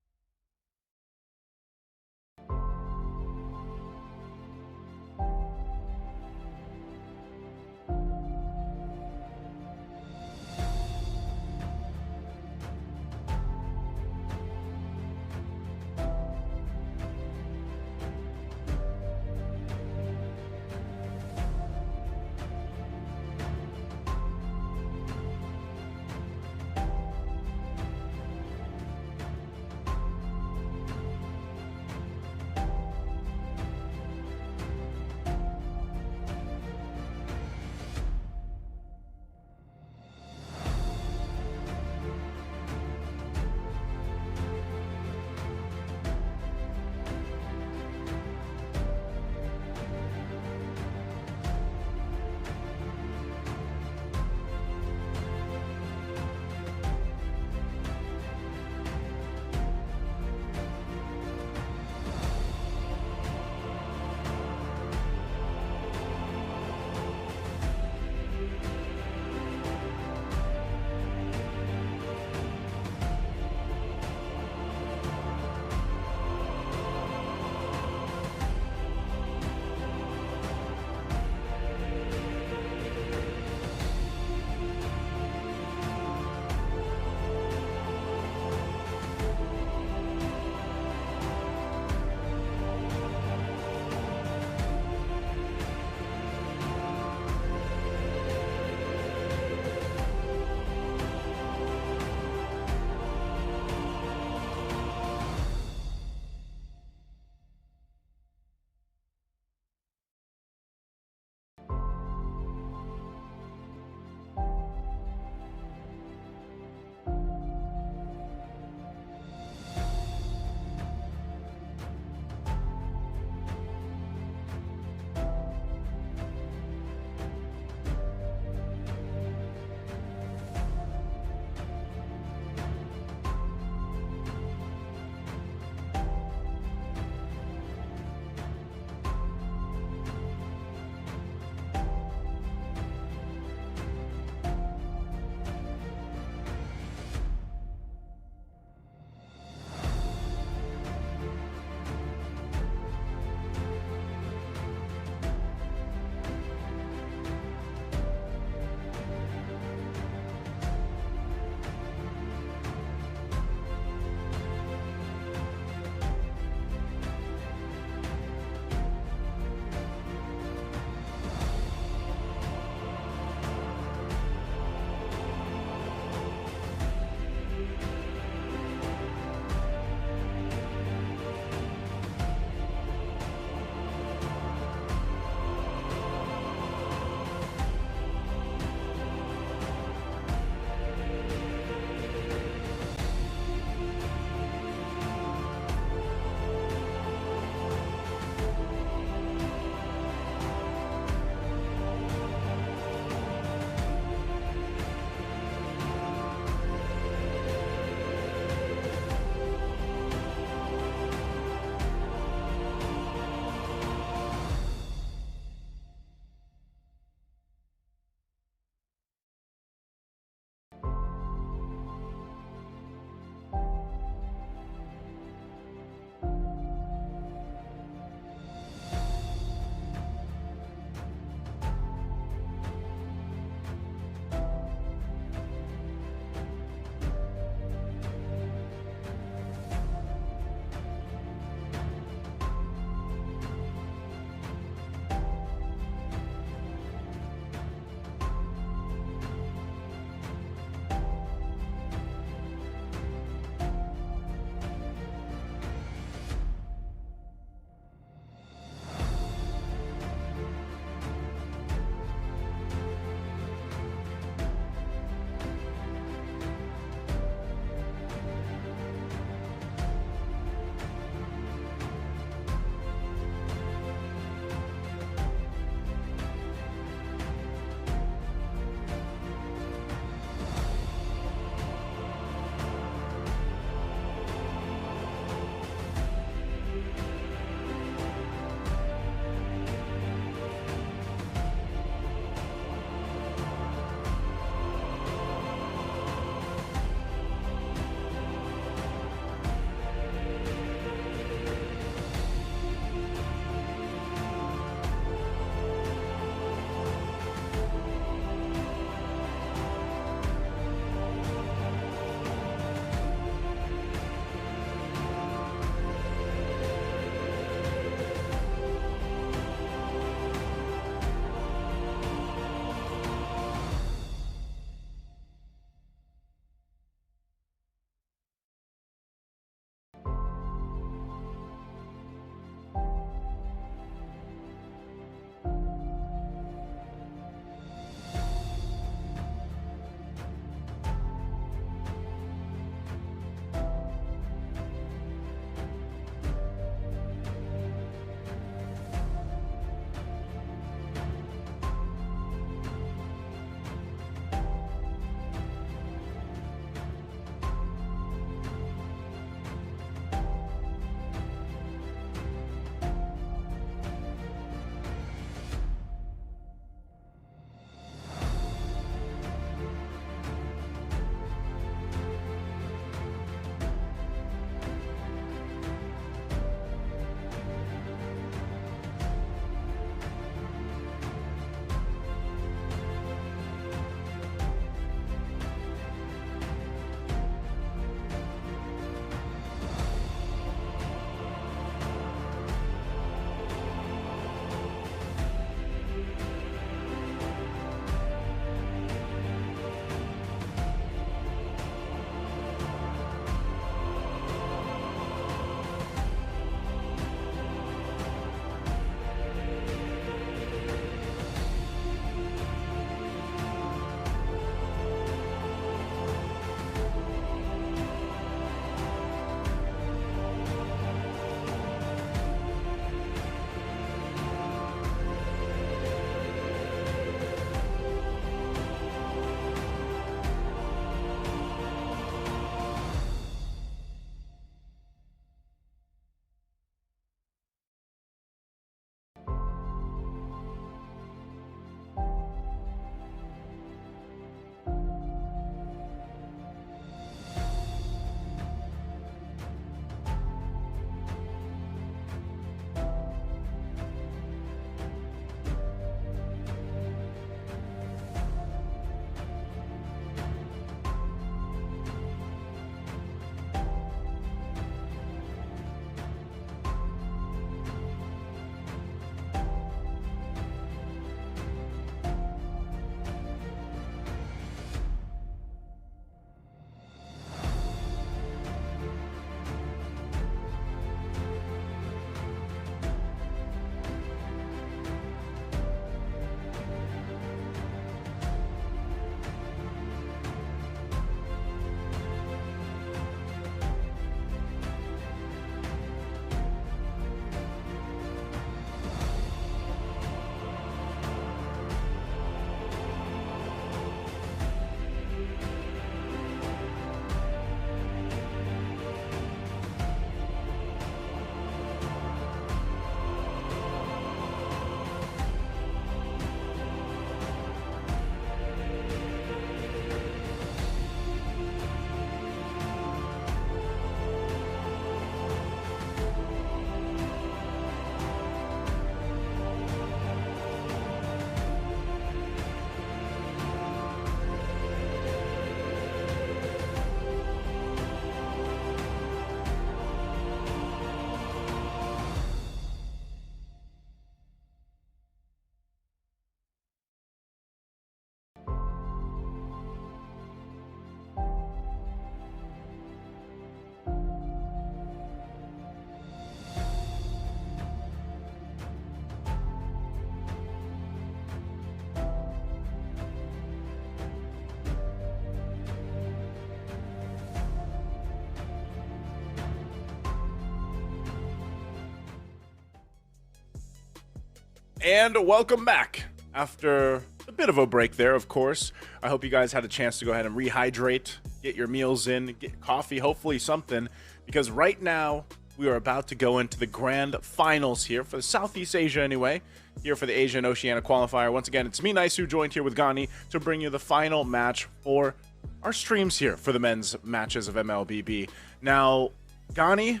And welcome back after a bit of a break there, of course. I hope you guys had a chance to go ahead and rehydrate, get your meals in, get coffee, hopefully something, because right now we are about to go into the grand finals here for the Southeast Asia anyway, here for the Asia and Oceania qualifier. Once again, it's me, Nice, joined here with Gani to bring you the final match for our streams here for the men's matches of MLBB. Now, Gani,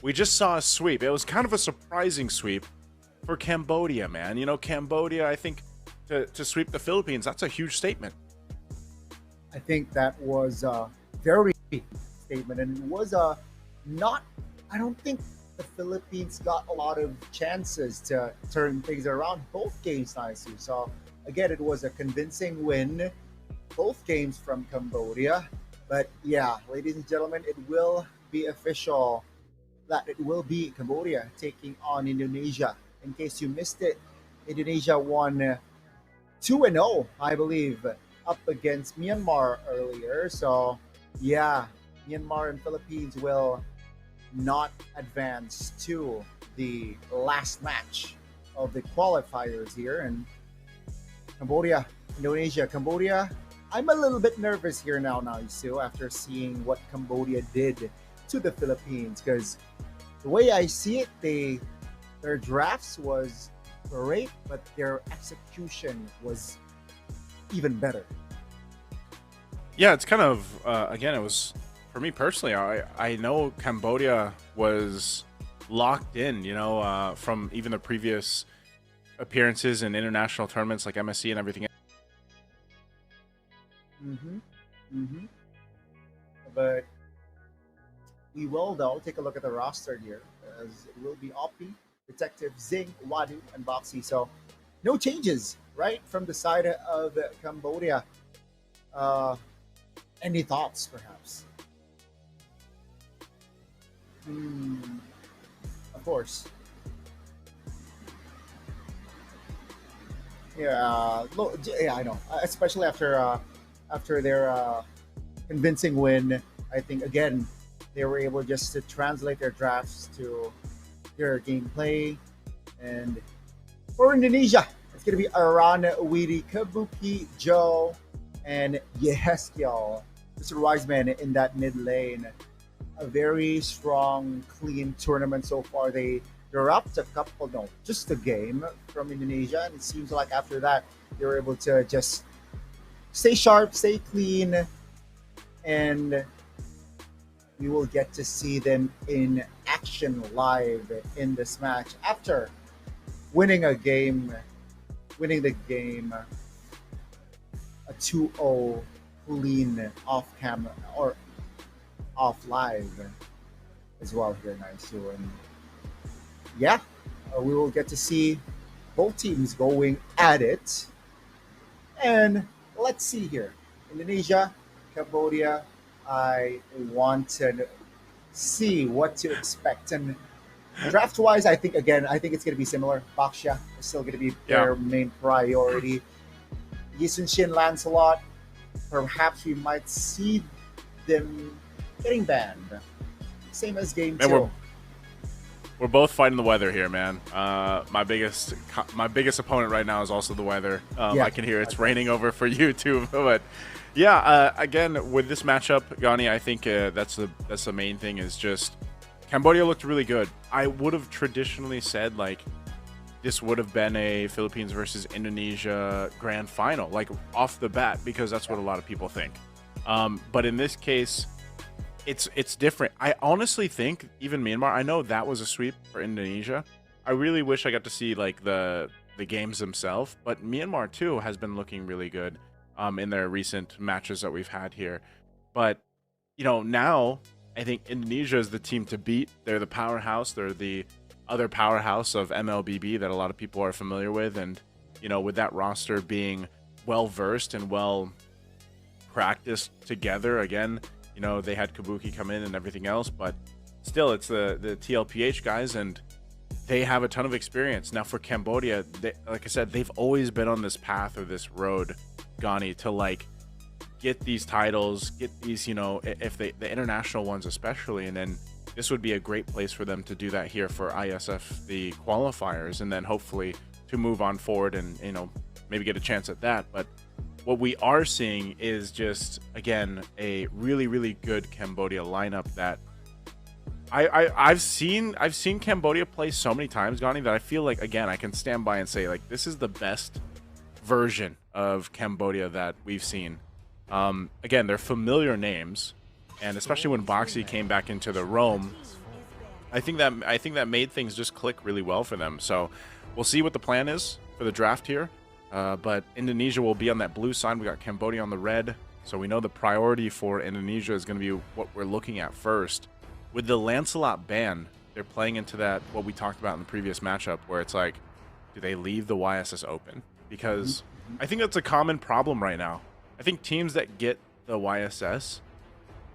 we just saw a sweep. It was kind of a surprising sweep for Cambodia, man. You know, Cambodia, I think, to sweep the Philippines, that's a huge statement. I think that was a very big statement, and it was not. I don't think the Philippines got a lot of chances to turn things around both games, nicely. So again, it was a convincing win, both games from Cambodia. But yeah, ladies and gentlemen, it will be official that it will be Cambodia taking on Indonesia. In case you missed it, Indonesia won 2-0, I believe, up against Myanmar earlier. So, yeah, Myanmar and Philippines will not advance to the last match of the qualifiers here. And Cambodia, Indonesia, Cambodia. I'm a little bit nervous here now, Isu, after seeing what Cambodia did to the Philippines, because the way I see it, their drafts was great, but their execution was even better. Yeah, it's kind of, again, it was, for me personally, I know Cambodia was locked in, you know, from even the previous appearances in international tournaments like MSC and everything. But we will, though, take a look at the roster here, as it will be Oppi, Detective Zing, Wadu, and Boxy. So no changes, right, from the side of Cambodia. Any thoughts, perhaps? Of course. Yeah, yeah, I know. Especially after their convincing win, I think again they were able just to translate their drafts to their gameplay. And for Indonesia, it's going to be Aran, Widi, Kabuki, Joe, and Yeheskiel, Mr. Wiseman in that mid lane. A very strong, clean tournament so far. They're up to a couple, no, just a game from Indonesia, and it seems like after that they were able to just stay sharp, stay clean, and we will get to see them in action live in this match after winning the game a 2-0 clean off camera or off live as well here, nice too. And yeah, we will get to see both teams going at it. And let's see here, Indonesia, Cambodia. I want to see what to expect. And draft-wise, I think it's going to be similar. Baxia is still going to be their main priority. Yisun Shin, Lancelot, perhaps we might see them getting banned. Same as game 2. We're both fighting the weather here, man. My biggest opponent right now is also the weather. I can hear it's raining over for you too, but yeah, again, with this matchup, Gani, I think that's the main thing, is just Cambodia looked really good. I would have traditionally said, like, this would have been a Philippines versus Indonesia grand final, like, off the bat, because that's what a lot of people think. But in this case, it's different. I honestly think even Myanmar, I know that was a sweep for Indonesia. I really wish I got to see, like, the games themselves, but Myanmar too has been looking really good in their recent matches that we've had here. But, you know, now I think Indonesia is the team to beat. They're the powerhouse. They're the other powerhouse of MLBB that a lot of people are familiar with. And, you know, with that roster being well-versed and well-practiced together, again, you know, they had Kabuki come in and everything else, but still, it's the TLPH guys, and they have a ton of experience. Now, for Cambodia, like I said, they've always been on this path or this road, Gani, to, like, get these titles, get these, you know, if the international ones especially, and then this would be a great place for them to do that here for ISF, the qualifiers, and then hopefully move on forward and, maybe get a chance at that. But what we are seeing is just, again, a really, really good Cambodia lineup that I've seen Cambodia play so many times, Gani, that I feel like, again, I can stand by and say, like, this is the best version of Cambodia that we've seen. Again, they're familiar names, and especially when Boxy came back into the Rome, I think that made things just click really well for them. So we'll see what the plan is for the draft here. But Indonesia will be on that blue side. We got Cambodia on the red. So we know the priority for Indonesia is going to be what we're looking at first. With the Lancelot ban, they're playing into that, what we talked about in the previous matchup, where it's like, do they leave the YSS open? Because I think that's a common problem right now. I think teams that get the YSS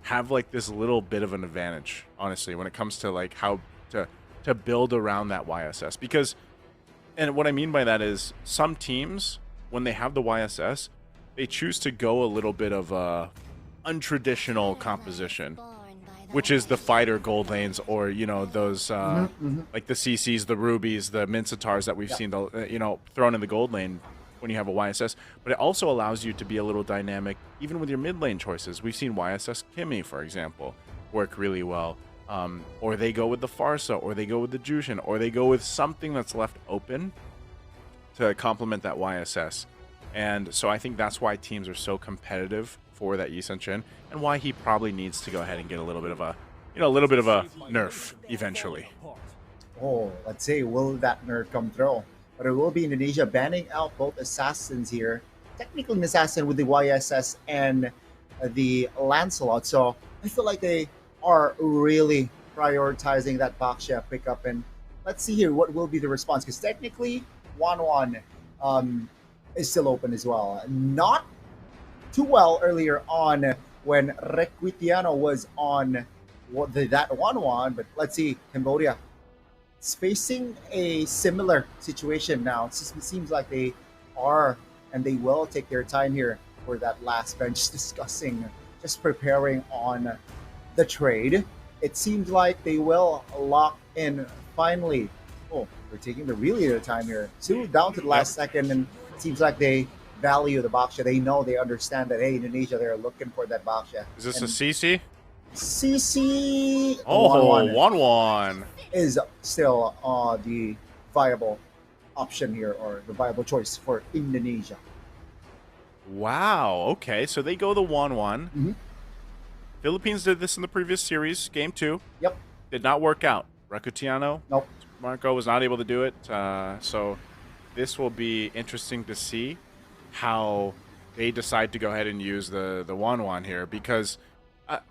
have like this little bit of an advantage, honestly, when it comes to like how to build around that YSS. Because, and what I mean by that is, some teams, when they have the YSS, they choose to go a little bit of a untraditional composition, which is the fighter gold lanes, or those like the CCs, the rubies, the Minsatars that we've seen thrown in the gold lane when you have a YSS. But it also allows you to be a little dynamic even with your mid lane choices. We've seen YSS Kimmy, for example, work really well. Or they go with the Farsa, or they go with the Jushin, or they go with something that's left open to complement that YSS. And so I think that's why teams are so competitive for that Yi Sun-shin, and why he probably needs to go ahead and get a little bit of a nerf eventually. Oh, let's see, will that nerf come through? But it will be Indonesia banning out both assassins here. Technically an assassin with the YSS and the Lancelot. So I feel like they are really prioritizing that Baksha pickup. And let's see here what will be the response. Because technically, 1-1 is still open as well. Not too well earlier on when Requitiano was on that 1-1. But let's see, Cambodia is facing a similar situation now. It seems like they are, and they will take their time here for that last bench, discussing, just preparing on the trade. It seems like they will lock in finally. Oh, they're taking their time here. 2 down to the last second, and it seems like they value the Baksha. They know, they understand that, hey, Indonesia, they're looking for that Baksha. Is this a CC? CC. Oh, 1-1 is still the viable option here, or the viable choice for Indonesia. Wow. Okay, so they go the 1-1. Philippines did this in the previous series, game 2. Yep. Did not work out. Recutiano, nope. Marco was not able to do it. So this will be interesting to see how they decide to go ahead and use the 1-1 here. Because,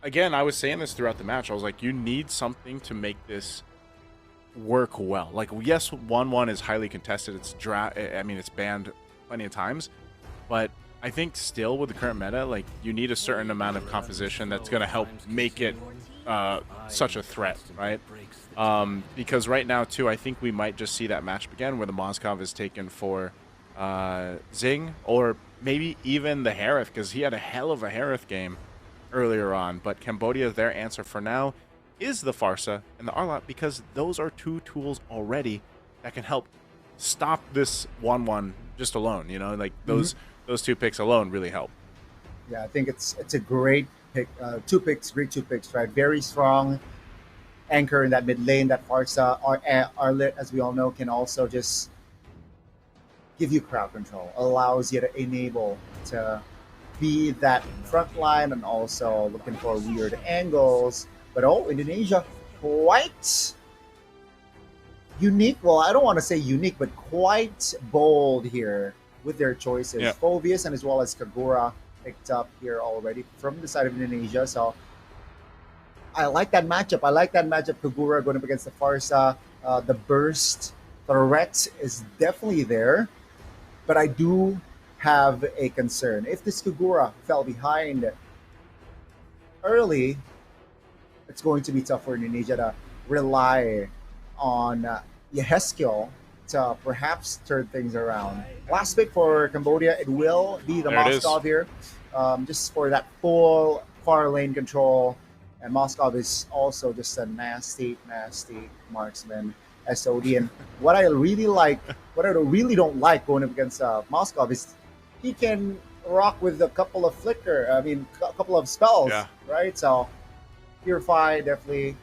again, I was saying this throughout the match. I was like, you need something to make this work well. Like, yes, 1-1 is highly contested. It's it's banned plenty of times. But I think still with the current meta, like, you need a certain amount of composition that's going to help make it such a threat, right? Because right now, too, I think we might just see that matchup again where the Moskov is taken for Zing, or maybe even the Harith, because he had a hell of a Harith game earlier on. But Cambodia, their answer for now is the Farsa and the Arlot, because those are 2 tools already that can help stop this 1-1 just alone, like those 2 picks alone really help. Yeah, I think it's a great pick. 2 picks, great 2 picks, right? Very strong anchor in that mid lane. That Farsa, Arlit, as we all know, can also just give you crowd control, allows you to enable to be that front line, and also looking for weird angles. But Indonesia, quite unique. Well, I don't want to say unique, but quite bold here with their choices. Yeah. Phobius and as well as Kagura picked up here already from the side of Indonesia. So I like that matchup. Kagura going up against the Farsa. The burst threat is definitely there. But I do have a concern. If this Kagura fell behind early, it's going to be tough for Indonesia to rely on Yeheskel to perhaps turn things around. Last pick for Cambodia, it will be the Moskov here, just for that full far lane control. And Moskov is also just a nasty, nasty marksman. SOD. And what I really like, what I really don't like going up against Moscow is he can rock with a couple of a couple of spells, Yeah. right? So Purify definitely.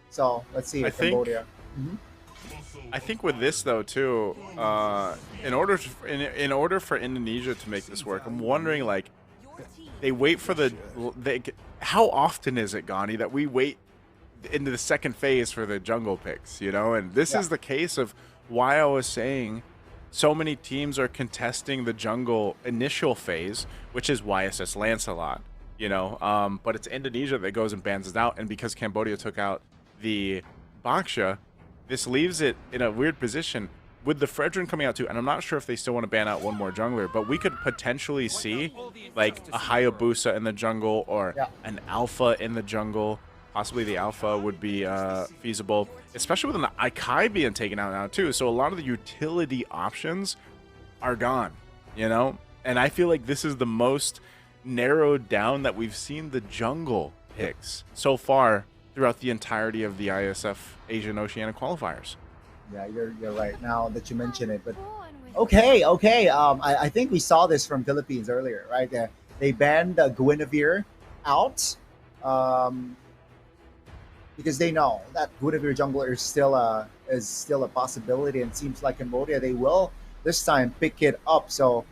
So let's see I if think Cambodia. Mhm. I think with this though too, in order for Indonesia to make this work, I'm wondering like they wait for how often is it, Gani, that we wait into the second phase for the jungle picks, you know? And this Yeah. is the case of why I was saying so many teams are contesting the jungle initial phase, which is YSS Lancelot, you know? But it's Indonesia that goes and bans it out, and because Cambodia took out the Baksha, this leaves it in a weird position with the Fredrin coming out too, and I'm not sure if they still want to ban out one more jungler, but we could potentially see like a Hayabusa in the jungle or Yeah. an Alpha in the jungle. Possibly the Alpha would be feasible, especially with an Ikai being taken out now too. So a lot of the utility options are gone, you know? And I feel like this is the most narrowed down that we've seen the jungle picks so far throughout the entirety of the ISF Asian Oceania qualifiers. Yeah, you're right now that you mention it. But okay. I think we saw this from Philippines earlier, right? They banned Guinevere out because they know that Guinevere jungler is still a possibility, and seems like Cambodia they will this time pick it up. So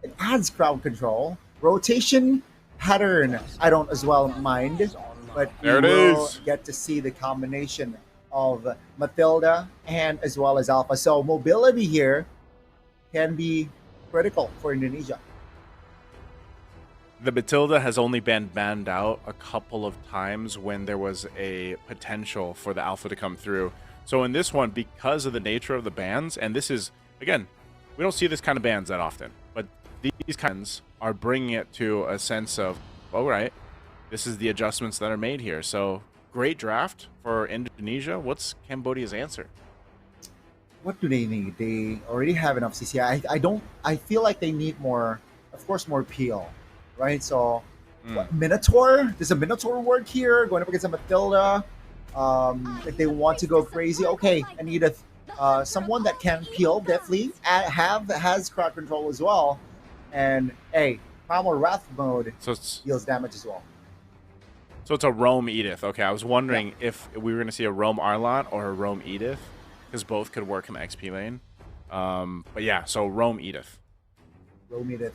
it adds crowd control, rotation pattern. I don't as well mind, but we There it will is. get to see the combination of Matilda and as well as Alpha. So mobility here can be critical for Indonesia. The Matilda has only been banned out a couple of times when there was a potential for the Alpha to come through. So in this one, because of the nature of the bans, and this is, again, we don't see this kind of bans that often, but these kinds are bringing it to a sense of, all right, this is the adjustments that are made here. So great draft for Indonesia. What's Cambodia's answer? What do they need? They already have enough CCI. I don't. I feel like they need more. Of course, more peel, right? So, what, Minotaur? Does a Minotaur work here? Going up against a Matilda. If they want to go crazy, okay. I need someone that can peel. Definitely has crowd control as well. And hey, Primal Wrath mode So it's deals damage as well. So it's a Rome Edith. Okay, I was wondering if we were going to see a Rome Arlot or a Rome Edith, because both could work in the XP lane. But yeah, so Rome Edith. Rome Edith.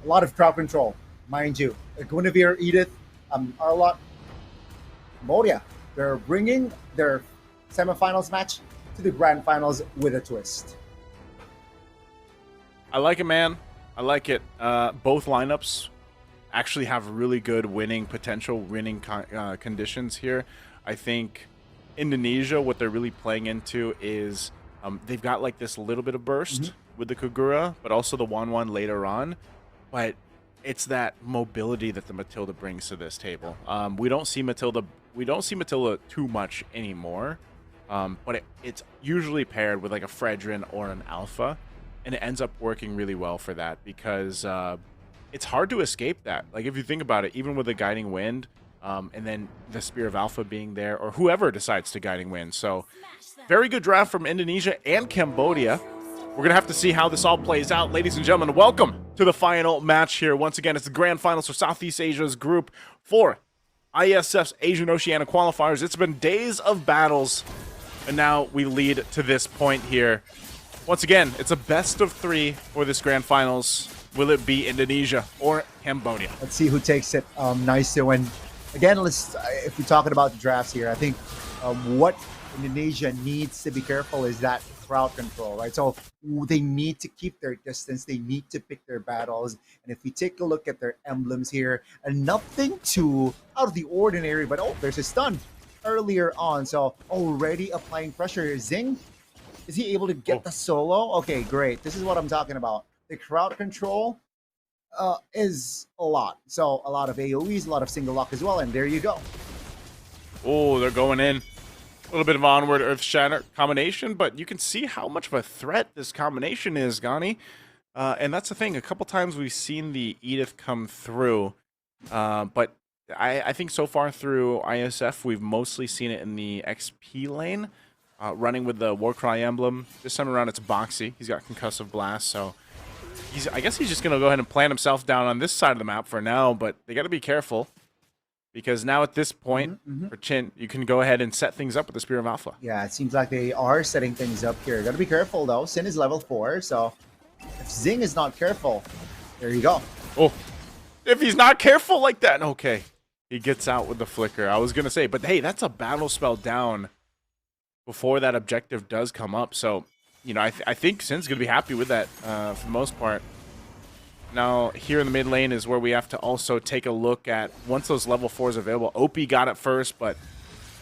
A lot of crowd control, mind you. Guinevere, Edith, Arlot, Cambodia. They're bringing their semifinals match to the grand finals with a twist. I like it, man. I like it. Both lineups actually have really good winning potential, winning conditions here. I think Indonesia, what they're really playing into is they've got like this little bit of burst with the Kagura, but also the 1-1 later on. But it's that mobility that the Matilda brings to this table. We don't see Matilda too much anymore, but it's usually paired with like a Fredrin or an Alpha, and it ends up working really well for that because it's hard to escape that. Like if you think about it, even with the Guiding Wind, and then the Spear of Alpha being there, or whoever decides to Guiding Wind. So very good draft from Indonesia and Cambodia. We're going to have to see how this all plays out. Ladies and gentlemen, welcome to the final match here. Once again, it's the grand finals for Southeast Asia's Group 4 ISF's Asian Oceania qualifiers. It's been days of battles, and now we lead to this point here. Once again, it's a best of 3 for this grand finals. Will it be Indonesia or Cambodia? Let's see who takes it. Nice to win. Again, if we're talking about the drafts here, I think what Indonesia needs to be careful is that crowd control, right? So they need to keep their distance. They need to pick their battles. And if we take a look at their emblems here, and nothing too out of the ordinary, but oh, there's a stun earlier on. So already applying pressure here. Zing, is he able to get the solo? Okay, great. This is what I'm talking about. The crowd control is a lot. So a lot of AoEs, a lot of single lock as well. And there you go. Oh, they're going in. A little bit of onward Earth Shatter combination, but you can see how much of a threat this combination is, Gani. And that's the thing. A couple times we've seen the Edith come through, but I think so far through ISF, we've mostly seen it in the XP lane. running with the Warcry emblem. This time around, it's Boxy. He's got Concussive Blast, so I guess he's just going to go ahead and plant himself down on this side of the map for now, but they got to be careful. Because now at this point, for Chin, you can go ahead and set things up with the Spear of Alpha. Yeah, it seems like they are setting things up here. Gotta be careful though. Sin is level 4, so if Zing is not careful, there you go. Oh, if he's not careful like that, okay. He gets out with the flicker. I was gonna say, but hey, that's a battle spell down before that objective does come up. So, you know, I think Sin's gonna be happy with that for the most part. Now, here in the mid lane is where we have to also take a look at once those level 4s are available. OP got it first, but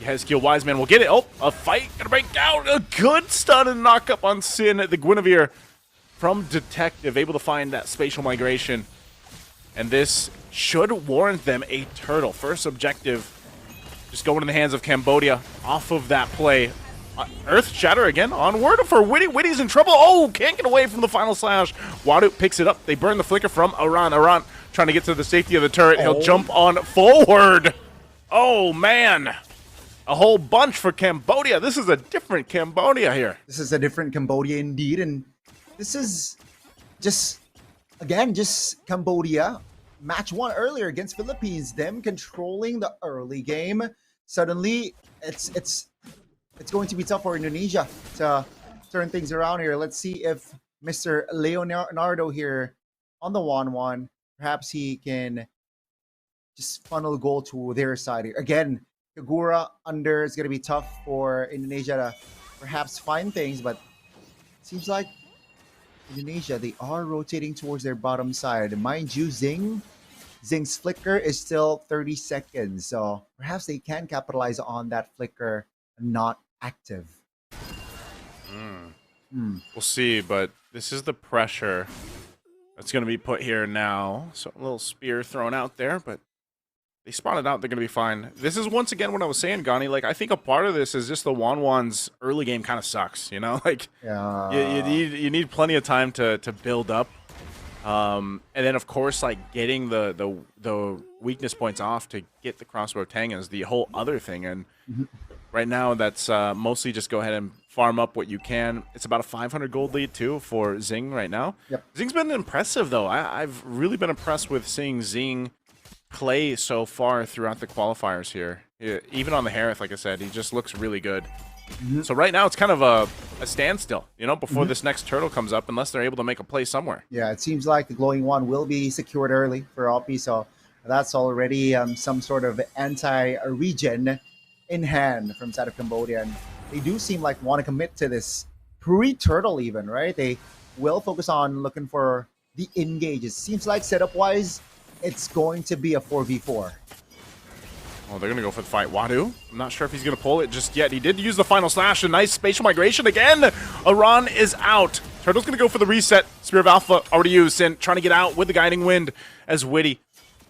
Hezkiel Wiseman will get it. Oh, a fight gonna break out. A good stun and knock up on Sin. The Guinevere from Detective able to find that spatial migration. And this should warrant them a turtle. First objective just going in the hands of Cambodia off of that play. Earth Shatter again, onward for Witty. Witty's in trouble. Oh, can't get away from the final slash. Wadu picks it up. They burn the flicker from Aran. Aran trying to get to the safety of the turret. He'll jump on forward. Oh, man. A whole bunch for Cambodia. This is a different Cambodia here. This is a different Cambodia indeed, and this is just, again, just Cambodia. Match 1 earlier against Philippines. Them controlling the early game. Suddenly, it's going to be tough for Indonesia to turn things around here. Let's see if Mr. Leonardo here on the 1-1, perhaps he can just funnel goal to their side here. Again, Kagura under is going to be tough for Indonesia to perhaps find things, but it seems like Indonesia, they are rotating towards their bottom side. Mind you, Zing's flicker is still 30 seconds, so perhaps they can capitalize on that flicker not active. We'll see, but this is the pressure that's going to be put here now. So a little spear thrown out there, but they spotted out. They're going to be fine. This is once again what I was saying, Gani. Like, I think a part of this is just the Wanwan's early game kind of sucks, you know? Like, you need plenty of time to build up. And then, of course, like, getting the weakness points off to get the crossbow Tang is the whole other thing. And right now, that's mostly just go ahead and farm up what you can. It's about a 500 gold lead, too, for Zing right now. Yep. Zing's been impressive, though. I've really been impressed with seeing Zing play so far throughout the qualifiers here. Even on the Harith, like I said, he just looks really good. So right now, it's kind of a standstill, you know, before this next turtle comes up, unless they're able to make a play somewhere. Yeah, it seems like the glowing one will be secured early for OP, so that's already some sort of anti-regen in hand from side of Cambodia. And they do seem like want to commit to this pre-turtle even, right? They will focus on looking for the engages. Seems like setup-wise, it's going to be a 4v4. Oh, they're going to go for the fight. Wadu, I'm not sure if he's going to pull it just yet. He did use the final slash. A nice spatial migration again. Aran is out. Turtle's going to go for the reset. Spear of Alpha already used. And trying to get out with the Guiding Wind as Witty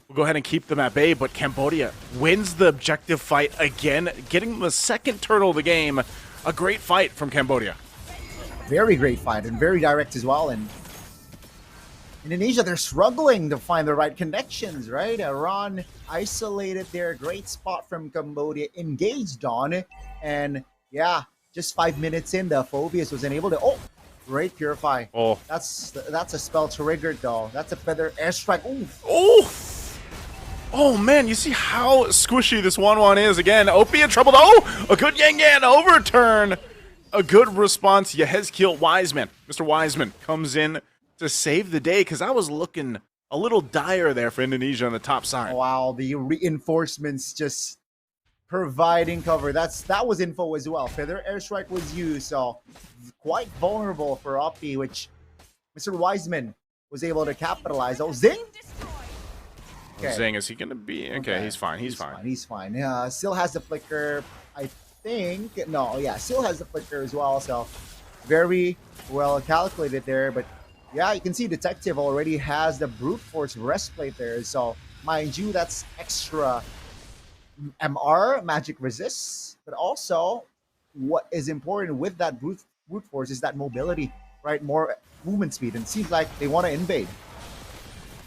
will go ahead and keep them at bay. But Cambodia wins the objective fight again, getting the second turtle of the game. A great fight from Cambodia. Very great fight and very direct as well. And Indonesia, they're struggling to find the right connections, right? Iran isolated their great spot from Cambodia, engaged on, and yeah, just 5 minutes in, the Phobius wasn't able to. Oh, great Purify. Oh, that's a spell triggered though. That's a feather airstrike. Oof. Oh, oh man, you see how squishy this Wanwan is again. OP in trouble. Oh, a good Yang Yan overturn. A good response. Yehezkiel Wiseman. Mr. Wiseman comes in to save the day, because I was looking a little dire there for Indonesia on the top side. Wow, the reinforcements just providing cover. That was info as well. Feather airstrike was used, so quite vulnerable for OP, which Mr. Wiseman was able to capitalize. Oh, Zing? Okay. Zing, is he going to be? Okay, he's fine. He's fine. He's fine. Yeah, still has the flicker, I think. No, yeah, still has the flicker as well, so very well calculated there, but yeah, you can see Detective already has the Brute Force breastplate there. So, mind you, that's extra MR, magic resists. But also, what is important with that Brute Force is that mobility, right? More movement speed. And it seems like they want to invade.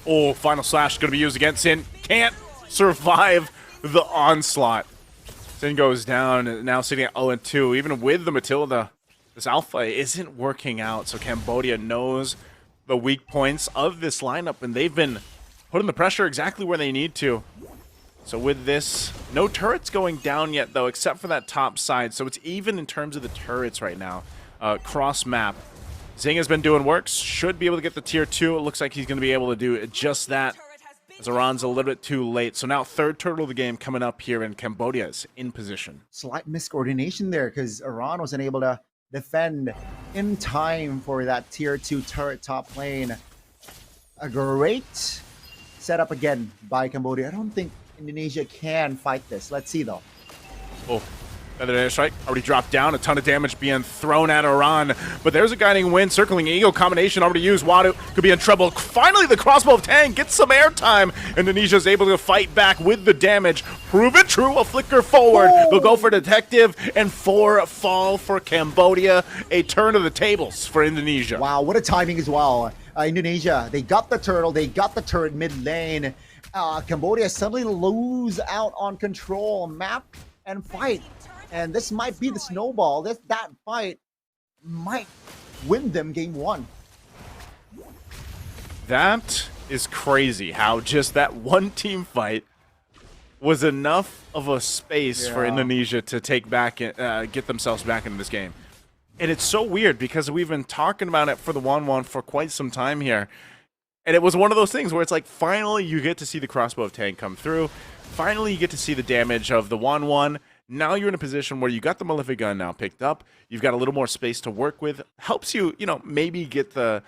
Oh, final slash is going to be used against Sin. Can't survive the onslaught. Sin goes down, now sitting at 0-2. Even with the Matilda, this alpha isn't working out. So Cambodia knows the weak points of this lineup, and they've been putting the pressure exactly where they need to. So with this, no turrets going down yet, though, except for that top side. So it's even in terms of the turrets right now. Cross map. Zing has been doing works. Should be able to get the tier 2. It looks like he's going to be able to do just that. Zoran's a little bit too late. So now third turtle of the game coming up here, and Cambodia is in position. Slight miscoordination there because Iran wasn't able to defend in time for that tier 2 turret top lane. A great setup again by Cambodia. I don't think Indonesia can fight this. Let's see though. Oh. Feather Air Strike already dropped down. A ton of damage being thrown at Iran. But there's a guiding wind. Circling Eagle combination already used. Wadu could be in trouble. Finally, the crossbow of Tang gets some airtime. Indonesia's able to fight back with the damage. Prove it true. A flicker forward. Oh. They'll go for Detective. And 4 fall for Cambodia. A turn of the tables for Indonesia. Wow, what a timing as well. Indonesia, they got the turtle. They got the turret mid lane. Cambodia suddenly lose out on control, map, and fight. And this might be the snowball. That fight might win them game 1. That is crazy how just that one team fight was enough of a space for Indonesia to take back, get themselves back into this game. And it's so weird because we've been talking about it for the 1-1 for quite some time here. And it was one of those things where it's like, finally you get to see the crossbow of Tang come through. Finally you get to see the damage of the 1-1. Now you're in a position where you got the Mlbb gun now picked up. You've got a little more space to work with. Helps you, maybe get the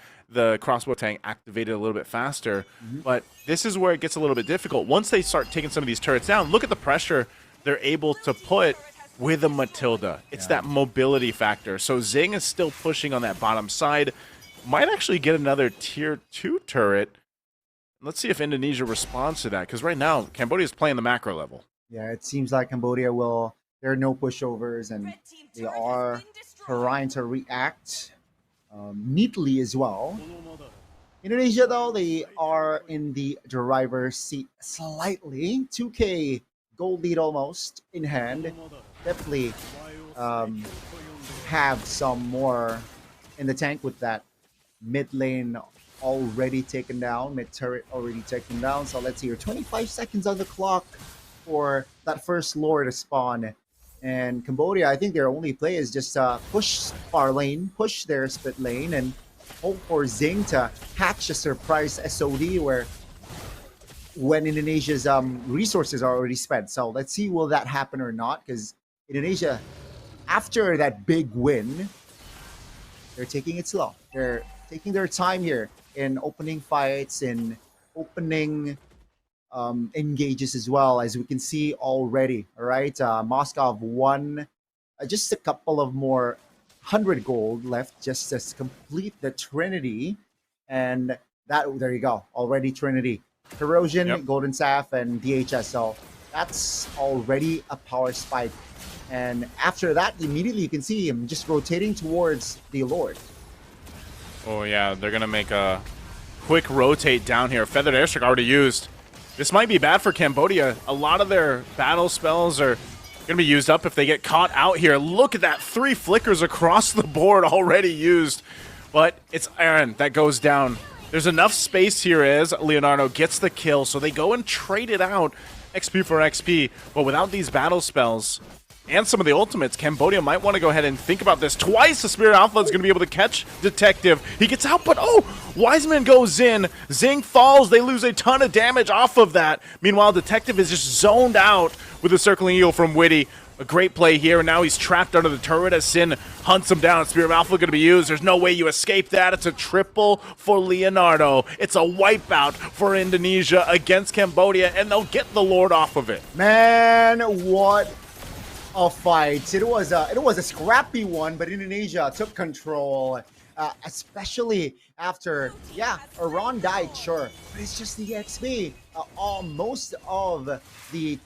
crossbow Tang activated a little bit faster. But this is where it gets a little bit difficult. Once they start taking some of these turrets down, look at the pressure they're able to put with a Matilda. It's that mobility factor. So Zing is still pushing on that bottom side. Might actually get another tier 2 turret. Let's see if Indonesia responds to that, because right now Cambodia is playing the macro level. Yeah, it seems like Cambodia there are no pushovers, and they are trying to react neatly as well. Indonesia, though, they are in the driver's seat slightly. 2K gold lead almost in hand. Definitely have some more in the tank with that mid lane already taken down, mid turret already taken down. So let's see here, 25 seconds on the clock for that first lore to spawn. And Cambodia, I think their only play is just push far lane, push their split lane, and hope for Zing to hatch a surprise SOD when Indonesia's resources are already spent. So let's see, will that happen or not? Because Indonesia, after that big win, they're taking it slow. They're taking their time here in opening fights, in opening engages as well, as we can see already. All right, Moscow won just a couple of more 100 gold left just to complete the Trinity, and there you go, already Trinity, Corrosion, Golden Staff, and DHS. So that's already a power spike, and after that, immediately you can see him just rotating towards the Lord. Oh yeah, they're gonna make a quick rotate down here. Feathered Airstrike already used. This might be bad for Cambodia. A lot of their battle spells are going to be used up if they get caught out here. Look at that. 3 flickers across the board already used. But it's Aaron that goes down. There's enough space here as Leonardo gets the kill, so they go and trade it out XP for XP. But without these battle spells and some of the ultimates, Cambodia might want to go ahead and think about this twice. The Spirit Alpha is going to be able to catch Detective. He gets out, but Wiseman goes in. Zing falls. They lose a ton of damage off of that. Meanwhile, Detective is just zoned out with the Circling Eagle from Witty. A great play here, and now he's trapped under the turret as Sin hunts him down. Spirit Alpha going to be used. There's no way you escape that. It's a triple for Leonardo. It's a wipeout for Indonesia against Cambodia, and they'll get the Lord off of it. Man, what a fight. It was a scrappy one, but Indonesia took control, especially after, Iran died, sure, but it's just the XP. Most of the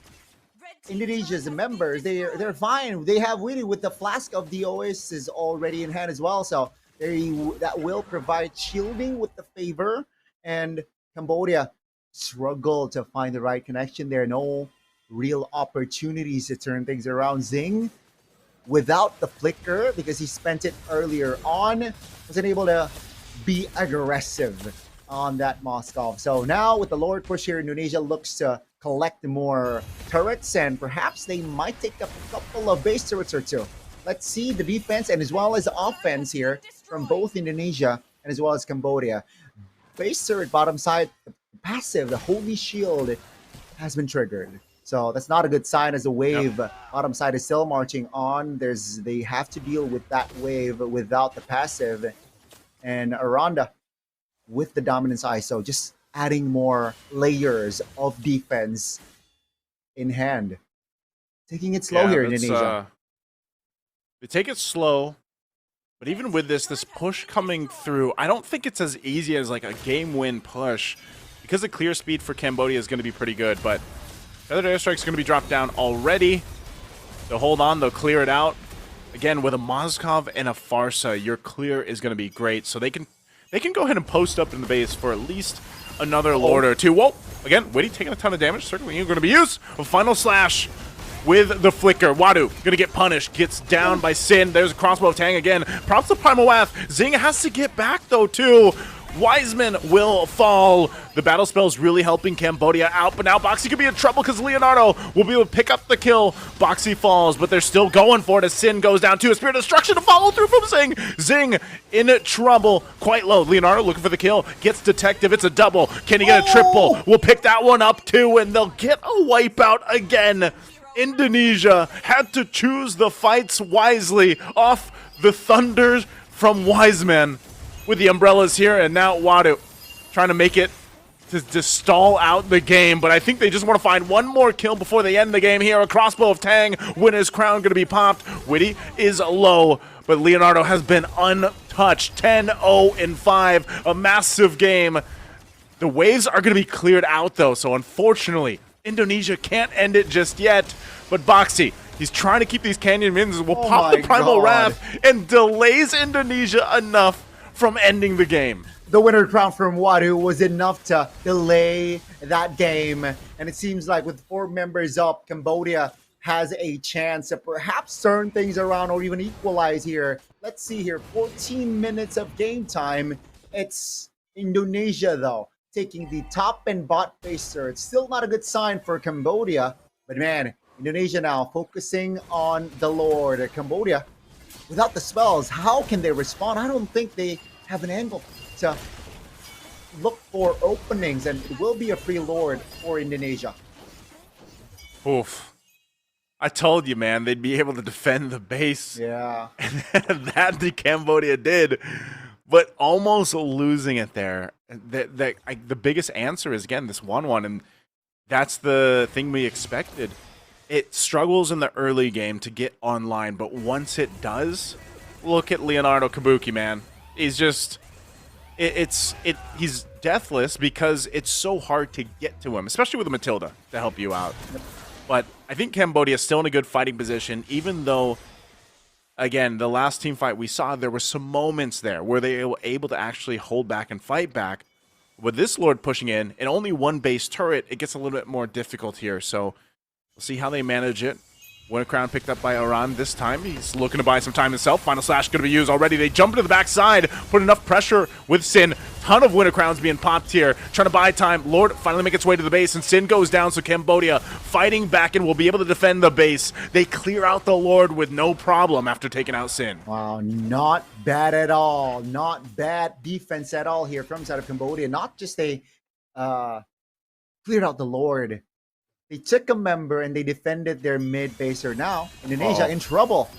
Indonesia's members, they're fine. They have Witty with the Flask of the Oasis already in hand as well, so that will provide shielding with the favor. And Cambodia struggled to find the right connection there. No real opportunities to turn things around. Zing, without the flicker, because he spent it earlier on, wasn't able to be aggressive on that Moskov. So now with the lower push here, Indonesia looks to collect more turrets, and perhaps they might take a couple of base turrets or two. Let's see the defense and as well as offense here from both Indonesia and as well as Cambodia. Base turret bottom side, the passive, the Holy Shield has been triggered. So that's not a good sign as the wave bottom side is still marching on. They have to deal with that wave without the passive. And Aranda with the dominance ISO, just adding more layers of defense in hand. Taking it slow here in Indonesia. They take it slow, but even with this push coming through, I don't think it's as easy as like a game win push, because the clear speed for Cambodia is going to be pretty good, but Feathered Airstrike is going to be dropped down already. They'll hold on, they'll clear it out. Again, with a Moskov and a Farsa, your clear is going to be great, so they can go ahead and post up in the base for at least another Lord or two. Whoa! Again, Witty taking a ton of damage. Circling going to be used. A final slash with the flicker. Wadu going to get punished. Gets down by Sin. There's a crossbow of Tang again. Props to Primal Wrath. Zing has to get back though too. Wiseman will fall. The battle spell is really helping Cambodia out, but now Boxy could be in trouble because Leonardo will be able to pick up the kill. Boxy falls, but they're still going for it as Sin goes down too. A Spirit of Destruction to follow through from Zing. Zing in trouble, quite low. Leonardo looking for the kill, gets Detective. It's a double. Can he get a triple? We'll pick that one up too, and they'll get a wipeout again. Indonesia had to choose the fights wisely off the thunders from Wiseman. With the umbrellas here, and now Wadu trying to make it to stall out the game, but I think they just want to find one more kill before they end the game here. A crossbow of Tang, winner's crown going to be popped. Witty is low, but Leonardo has been untouched. 10-0-5, a massive game. The waves are going to be cleared out though, so unfortunately, Indonesia can't end it just yet, but Boxy, he's trying to keep these Canyon Minions, will pop the Primal Wrath and delays Indonesia enough from ending the game. The winner crown from Wadu was enough to delay that game, and it seems like with 4 members up, Cambodia has a chance to perhaps turn things around or even equalize here. Let's see here, 14 minutes of game time. It's Indonesia though, taking the top and bot base turret. Still not a good sign for Cambodia, but man, Indonesia now focusing on the Lord. Cambodia, without the spells, how can they respond? I don't think they have an angle to look for openings, and it will be a free Lord for Indonesia. Oof. I told you, man, they'd be able to defend the base. Yeah. And that the Cambodia did, but almost losing it there. The biggest answer is, again, this 1-1, and that's the thing we expected. It struggles in the early game to get online, but once it does, look at Leonardo Kabuki, man. He's just, he's deathless because it's so hard to get to him, especially with a Matilda to help you out. But I think Cambodia is still in a good fighting position, even though, again, the last team fight we saw, there were some moments there where they were able to actually hold back and fight back. With this Lord pushing in and only 1 base turret, it gets a little bit more difficult here. So we'll see how they manage it. Winner crown picked up by Oran this time. He's looking to buy some time himself. Final slash going to be used already. They jump into the backside, put enough pressure with Sin. Ton of winner crowns being popped here. Trying to buy time. Lord finally make its way to the base, and Sin goes down, so Cambodia fighting back and will be able to defend the base. They clear out the Lord with no problem after taking out Sin. Wow, not bad at all. Not bad defense at all here from side of Cambodia. Not just they cleared out the Lord. They took a member and they defended their mid-baser. Now, Indonesia in trouble.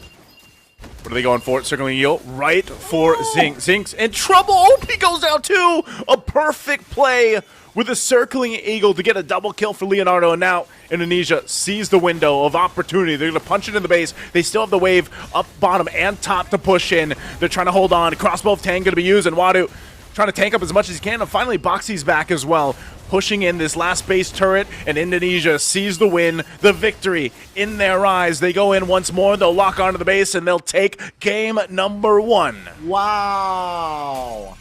What are they going for? Circling Yield right for Zing. Zing's in trouble. OP goes down too. A perfect play with a circling eagle to get a double kill for Leonardo. And now Indonesia sees the window of opportunity. They're going to punch it in the base. They still have the wave up bottom and top to push in. They're trying to hold on. Crossbow of Tang going to be used, and Wadu trying to tank up as much as he can. And finally, Boxy's back as well, pushing in this last base turret, and Indonesia sees the win, the victory in their eyes. They go in once more, they'll lock onto the base, and they'll take game number 1. Wow.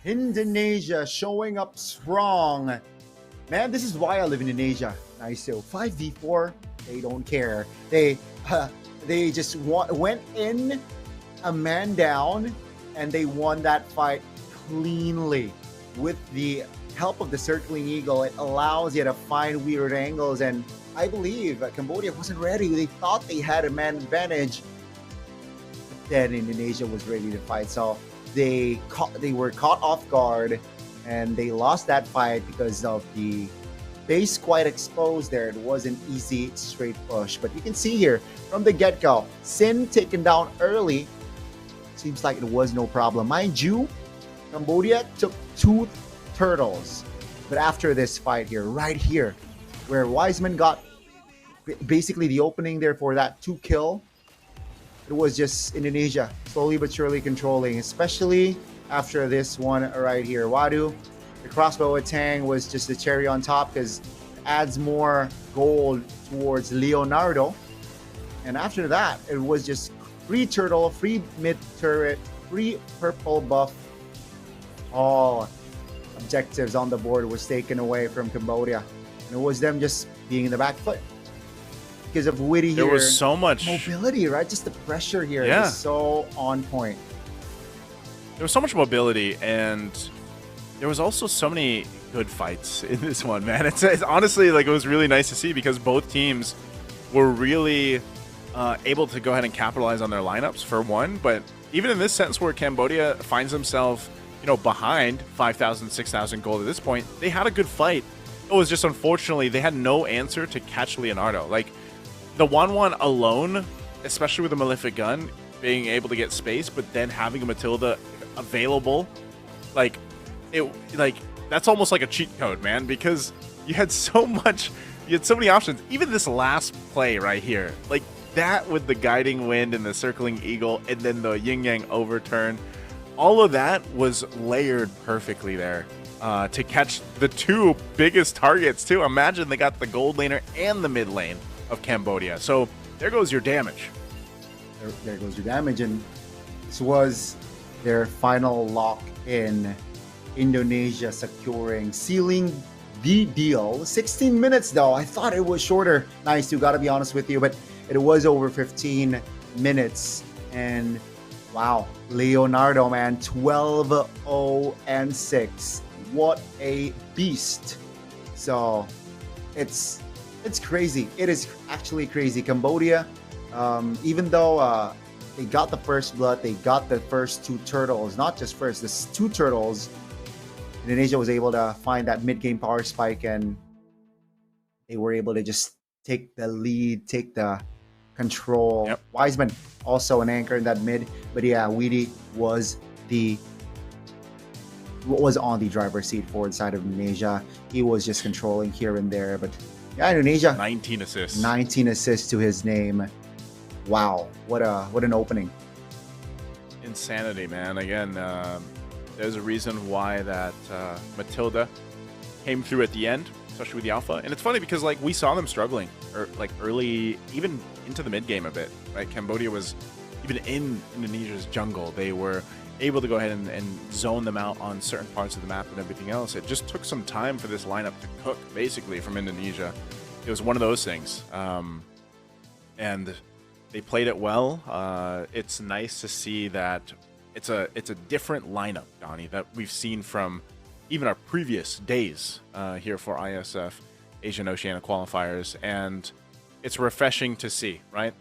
Indonesia showing up strong. Man, this is why I live in Indonesia. Nice. So 5v4, they don't care. They just went in a man down, and they won that fight cleanly. With the help of the circling eagle, it allows you to find weird angles, and I believe Cambodia wasn't ready. They thought they had a man advantage, but then Indonesia was ready to fight. So they were caught off guard, and they lost that fight because of the base quite exposed there. It was an easy straight push, but you can see here from the get-go, Sin taken down early. Seems like it was no problem. Mind you, Cambodia took 2 turtles, but after this fight here, right here, where Wiseman got basically the opening there for that 2 kill, it was just Indonesia slowly but surely controlling, especially after this one right here. Wadu, the crossbow with Tang was just the cherry on top because it adds more gold towards Leonardo. And after that, it was just free turtle, free mid turret, free purple buff. All objectives on the board was taken away from Cambodia. And it was them just being in the back foot. Because of Witty here. There was so much mobility, right? Just the pressure here Yeah. is so on point. There was so much mobility, and there was also so many good fights in this one, man. It's honestly, like, it was really nice to see because both teams were really able to go ahead and capitalize on their lineups for one. But even in this sense where Cambodia finds themselves, behind 5,000, 6,000 gold at this point, they had a good fight. It was just unfortunately they had no answer to catch Leonardo. Like, the 1-1 alone, especially with the Malefic gun, being able to get space, but then having a Matilda available, that's almost like a cheat code, man, because you had so many options. Even this last play right here, like that with the guiding wind and the circling eagle and then the yin yang overturn, all of that was layered perfectly there to catch the 2 biggest targets too. Imagine they got the gold laner and the mid lane of Cambodia. So there goes your damage. There goes your damage, and this was their final lock in. Indonesia sealing the deal. 16 minutes though. I thought it was shorter. Nice, you gotta be honest with you, but it was over 15 minutes. And wow, Leonardo, man, 12-0-6. What a beast. So it's crazy. It is actually crazy. Cambodia, even though they got the first blood, they got the first 2 turtles, not just first, this 2 turtles. Indonesia was able to find that mid-game power spike, and they were able to just take the lead, take the control. Yep. Wiseman also an anchor in that mid, but yeah, Weedy was on the driver's seat forward side of Indonesia. He was just controlling here and there, but yeah, Indonesia 19 assists. 19 assists to his name. Wow, what an opening. Insanity, man. Again, there's a reason why that Matilda came through at the end, especially with the alpha. And it's funny because we saw them struggling early, even into the mid game a bit. Right, Cambodia was even in Indonesia's jungle. They were able to go ahead and zone them out on certain parts of the map and everything else. It just took some time for this lineup to cook, basically, from Indonesia. It was one of those things, and they played it well. It's nice to see that. It's a different lineup, Donnie, that we've seen from even our previous days here for Iesf Asian Oceania qualifiers, and it's refreshing to see, right?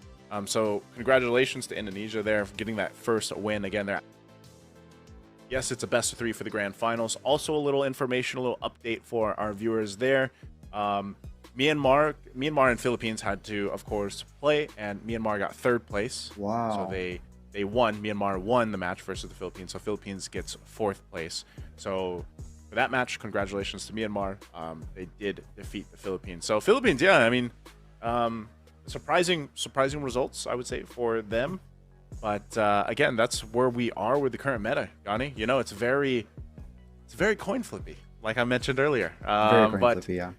So congratulations to Indonesia there for getting that first win again. Yes, it's a best of 3 for the grand finals. Also, a little information, a little update for our viewers there. Myanmar and Philippines had to, of course, play, and Myanmar got 3rd place. Wow. So they won. Myanmar won the match versus the Philippines, so Philippines gets 4th place. So for that match, congratulations to Myanmar. They did defeat the Philippines. So Philippines, yeah, I mean, surprising results, I would say, for them. But again, that's where we are with the current meta, Yanni. It's very coin flippy, like I mentioned earlier. Very coin flippy, yeah.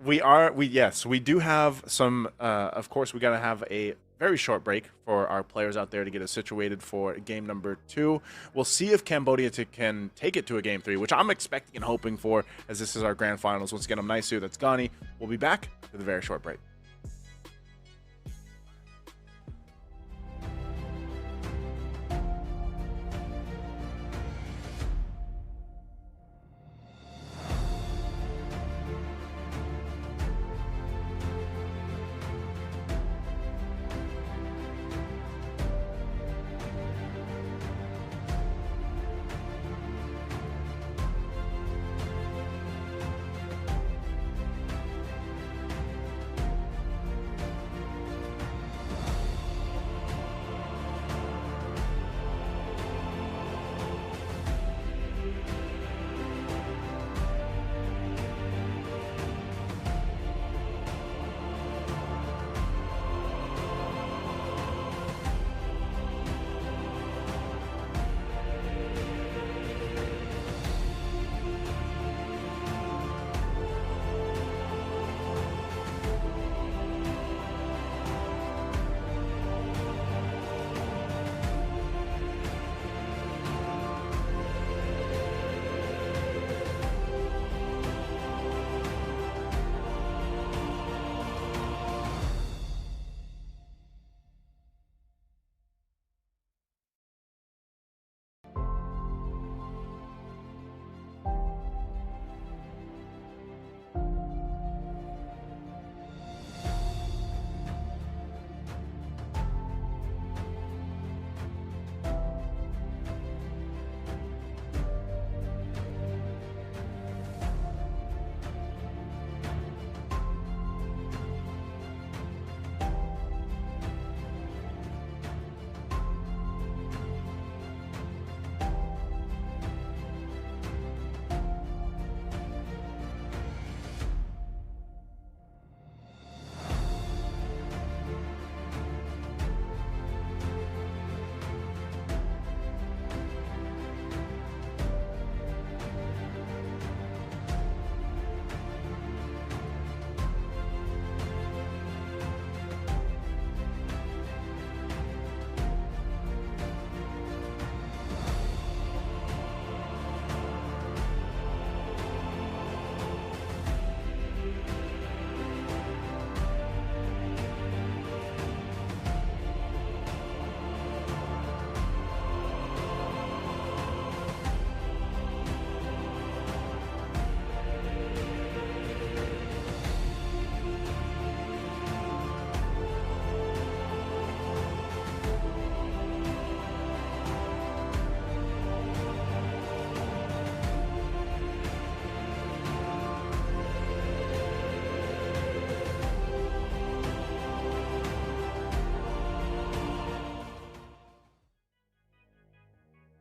We do have some. Of course, we gotta have a very short break for our players out there to get us situated for game number 2. We'll see if Cambodia can take it to a game 3, which I'm expecting and hoping for, as this is our grand finals. Once again, I'm Naisu, that's Gani. We'll be back with a very short break.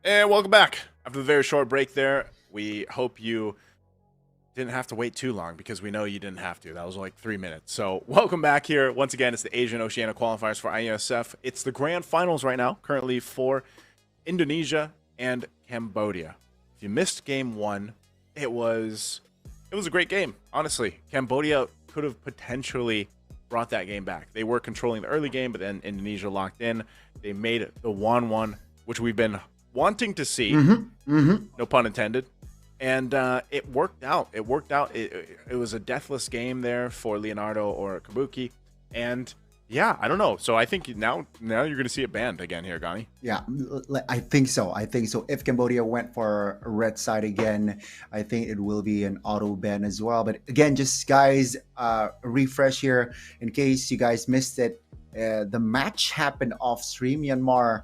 And welcome back. After the very short break there, we hope you didn't have to wait too long, because we know you didn't have to. That was like 3 minutes. So welcome back here. Once again, it's the Asian Oceania qualifiers for Iesf. It's the grand finals right now, currently for Indonesia and Cambodia. If you missed game 1, it was a great game, honestly. Cambodia could have potentially brought that game back. They were controlling the early game, but then Indonesia locked in. They made it the 1-1, which we've been wanting to see, no pun intended, and it worked out. It was a deathless game there for Leonardo or Kabuki, and yeah, I don't know. So I think now you're going to see it banned again here, Gani. Yeah, I think so. If Cambodia went for a red side again, I think it will be an auto ban as well. But again, just guys, refresh here in case you guys missed it. The match happened off stream. Myanmar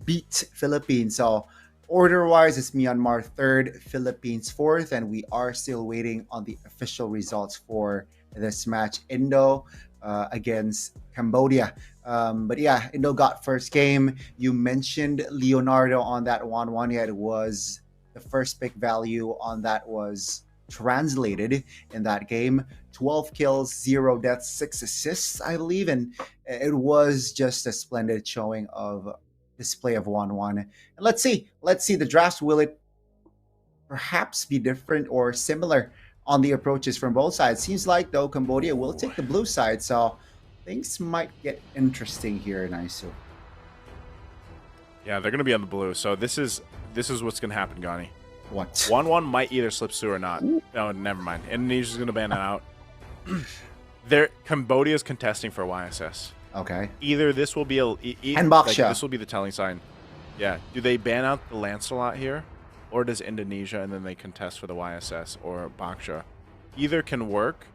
beat Philippines. So order-wise, it's Myanmar 3rd, Philippines 4th, and we are still waiting on the official results for this match. Indo against Cambodia. But yeah, Indo got first game. You mentioned Leonardo on that 1-1. Yeah, it was the first pick value on that was translated in that game. 12 kills, 0 deaths, 6 assists, I believe. And it was just a splendid showing of display of 1-1. And let's see the drafts. Will it perhaps be different or similar on the approaches from both sides? Seems like, though, Cambodia will take the blue side. So things might get interesting here in ISO. Yeah, they're gonna be on the blue. So this is what's gonna happen, Gani. What? 1-1 might either slip through or not. Ooh. No, never mind. Indonesia's gonna ban that out. Cambodia's contesting for YSS. Okay. Either this will be And Baksha. this will be the telling sign. Yeah. Do they ban out the Lancelot here, or does Indonesia and then they contest for the YSS or Baksha? Either can work,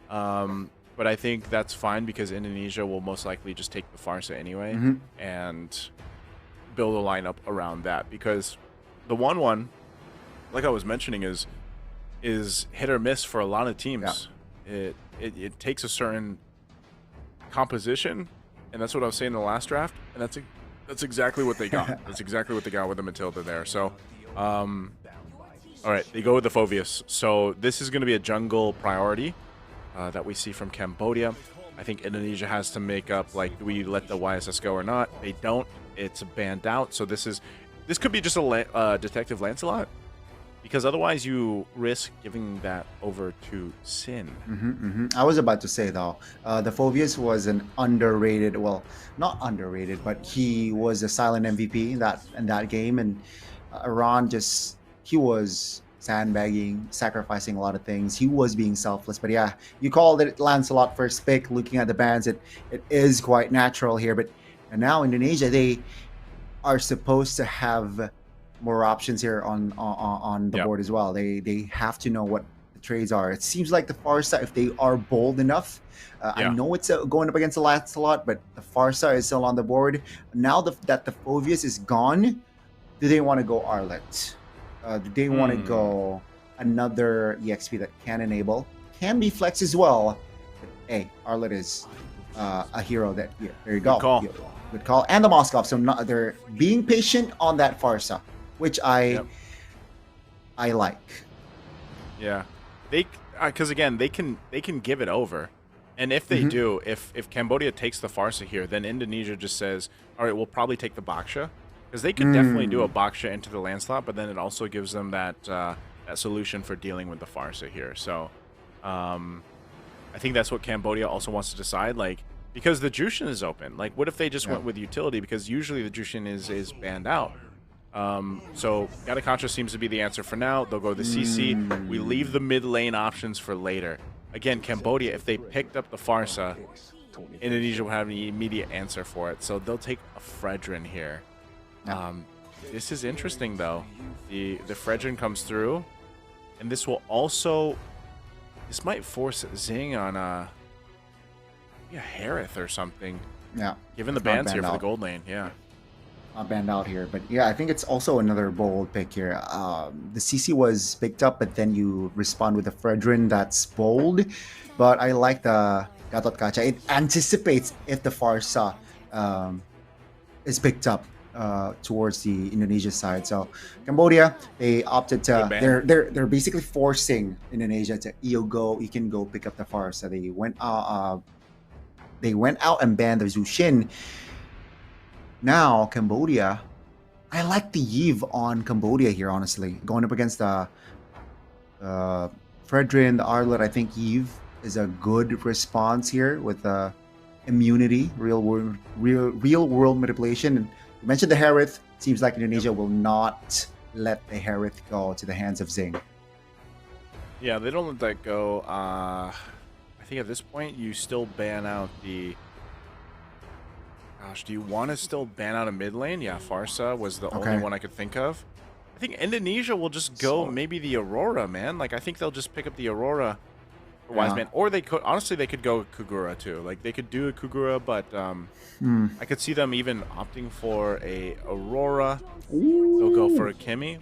but I think that's fine because Indonesia will most likely just take the Farsa anyway and build a lineup around that, because the 1-1, like I was mentioning, is hit or miss for a lot of teams. Yeah. It takes a certain composition, and that's what I was saying in the last draft, and that's exactly what they got. That's exactly what they got with the Matilda there. So, all right, they go with the Phoveus. So this is going to be a jungle priority that we see from Cambodia. I think Indonesia has to make up, like, do we let the YSS go or not? They don't. It's banned out. So this could be just a Detective Lancelot, because otherwise you risk giving that over to Sin. I was about to say, though, the Phoveus was an underrated, well, not underrated, but he was a silent MVP in that game, and Iran he was sandbagging, sacrificing a lot of things. He was being selfless, but yeah, you called it Lancelot first pick. Looking at the bans, it is quite natural here, but now Indonesia, they are supposed to have more options here on the board as well. They have to know what the trades are. It seems like the Farsa, if they are bold enough, I know it's going up against the Lancelot, but the Farsa is still on the board. Now that the Phoveus is gone, do they want to go Arlet? Do they want to go another EXP that can enable? Can be Flex as well. But, hey, Arlet is a hero that, there you go. Good call. Good call. And the Moskov, so they're being patient on that Farsa, which I like. Yeah, because again, they can give it over, and if they do, if Cambodia takes the Farsa here, then Indonesia just says, all right, we'll probably take the Baksha, because they could definitely do a Baksha into the Lancelot, but then it also gives them that solution for dealing with the Farsa here. So I think that's what Cambodia also wants to decide, like, because the Jushin is open. Like, what if they just went with utility, because usually the Jushin is banned out. So Gatacontra seems to be the answer for now. They'll go the CC. We leave the mid lane options for later. Again, Cambodia, if they picked up the Farsa, Indonesia will have an immediate answer for it. So they'll take a Fredrin here. This is interesting, though. The Fredrin comes through, and this will also, this might force Zing on a Harith or something. Yeah. Given the bans here for the gold lane, Not banned out here, but yeah, I think it's also another bold pick here. The CC was picked up, but then you respond with a Fredrin that's bold. But I like the Gatot Kaca. It anticipates if the Farsa is picked up towards the Indonesia side. So Cambodia, they opted to they're basically forcing Indonesia to you can go pick up the Farsa. They went out and banned the Zushin. Now, Cambodia, I like the Iesf on Cambodia here, honestly. Going up against the Fredrin, the Arlet, I think Iesf is a good response here with immunity, real world manipulation. And you mentioned the Harith. Seems like Indonesia will not let the Harith go to the hands of Zing. Yeah, they don't let that go. I think at this point, you still ban out the... Gosh, do you want to still ban out a mid lane? Yeah, Farsa was the only one I could think of. I think Indonesia will just go maybe the Aurora, man. Like, I think they'll just pick up the Aurora for Wiseman. Or they could, honestly, they could go Kugura too. Like, they could do a Kugura, but I could see them even opting for a Aurora. They'll go for a Kimmy.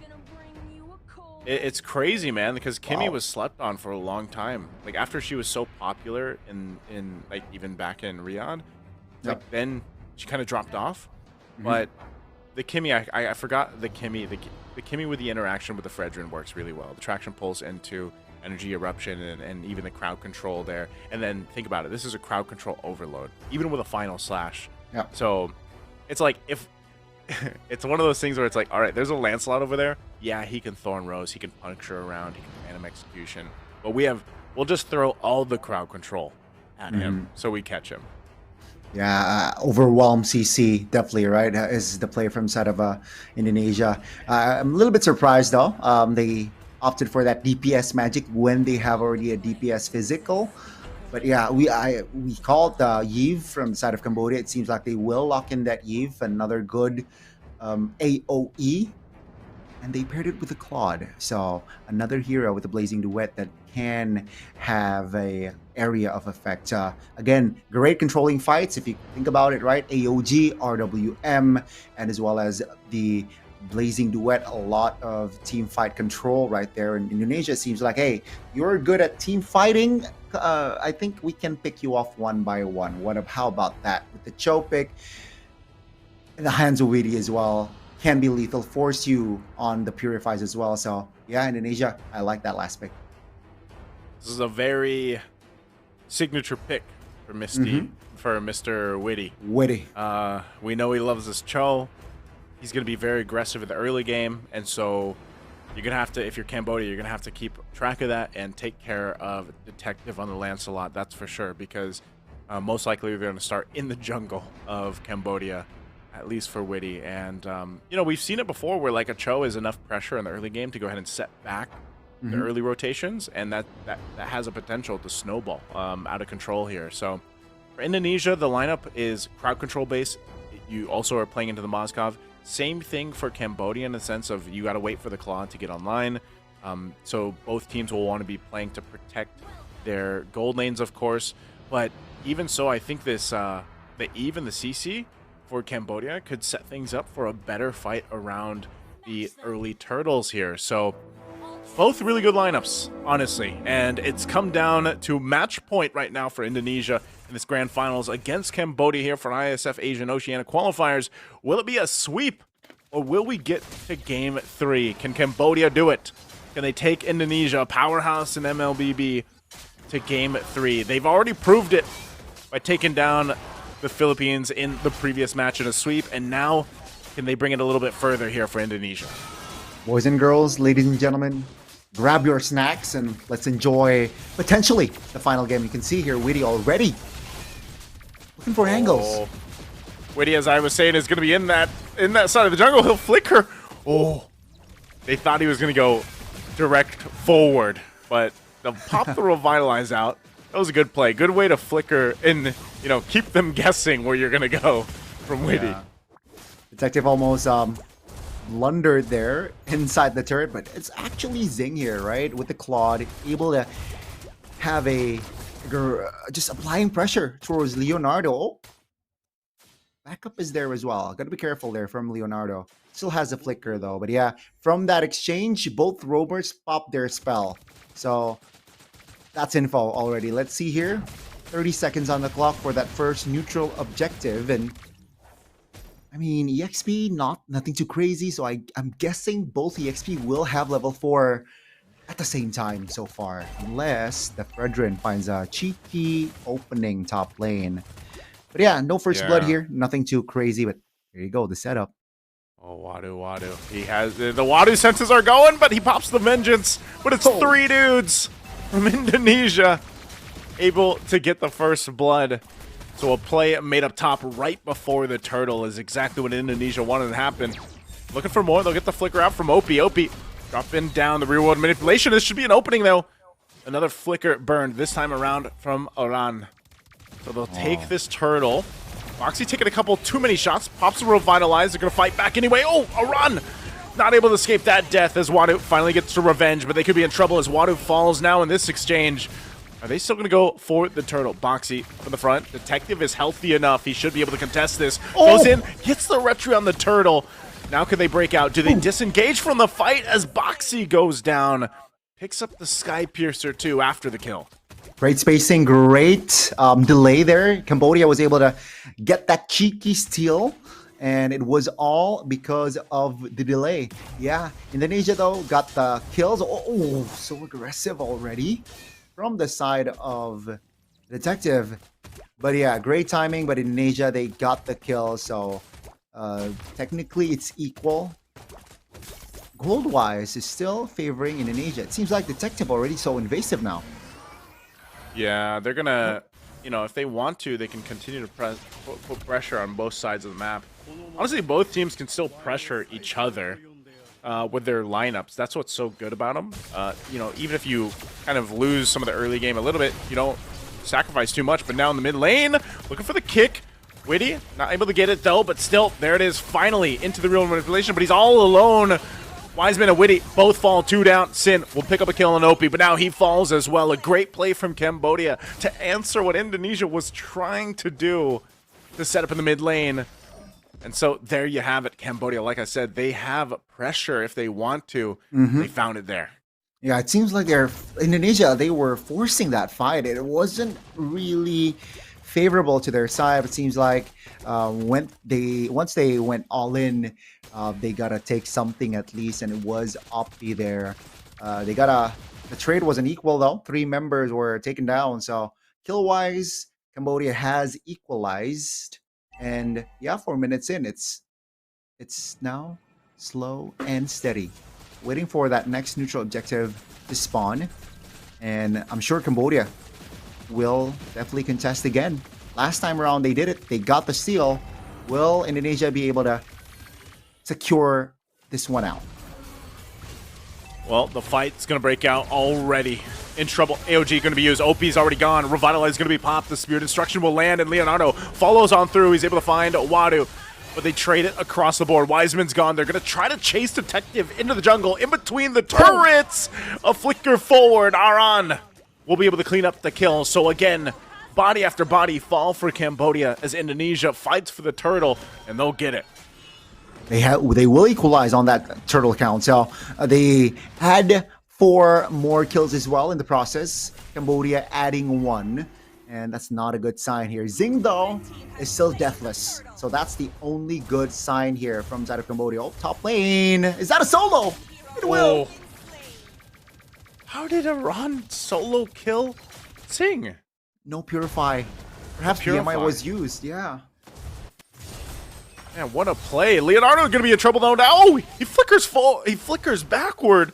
It's crazy, man, because Kimmy was slept on for a long time. Like, after she was so popular in like, even back in Riyadh, like, then she kind of dropped off. But the Kimmy, I forgot the Kimmy. The Kimmy with the interaction with the Fredrin works really well. The traction pulls into energy eruption and even the crowd control there. And then think about it. This is a crowd control overload, even with a final slash. So it's like, if it's one of those things where it's like, all right, there's a Lancelot over there. Yeah, he can Thorn Rose. He can puncture around. He can Phantom Execution. But we'll just throw all the crowd control at him so we catch him. Yeah, overwhelm CC definitely right is the play from side of Indonesia. I'm a little bit surprised though. They opted for that DPS magic when they have already a DPS physical. But yeah, we called Yves from the side of Cambodia. It seems like they will lock in that Yves, another good AOE, and they paired it with a Claude. So another hero with a blazing duet that can have a area of effect. Again, great controlling fights if you think about it, right? AOG, RWM, and as well as the blazing duet, a lot of team fight control right there. In Indonesia, it seems like, hey, you're good at team fighting. I think we can pick you off one by one. How about that with the Cho pick? The hands of Witty as well can be lethal, force you on the purifies as well. So yeah, Indonesia, I like that last pick. This is a very signature pick for Mr. Witty. We know he loves his Cho. He's going to be very aggressive in the early game, and so you're going to have to, if you're Cambodia, you're going to have to keep track of that and take care of Detective on the Lancelot, that's for sure, because most likely they're going to start in the jungle of Cambodia, at least for Witty. And, you know, we've seen it before where, like, a Cho is enough pressure in the early game to go ahead and set back the early rotations, and that has a potential to snowball out of control here. So for Indonesia, the lineup is crowd control based. You also are playing into the Moskov. Same thing for Cambodia in the sense of you got to wait for the Claw to get online. So both teams will want to be playing to protect their gold lanes, of course. But even so, I think this the Eve and the CC for Cambodia could set things up for a better fight around the early turtles here. So both really good lineups, honestly. And it's come down to match point right now for Indonesia in this grand finals against Cambodia here for Iesf Asian Oceania qualifiers. Will it be a sweep, or will we get to game 3? Can Cambodia do it? Can they take Indonesia, a powerhouse in Mlbb, to game 3? They've already proved it by taking down the Philippines in the previous match in a sweep, and now can they bring it a little bit further here for Indonesia? Boys and girls, ladies and gentlemen, grab your snacks and let's enjoy potentially the final game. You can see here, Witty already looking for angles. Witty, as I was saying, is going to be in that side of the jungle. He'll flicker. Oh, they thought he was going to go direct forward, but they'll pop the Revitalize out. That was a good play. Good way to flicker and, you know, keep them guessing where you're going to go from Witty. Yeah. Detective almost blundered there inside the turret, but it's actually Zing here, right? With the Claude, able to have a just applying pressure towards Leonardo. Oh, backup is there as well. Gotta be careful there from Leonardo. Still has a flicker though, but yeah, from that exchange, both rovers popped their spell. So that's info already. Let's see here. 30 seconds on the clock for that first neutral objective, and I mean, EXP, nothing too crazy, so I'm guessing both EXP will have level 4 at the same time so far, unless the Fredrin finds a cheeky opening top lane. But yeah, no first blood here, nothing too crazy, but here you go, the setup. Oh, Wadu. He has the Wadu senses are going, but he pops the Vengeance, but it's 3 dudes from Indonesia able to get the first blood. So a play made up top right before the turtle is exactly what Indonesia wanted to happen. Looking for more. They'll get the flicker out from Opie. Opie dropping down the real world manipulation. This should be an opening, though. Another flicker burned, this time around from Oran. So they'll take this turtle. Foxy taking a couple too many shots. Pops will revitalize. They're going to fight back anyway. Oh, Oran! Not able to escape that death as Wadu finally gets to revenge, but they could be in trouble as Wadu falls now in this exchange. Are they still going to go for the turtle? Boxy from the front. Detective is healthy enough. He should be able to contest this. Goes in, hits the retry on the turtle. Now can they break out? Do they disengage from the fight as Boxy goes down? Picks up the Sky Piercer too after the kill. Great spacing, great delay there. Cambodia was able to get that cheeky steal, and it was all because of the delay. Yeah, Indonesia though got the kills. Oh, so aggressive already from the side of Detective. But yeah, great timing, but Indonesia, they got the kill, so technically it's equal. Gold-wise is still favoring Indonesia. It seems like Detective already so invasive now. Yeah, they're gonna, you know, if they want to, they can continue to put pressure on both sides of the map. Honestly, both teams can still pressure each other with their lineups. That's what's so good about them. You know, even if you kind of lose some of the early game a little bit, you don't sacrifice too much. But now in the mid lane, looking for the kick. Witty, not able to get it though, but still, there it is, finally into the real manipulation, but he's all alone. Wiseman and Witty both fall 2 down. Sin will pick up a kill on Opie, but now he falls as well. A great play from Cambodia to answer what Indonesia was trying to do to set up in the mid lane. And so there you have it, Cambodia. Like I said, they have pressure if they want to. They found it there. Yeah, it seems like Indonesia, they were forcing that fight. It wasn't really favorable to their side. It seems like once they went all in, they gotta take something at least, and it was Opti there. The trade wasn't equal though. 3 members were taken down, so kill wise, Cambodia has equalized. And yeah, 4 minutes in, it's now slow and steady, waiting for that next neutral objective to spawn. And I'm sure Cambodia will definitely contest again. Last time around they did it. They got the steal. Will Indonesia be able to secure this one out? Well, the fight's going to break out already. In trouble. AOG going to be used. OP's already gone. Revitalize is going to be popped. The Spirit Destruction will land, and Leonardo follows on through. He's able to find Wadu, but they trade it across the board. Wiseman's gone. They're going to try to chase Detective into the jungle, in between the turrets. A flicker forward. Aran will be able to clean up the kill. So again, body after body fall for Cambodia as Indonesia fights for the turtle, and they'll get it. They will equalize on that turtle count. So they had 4 more kills as well in the process. Cambodia adding 1, and that's not a good sign here. Zing though is still deathless, so that's the only good sign here from side of Cambodia. Oh, top lane, is that a solo? It will. How did Aran solo kill Sing? No purify. Perhaps Purify. PMI was used. Yeah. Man, what a play. Leonardo's gonna be in trouble though now. Oh, he flickers backward.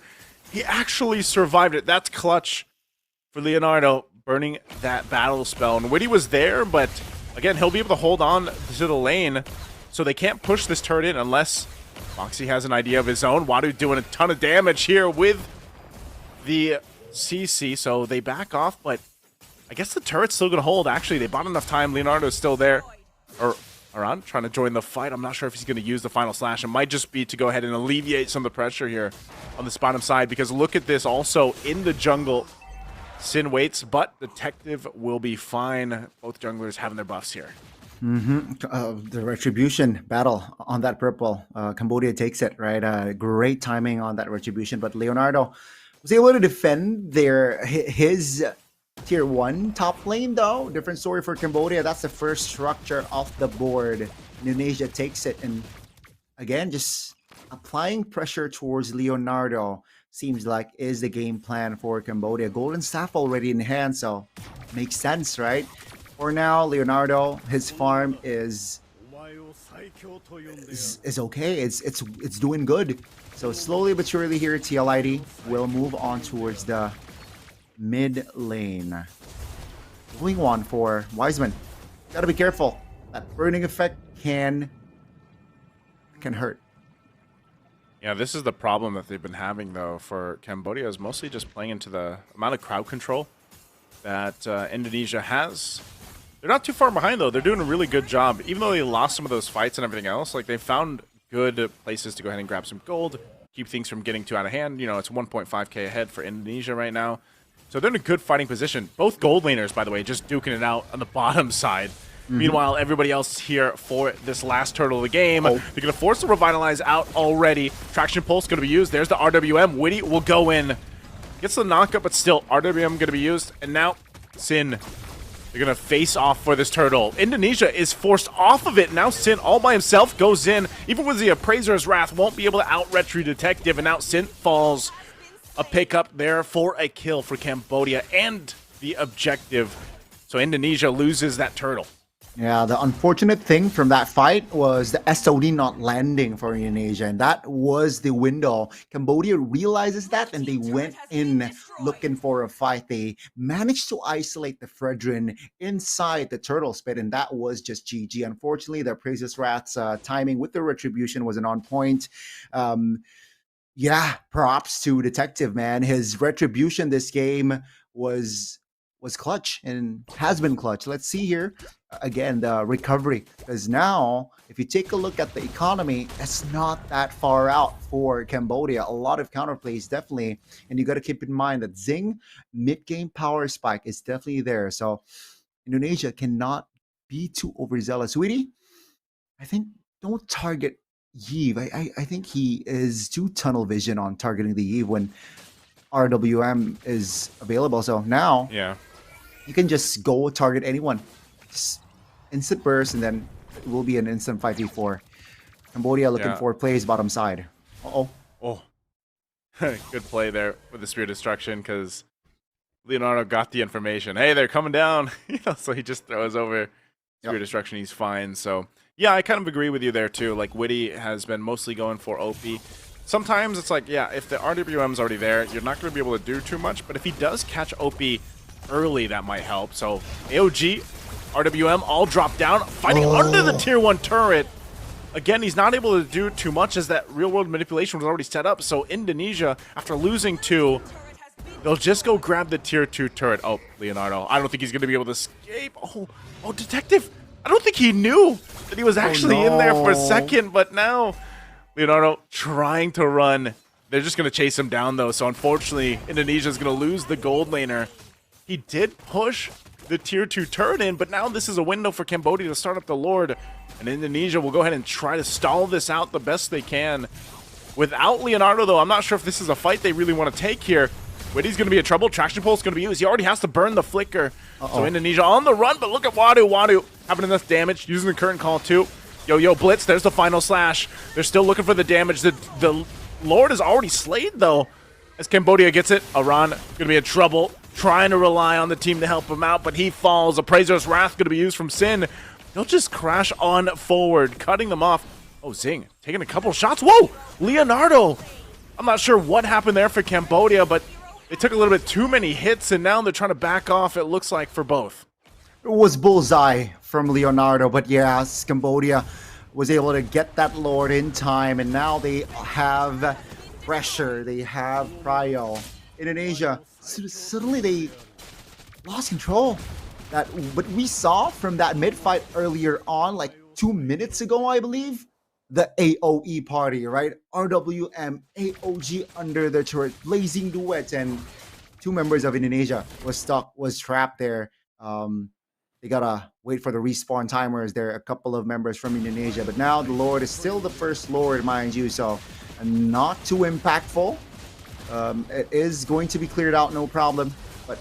He actually survived it. That's clutch for Leonardo, burning that battle spell. And Witty was there, but again, he'll be able to hold on to the lane, so they can't push this turret in unless Foxy has an idea of his own. Wadu doing a ton of damage here with the CC, so they back off, but I guess the turret's still gonna hold. Actually, they bought enough time. Leonardo's still there. Or Aran trying to join the fight. I'm not sure if he's going to use the final slash. It might just be to go ahead and alleviate some of the pressure here on the bottom side, because look at this also in the jungle. Sin waits, but Detective will be fine. Both junglers having their buffs here. The retribution battle on that purple. Cambodia takes it, right? Great timing on that retribution, but Leonardo was able to defend his Tier 1 top lane though. Different story for Cambodia. That's the first structure off the board. Indonesia takes it, and again, just applying pressure towards Leonardo seems like is the game plan for Cambodia. Golden Staff already in hand, so makes sense, right? For now, Leonardo, his farm is okay. It's doing good. So slowly but surely here, TLID will move on towards the mid lane. Moving on for Wiseman. Gotta be careful. That burning effect can hurt. Yeah, this is the problem that they've been having though for Cambodia, is mostly just playing into the amount of crowd control that Indonesia has. They're not too far behind though. They're doing a really good job. Even though they lost some of those fights and everything else, like they found good places to go ahead and grab some gold, keep things from getting too out of hand. You know, it's 1.5k ahead for Indonesia right now. So they're in a good fighting position. Both gold laners, by the way, just duking it out on the bottom side. Meanwhile, everybody else here for this last turtle of the game. They're going to force the Revitalize out already. Traction Pulse going to be used. There's the RWM. Witty will go in. Gets the knockup, but still, RWM going to be used. And now, Sin. They're going to face off for this turtle. Indonesia is forced off of it. Now Sin all by himself goes in. Even with the Appraiser's Wrath, won't be able to out-retry Detective. And now Sin falls. A pickup there for a kill for Cambodia and the objective. So Indonesia loses that turtle. Yeah, the unfortunate thing from that fight was the SOD not landing for Indonesia, and that was the window. Cambodia realizes that, and they went in looking for a fight. They managed to isolate the Fredrin inside the turtle spit, and that was just GG. Unfortunately, the Praises Rat's timing with the retribution wasn't on point. Yeah, props to Detective, man. His retribution this game was was clutch and has been clutch. Let's see here again the recovery, because now if you take a look at the economy, it's not that far out for Cambodia. A lot of counterplays definitely, and you got to keep in mind that Zing mid game power spike is definitely there. So Indonesia cannot be too overzealous. Sweetie, I think don't target Yves. I think he is too tunnel vision on targeting the Yves when RWM is available. So now Yeah. you can just go target anyone. Just instant burst, and then it will be an instant 5v4. Cambodia looking Yeah. for plays bottom side. Uh-oh. Oh, good play there with the Spear Destruction, because Leonardo got the information. Hey, they're coming down. So he just throws over Spear Destruction. He's fine. So yeah, I kind of agree with you there too. Like Witty has been mostly going for OP. Sometimes it's like, yeah, if the RWM's already there, you're not going to be able to do too much. But if he does catch OP early, that might help. So AOG, RWM all drop down, fighting under the tier 1 turret. Again, he's not able to do too much as that real-world manipulation was already set up. So Indonesia, after losing 2, they'll just go grab the tier 2 turret. Oh, Leonardo. I don't think he's going to be able to escape. Oh, Detective. I don't think he knew that he was actually in there for a second. But now, Leonardo trying to run. They're just going to chase him down, though. So unfortunately, Indonesia's going to lose the gold laner. He did push the tier 2 turret in, but now this is a window for Cambodia to start up the Lord. And Indonesia will go ahead and try to stall this out the best they can. Without Leonardo, though, I'm not sure if this is a fight they really want to take here. Witty's going to be in trouble. Traction Pulse going to be used. He already has to burn the Flicker. So Indonesia on the run, but look at Wadu. Wadu having enough damage, using the Current Call too. Yo, Blitz, there's the final slash. They're still looking for the damage. The Lord is already slayed, though. As Cambodia gets it, Aran going to be in trouble, trying to rely on the team to help him out, but he falls. Appraiser's Wrath going to be used from Sin. They'll just crash on forward, cutting them off. Oh, Zing taking a couple shots. Whoa, Leonardo. I'm not sure what happened there for Cambodia, but they took a little bit too many hits, and now they're trying to back off, it looks like, for both. It was bullseye from Leonardo, but yes, Cambodia was able to get that Lord in time, and now they have pressure, they have prio. Indonesia, suddenly they lost control. But we saw from that mid-fight earlier on, like 2 minutes ago, I believe, the AOE party, right? RWM, AOG under the turret, blazing duets, and 2 members of Indonesia was trapped there. They gotta wait for the respawn timers. There are a couple of members from Indonesia, but now the Lord is still the first Lord, mind you, so not too impactful. It is going to be cleared out, no problem, but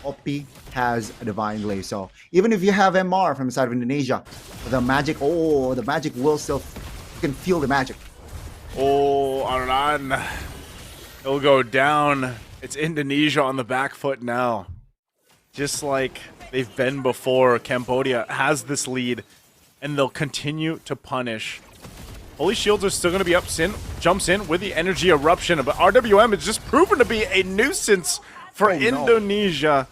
OP has a Divine Glaive, so even if you have MR from the side of Indonesia, the magic will still, you can feel the magic. Oh, Aran. He'll go down. It's Indonesia on the back foot now. Just like they've been before, Cambodia has this lead, and they'll continue to punish. Holy Shields are still going to be up. Sin jumps in with the Energy Eruption, but RWM is just proven to be a nuisance for Indonesia.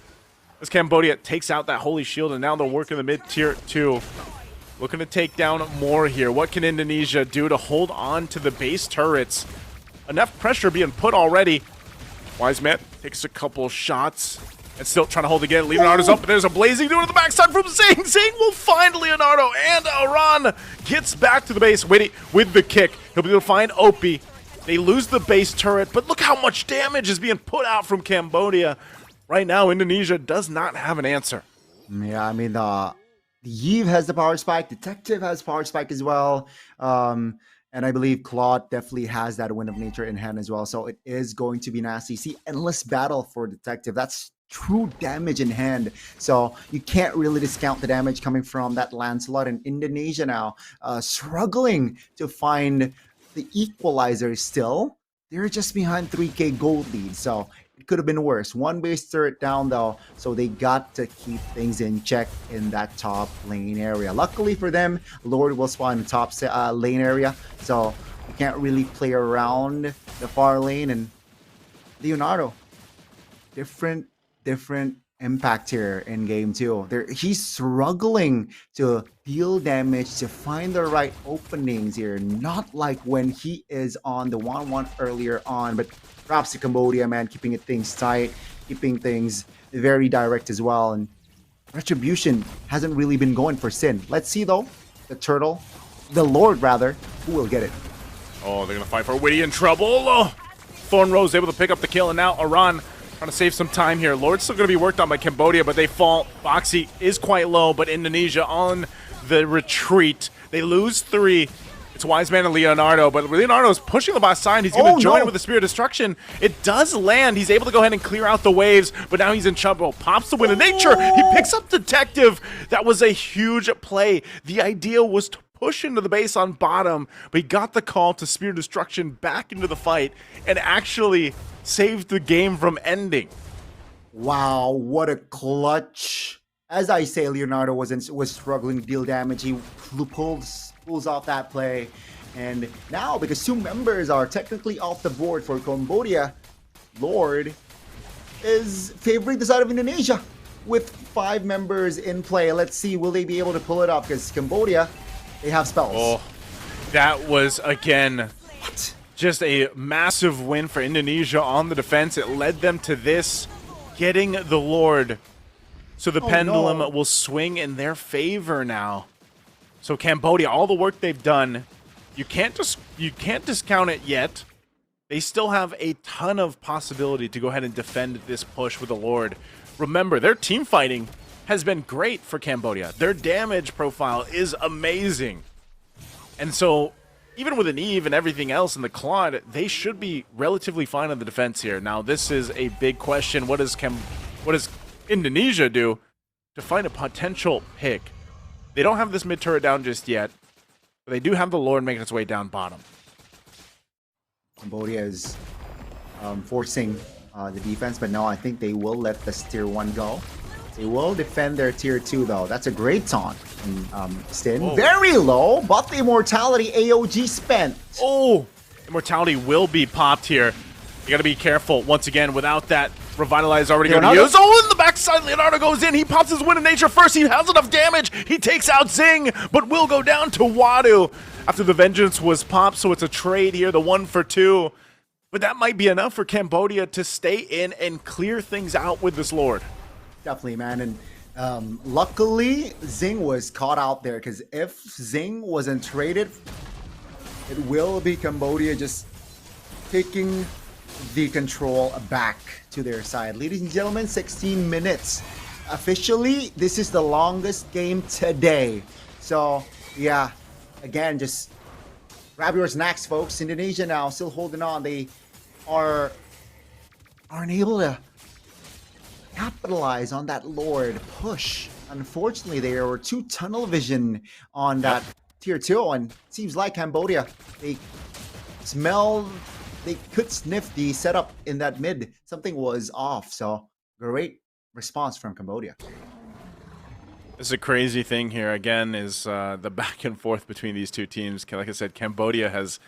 As Cambodia takes out that Holy Shield, and now they're working the mid-tier 2. Looking to take down more here. What can Indonesia do to hold on to the base turrets? Enough pressure being put already. Wise Man takes a couple shots and still trying to hold again. Leonardo's up, but there's a blazing dude on the backside from Zing. Zing will find Leonardo, and Aran gets back to the base. Witty with the kick. He'll be able to find Opie. They lose the base turret, but look how much damage is being put out from Cambodia. Right now, Indonesia does not have an answer. Yeah, I mean, the Yves has the power spike. Detective has power spike as well. And I believe Claude definitely has that Wind of Nature in hand as well. So it is going to be nasty. See, endless battle for Detective. That's true damage in hand. So you can't really discount the damage coming from that Lancelot. And Indonesia now struggling to find the equalizer still. They're just behind 3K gold lead. So it could have been worse. One base turret down though, so they got to keep things in check in that top lane area. Luckily for them, Lord will spawn in the top lane area, so you can't really play around the far lane. And Leonardo, different impact here in game 2. He's struggling to deal damage, to find the right openings here, not like when he is on the 1-1 earlier on. But props to Cambodia, man, keeping things tight, keeping things very direct as well. And Retribution hasn't really been going for Sin. Let's see though, the Lord rather, who will get it. Oh, they're gonna fight for Witty in trouble. Oh, Thorn Rose able to pick up the kill, and now Aran trying to save some time here. Lord's still going to be worked on by Cambodia, but they fall. Boxy is quite low, but Indonesia on the retreat. They lose 3. It's Wiseman and Leonardo, but Leonardo is pushing the bot side. He's going to join with the Spear of Destruction. It does land. He's able to go ahead and clear out the waves, but now he's in trouble. Pops the Wind of Nature. He picks up Detective. That was a huge play. The idea was to push into the base on bottom, but he got the call to Spear Destruction back into the fight and actually saved the game from ending. Wow, what a clutch. As I say, Leonardo was struggling to deal damage. He pulls off that play. And now, because 2 members are technically off the board for Cambodia, Lord is favoring the side of Indonesia with 5 members in play. Let's see, will they be able to pull it off? Because Cambodia, they have spells. Oh, that was, again, what? Just a massive win for Indonesia on the defense. It led them to this, getting the Lord. So the pendulum will swing in their favor now. So Cambodia, all the work they've done, you can't discount it yet. They still have a ton of possibility to go ahead and defend this push with the Lord. Remember, their team fighting has been great for Cambodia. Their damage profile is amazing. And so even with an Eve and everything else in the Claude, they should be relatively fine on the defense here. Now, this is a big question. What does Indonesia do to find a potential pick? They don't have this mid turret down just yet, but they do have the Lord making its way down bottom. Cambodia is forcing the defense, but no, I think they will let this tier 1 go. They will defend their tier 2 though. That's a great taunt. And Sin, very low, but the immortality AOG spent. Oh, immortality will be popped here. You gotta be careful. Once again, without that revitalize already going to use. Oh, in the backside, Leonardo goes in. He pops his Wind of Nature first. He has enough damage. He takes out Zing, but will go down to Wadu after the Vengeance was popped. So it's a trade here, the 1 for 2. But that might be enough for Cambodia to stay in and clear things out with this Lord. Definitely, man. And luckily, Zing was caught out there, because if Zing wasn't traded, it will be Cambodia just taking the control back to their side. Ladies and gentlemen, 16 minutes. Officially, this is the longest game today. So, yeah, again, just grab your snacks, folks. Indonesia now still holding on. They aren't able to capitalize on that Lord push. Unfortunately, there were 2 tunnel vision on that tier 2, and it seems like Cambodia, they could sniff the setup in that mid. Something was off, so great response from Cambodia. This is a crazy thing here, again, is the back and forth between these 2 teams. Like I said, Cambodia has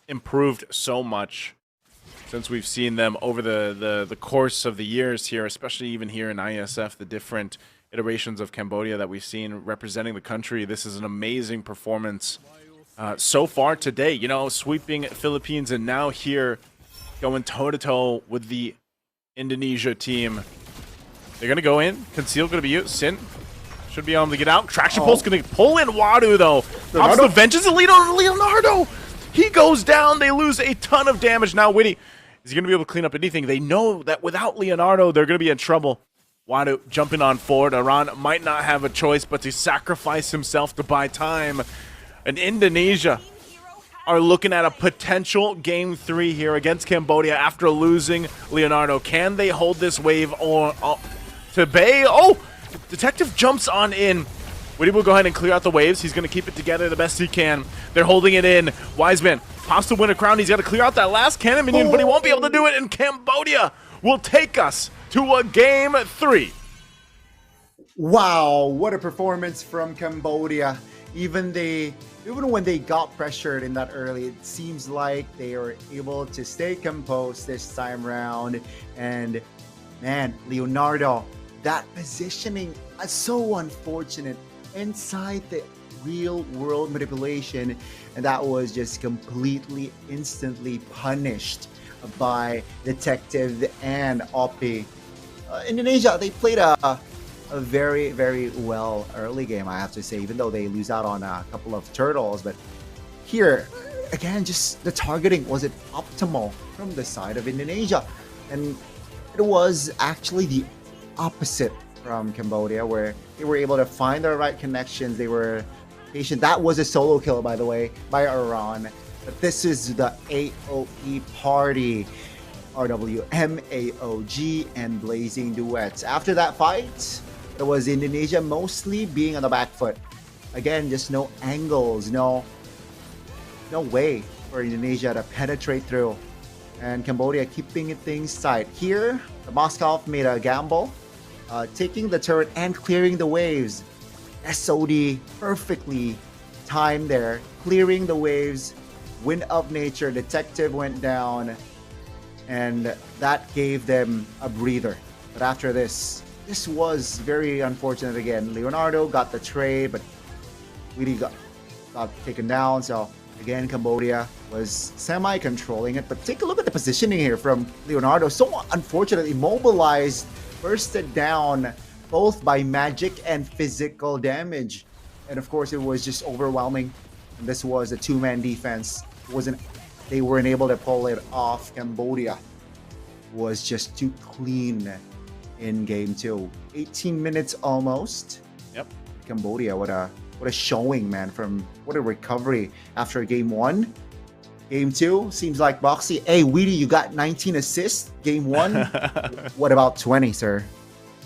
improved so much since we've seen them over the course of the years here, especially even here in Iesf, the different iterations of Cambodia that we've seen representing the country. This is an amazing performance so far today, you know, sweeping Philippines, and now here going toe-to-toe with the Indonesia team. They're going to go in. Conceal going to be used. Sin should be able to get out. Traction Pulse going to pull in Wadu, though. Pops the Vengeance and Leonardo. He goes down. They lose a ton of damage. Now Witty is he going to be able to clean up anything. They know that without Leonardo, they're going to be in trouble. Wadu jumping on forward. Aran might not have a choice but to sacrifice himself to buy time. And Indonesia are looking at a potential Game 3 here against Cambodia after losing Leonardo. Can they hold this wave to bay? Oh, Detective jumps on in. Witty will go ahead and clear out the waves. He's going to keep it together the best he can. They're holding it in. Wiseman pops to win a crown. He's got to clear out that last cannon minion, but he won't be able to do it. And Cambodia will take us to a game 3. Wow, what a performance from Cambodia. Even when they got pressured in that early, it seems like they were able to stay composed this time round. And man, Leonardo, that positioning is so unfortunate inside the real world manipulation, and that was just completely instantly punished by Detective and Oppi. Indonesia, they played a very, very well early game, I have to say, even though they lose out on a couple of turtles. But here, again, just the targeting wasn't optimal from the side of Indonesia. And it was actually the opposite from Cambodia, where they were able to find the right connections. They were patient. That was a solo kill, by the way, by Iran. But this is the AOE party. RW, MAOG, and Blazing Duets. After that fight, it was Indonesia mostly being on the back foot. Again, just no angles, no way for Indonesia to penetrate through. And Cambodia keeping things tight. Here, the Moscow made a gamble, taking the turret and clearing the waves. SOD perfectly timed there, clearing the waves. Wind of Nature, Detective went down, and that gave them a breather. But after this was very unfortunate again. Leonardo got the trade, but really got taken down. So again, Cambodia was semi-controlling it. But take a look at the positioning here from Leonardo. So unfortunately, immobilized, bursted down both by magic and physical damage. And of course, it was just overwhelming. And this was a two-man defense. They weren't able to pull it off. Cambodia was just too clean in game 2. 18 minutes almost. Yep. Cambodia, what a showing, man. What a recovery after game 1. Game 2 seems like Boxy. Hey, Weedy, you got 19 assists. Game 1. What about 20, sir?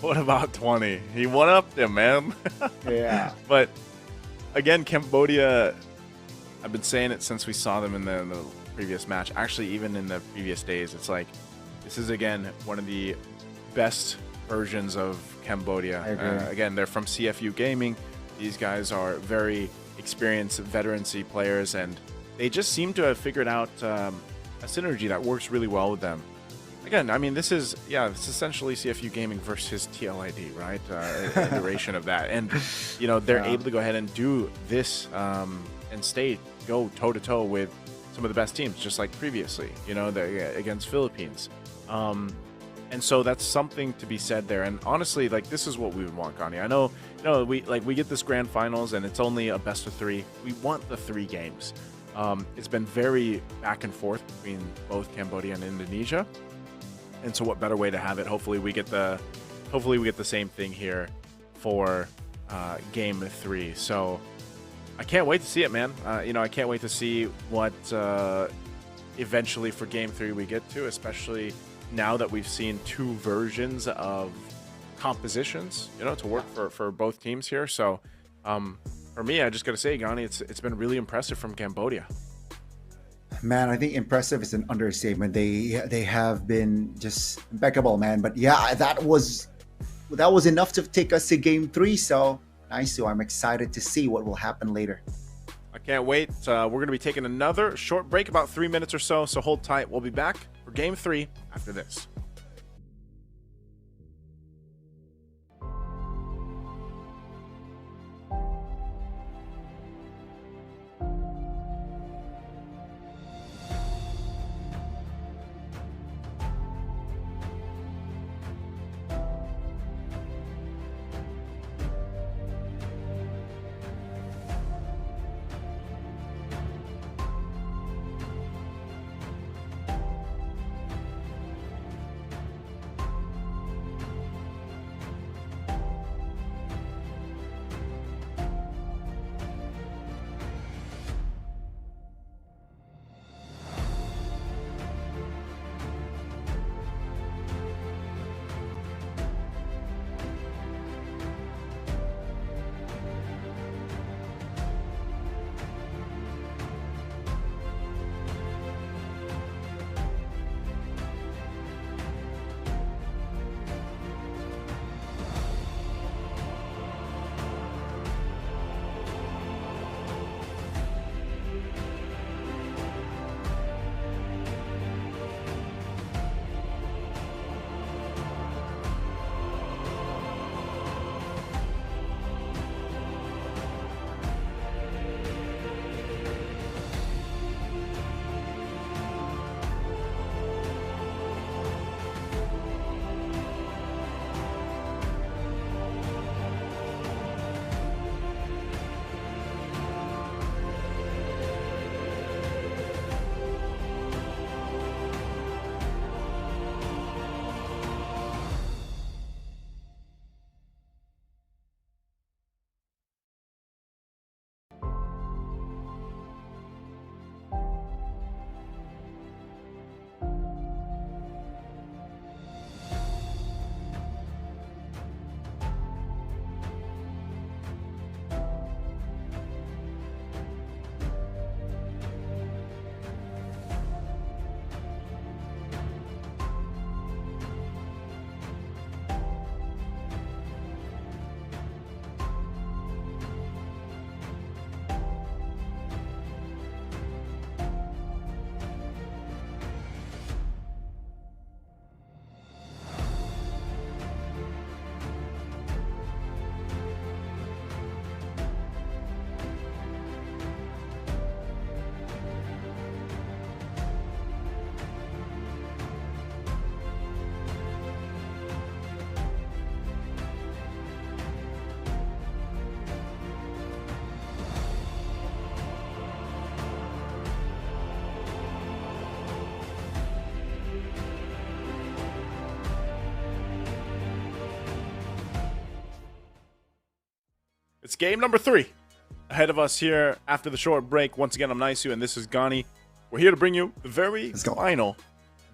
What about 20? He won up there, man. Yeah. But again, Cambodia, I've been saying it since we saw them in the previous match. Actually, even in the previous days, it's like this is again one of the best versions of Cambodia. Again, they're from CFU Gaming. These guys are very experienced veterancy players, and they just seem to have figured out a synergy that works really well with them. Again, I mean, this is essentially CFU Gaming versus TLID, right? An iteration of that, and they're able to go ahead and do this and go toe to toe with some of the best teams, just like previously, against Philippines. And so that's something to be said there. And honestly, like, this is what we would want, Gani. I know, we get this grand finals and it's only a best of 3. We want the 3 games. It's been very back and forth between both Cambodia and Indonesia. And so what better way to have it? Hopefully we get the same thing here for game 3. So I can't wait to see it, man. I can't wait to see what eventually for game 3 we get to, especially now that we've seen 2 versions of compositions, to work for both teams here. So for me, I just got to say, Gani, it's been really impressive from Cambodia. Man, I think impressive is an understatement. They have been just impeccable, man. But yeah, that was enough to take us to game 3. So nice. So I'm excited to see what will happen later. I can't wait. We're going to be taking another short break, about 3 minutes or so. So hold tight. We'll be back for game 3 after this. game number 3 ahead of us here after the short break. Once again, I'm Nisu, and this is Gani. We're here to bring you the very final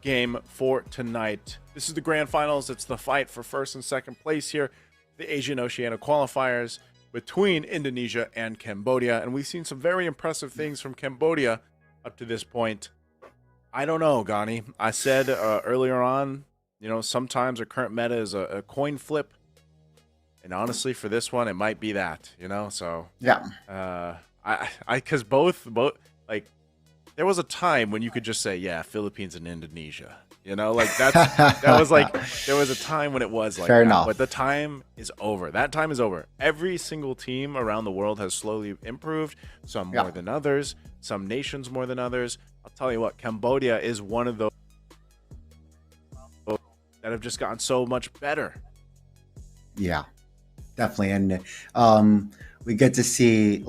game for tonight. This is the grand finals. It's the fight for first and second place here, the Asian Oceania qualifiers between Indonesia and Cambodia. And we've seen some very impressive things from Cambodia up to this point. I don't know, Gani. I said earlier on, you know, sometimes our current meta is a coin flip. And honestly, for this one, it might be that, you know? So, yeah. Because both, like, there was a time when you could just say, yeah, Philippines and Indonesia. You know, like, that was like, there was a time when it was like Fair that. enough. But the time is over. That time is over. Every single team around the world has slowly improved, some more than others, some nations more than others. I'll tell you what, Cambodia is one of those that have just gotten so much better. Yeah, definitely. And we got to see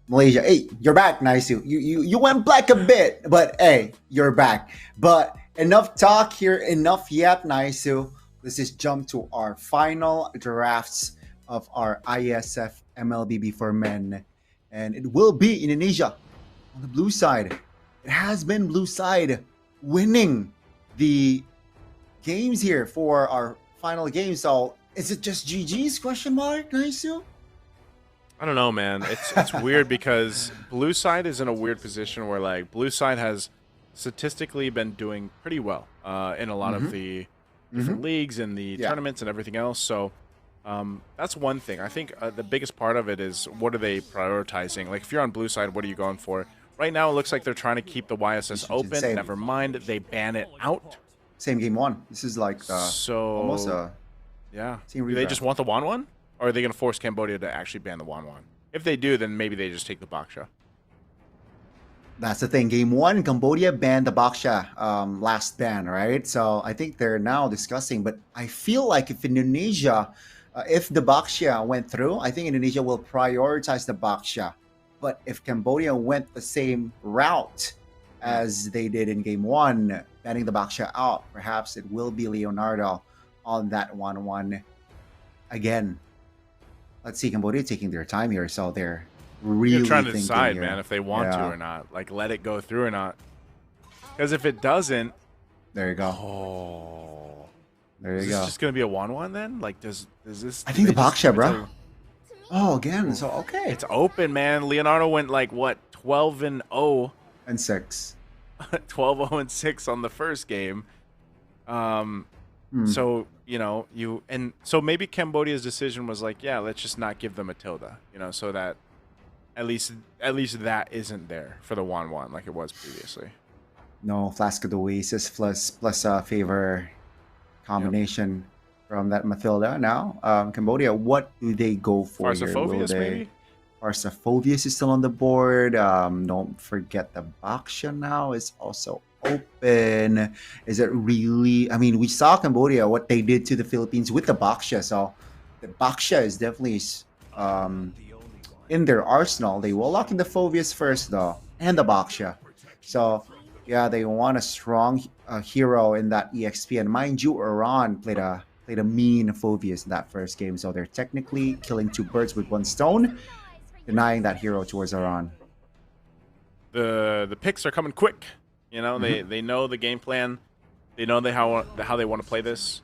Malaysia. Hey, you're back, nice. You went black a bit, but hey, you're back. But enough talk here, enough yap, nice. Let's just jump to our final drafts of our Iesf Mlbb for men, and it will be Indonesia on the blue side. It has been blue side winning the games here for our final game. So is it just GG's question mark, nice? I don't know, man. It's weird because blue side is in a weird position where, like, blue side has statistically been doing pretty well in a lot of the different leagues and the tournaments and everything else. So that's one thing. I think the biggest part of it is, what are they prioritizing? Like, if you're on blue side, what are you going for? Right now, it looks like they're trying to keep the YSS open. Same. Never mind, they ban it out. Same game one. This is like almost a team Do they redraft. just want the 1-1? Or are they going to force Cambodia to actually ban the 1-1? If they do, then maybe they just take the Baksha. That's the thing. Game one, Cambodia banned the Baksha last ban, right? So I think they're now discussing. But I feel like if Indonesia, if the Baksha went through, I think Indonesia will prioritize the Baksha. But if Cambodia went the same route as they did in game one, banning the Baksha out, perhaps it will be Leonardo on that 1-1 again. Let's see, Cambodia taking their time here, so they're really You're trying to thinking decide, here. man, if they want to or not. Like, let it go through or not. Because if it doesn't, There you go. There you is go. this just going to be a 1-1 then? Like, does this... I think the they just Baksha, give it bro. to- Oh, again. So okay. It's open, man. Leonardo went, like, what, 12-0? And 6. 12-0-6 on the first game. So, you know, so maybe Cambodia's decision was like, yeah, let's just not give them Matilda, you know, so that at least that isn't there for the 1-1 like it was previously. No Flask of the Oasis plus favor combination from that Matilda. Now, Cambodia, what do they go for here? Parsophobius, maybe? Parsophobius is still on the board. Don't forget the Baksha now is also open. Is it really? I mean, we saw Cambodia, what they did to the Philippines with the Baksha. So the Baksha is definitely in their arsenal. They will lock in the Phobius first, though, and the Baksha. So yeah, they want a strong hero in that EXP. And mind you, Iran played a mean Phobius in that first game. So they're technically killing 2 birds with 1 stone, denying that hero towards Iran. The picks are coming quick. You know, they know the game plan. They know how they want to play this.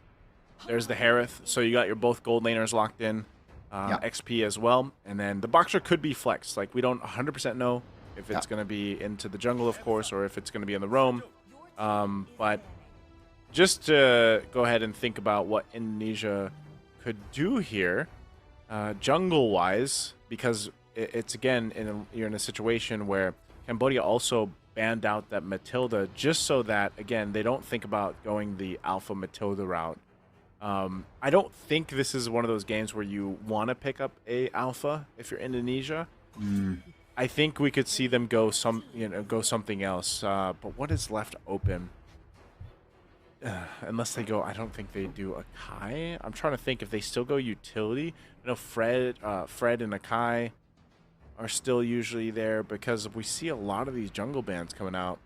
There's the Harith. So you got your both gold laners locked in. XP as well. And then the Boxer could be flexed. Like, we don't 100% know if it's going to be into the jungle, of course, or if it's going to be in the roam. But just to go ahead and think about what Indonesia could do here, jungle-wise, because it's, again, you're in a situation where Cambodia also banned out that Matilda just so that, again, they don't think about going the alpha Matilda route. I don't think this is one of those games where you want to pick up a alpha if you're Indonesia. I think we could see them go something else. But what is left open? Unless they go, I don't think they do Akai. I'm trying to think if they still go utility. I know Fred and Akai are still usually there because we see a lot of these jungle bans coming out.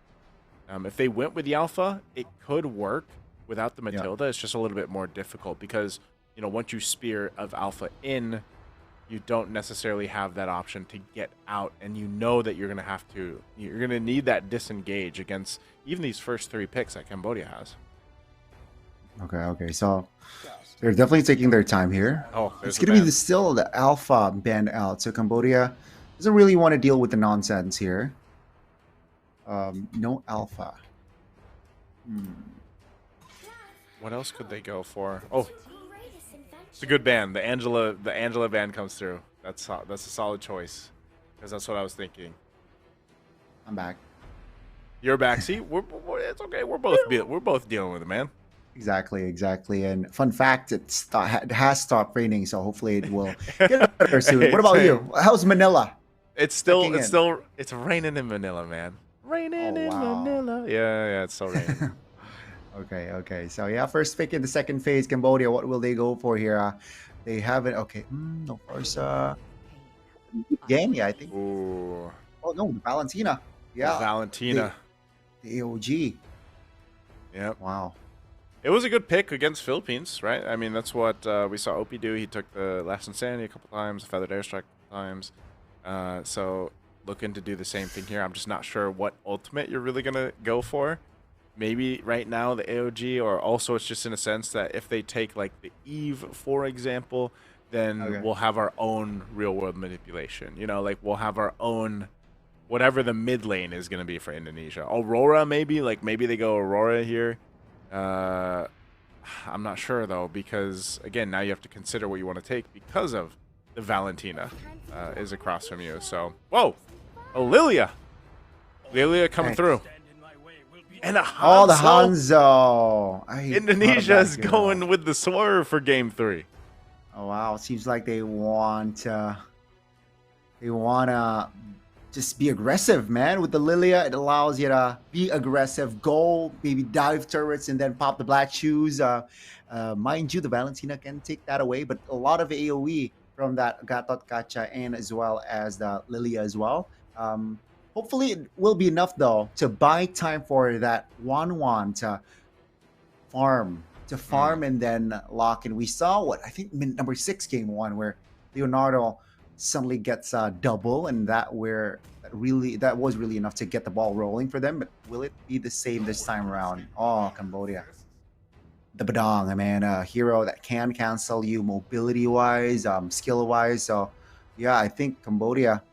If they went with the alpha, it could work. Without the Matilda, it's just a little bit more difficult because, you know, once you spear of alpha in, you don't necessarily have that option to get out, and you know that you're gonna need that disengage against even these first 3 picks that Cambodia has. Okay. So they're definitely taking their time here. Oh, It's there's gonna be still the alpha band out, so Cambodia doesn't really want to deal with the nonsense here. No alpha. What else could they go for? Oh, it's a good band. The Angela band comes through. That's a solid choice, because that's what I was thinking. I'm back. You're back. See, it's okay. We're both dealing with it, man. Exactly. And fun fact, it has stopped raining, so hopefully it will get better soon. What about you? How's Manila? It's raining in Manila, man. Raining in Manila. Yeah, it's so raining. Okay. So yeah, first pick in the second phase, Cambodia. What will they go for here? They haven't. Okay, no first game. Yeah, I think. Ooh. Oh no, Valentina. Yeah, Valentina. The AOG. Yep. Wow. It was a good pick against Philippines, right? I mean, that's what we saw Opie do. He took the Last Insanity a couple times, Feathered Airstrike a couple times. So looking to do the same thing here. I'm just not sure what ultimate you're really going to go for. Maybe right now the AOG, or also it's just in a sense that if they take like the Eve, for example, then we'll have our own real-world manipulation. You know, like we'll have our own whatever the mid lane is going to be for Indonesia. Aurora, maybe they go Aurora here. I'm not sure though, because again, now you have to consider what you want to take because of the Valentina is across from you. So, whoa, Lilia coming through, and a Hanzo. Oh, the Hanzo. Indonesia's going with the swerve for game 3. Oh wow, it seems like they want just be aggressive, man. With the Lilia, it allows you to be aggressive, go, maybe dive turrets, and then pop the black shoes. Mind you, the Valentina can take that away, but a lot of AoE from that Gatot Kaca and as well as the Lilia as well. Hopefully, it will be enough, though, to buy time for that 1-1 to farm. And then lock in. We saw what I think number 6 game 1 where Leonardo suddenly gets a double, and that was really enough to get the ball rolling for them. But will it be the same this time around? Oh, Cambodia, the Badong, man, a hero that can cancel you mobility wise, skill wise. So yeah, I think Cambodia,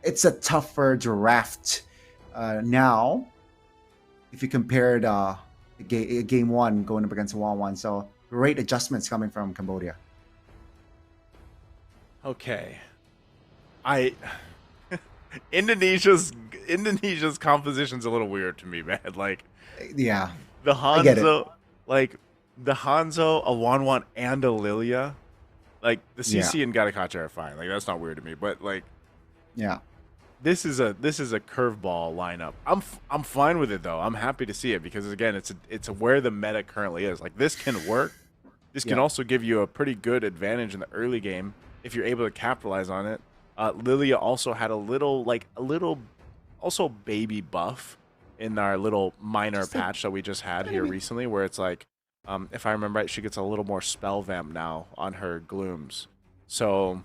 it's a tougher draft now if you compared game 1 going up against 1-1. So great adjustments coming from Cambodia. Okay. Indonesia's composition's a little weird to me, man. Like, yeah, the Hanzo, a 1-1 and a Lilia, like the CC and Gatakacha are fine. Like, that's not weird to me. But like, yeah, this is a curveball lineup. I'm fine with it though. I'm happy to see it because again, it's where the meta currently is. Like, this can work. This can also give you a pretty good advantage in the early game if you're able to capitalize on it. Lilia also had a little baby buff in our little minor patch that we just had here recently, where it's like, if I remember right, she gets a little more spell vamp now on her glooms. So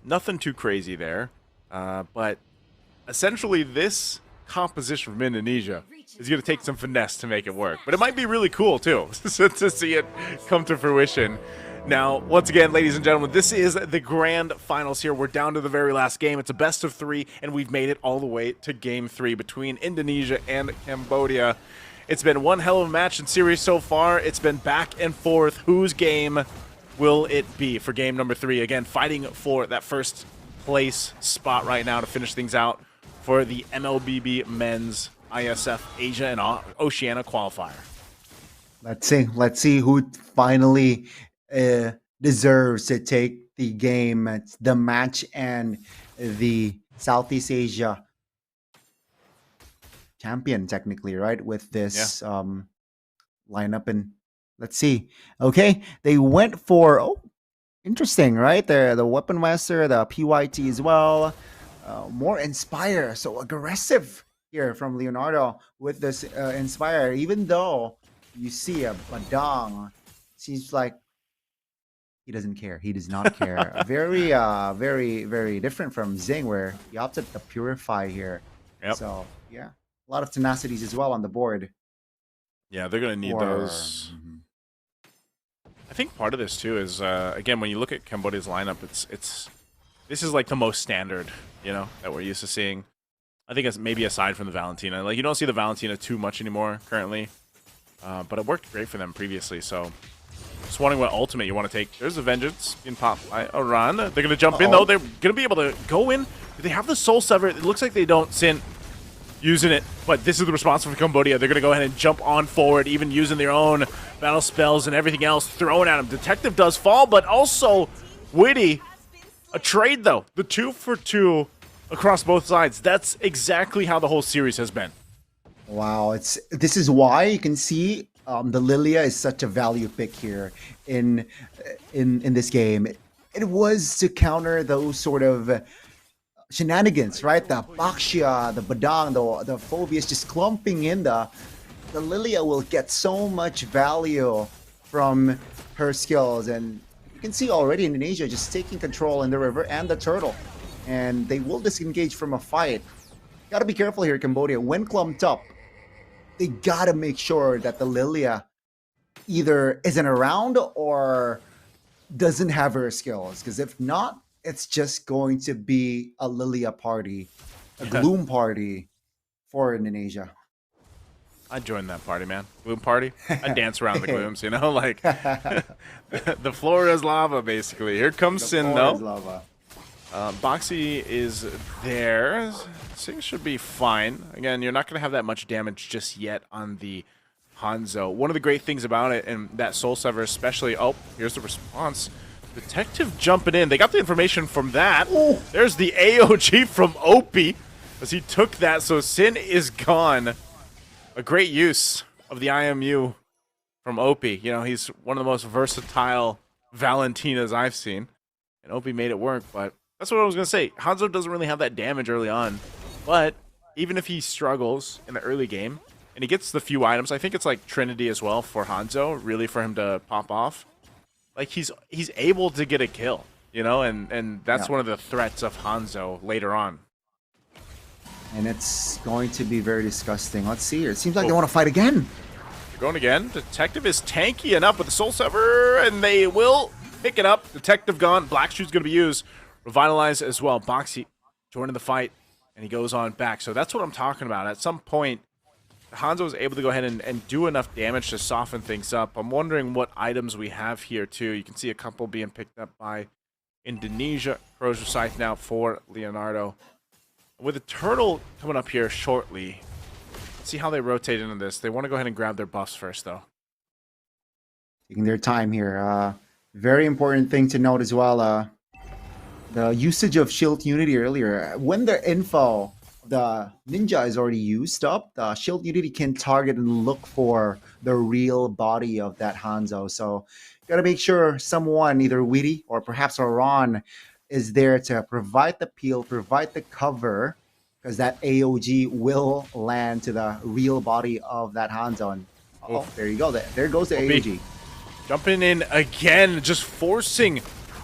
nothing too crazy there. But essentially this composition from Indonesia is going to take some finesse to make it work. But it might be really cool too to see it come to fruition. Now, once again, ladies and gentlemen, this is the grand finals here. We're down to the very last game. It's a best of 3, and we've made it all the way to game 3 between Indonesia and Cambodia. It's been one hell of a match in series so far. It's been back and forth. Whose game will it be for game number 3? Again, fighting for that first place spot right now to finish things out for the Mlbb men's Iesf Asia and Oceania qualifier. Let's see who finally deserves to take the game, the match, and the Southeast Asia champion, technically, right? With this lineup, and let's see. Okay, they went for interesting, right? The Weapon Master, the PYT as well. More Inspire, so aggressive here from Leonardo with this Inspire. Even though you see a Badong, seems like He doesn't care. He does not care. Very different from Zing, where he opted to purify here. Yep. So yeah, a lot of tenacities as well on the board. Yeah, they're gonna need those. I think part of this too is again, when you look at Cambodia's lineup, this is like the most standard, you know, that we're used to seeing. I think it's maybe aside from the Valentina, like you don't see the Valentina too much anymore currently, but it worked great for them previously. So just wondering what ultimate you want to take. There's a Vengeance being popped by Aran. They're gonna jump in though. They're gonna be able to go in. Do they have the Soul Sever? It looks like they don't. Sin using it, but this is the response from Cambodia. They're going to go ahead and jump on forward, even using their own battle spells and everything else thrown at him. Detective does fall, but also Witty, a trade though. The 2-for-2 across both sides. That's exactly how the whole series has been. Wow, this is why you can see the Lilia is such a value pick here in this game. It was to counter those sort of shenanigans, right? The Baxia, the Badang, the Phobias just clumping in the Lilia will get so much value from her skills. And you can see already Indonesia just taking control in the river and the turtle. And they will disengage from a fight. Gotta be careful here, Cambodia. When clumped up, they gotta make sure that the Lilia either isn't around or doesn't have her skills. Because if not, it's just going to be a Lilia party, a gloom party for Indonesia. I'd join that party, man. Gloom party. I'd dance around the glooms, you know? Like, the floor is lava, basically. Here comes Sin, though. Lava. Boxy is there. Things should be fine. Again, you're not going to have that much damage just yet on the Hanzo. One of the great things about it, and that Soul Sever especially... Oh, here's the response. Detective jumping in. They got the information from that. Ooh. There's the AOG from Opie as he took that. So Sin is gone. A great use of the IMU from Opie. You know, he's one of the most versatile Valentinas I've seen. And Opie made it work, but that's what I was going to say. Hanzo doesn't really have that damage early on. But even if he struggles in the early game and he gets the few items, I think it's like Trinity as well for Hanzo, really for him to pop off. Like, he's able to get a kill, you know, and that's one of the threats of Hanzo later on. And it's going to be very disgusting. Let's see here. It seems like they want to fight again. They're going again. Detective is tanky enough with the Soul Sever, and they will pick it up. Detective gone. Black Shoe's going to be used. Revitalize as well. Boxy joining the fight, and he goes on back. So that's what I'm talking about. At some point, Hanzo was able to go ahead and do enough damage to soften things up. I'm wondering what items we have here, too. You can see a couple being picked up by Indonesia. Corrosion Scythe now for Leonardo. With the turtle coming up here shortly, let's see how they rotate into this. They want to go ahead and grab their buffs first, though. Taking their time here. Very important thing to note as well. The usage of Shield Unity earlier. When their info... the ninja is already used up, the Shield Unity can target and look for the real body of that Hanzo. So you gotta make sure someone, either Witty or perhaps Aran, is there to provide the peel, provide the cover, because that AOG will land to the real body of that Hanzo. And there you go. There goes the AOG. Jumping in again, just forcing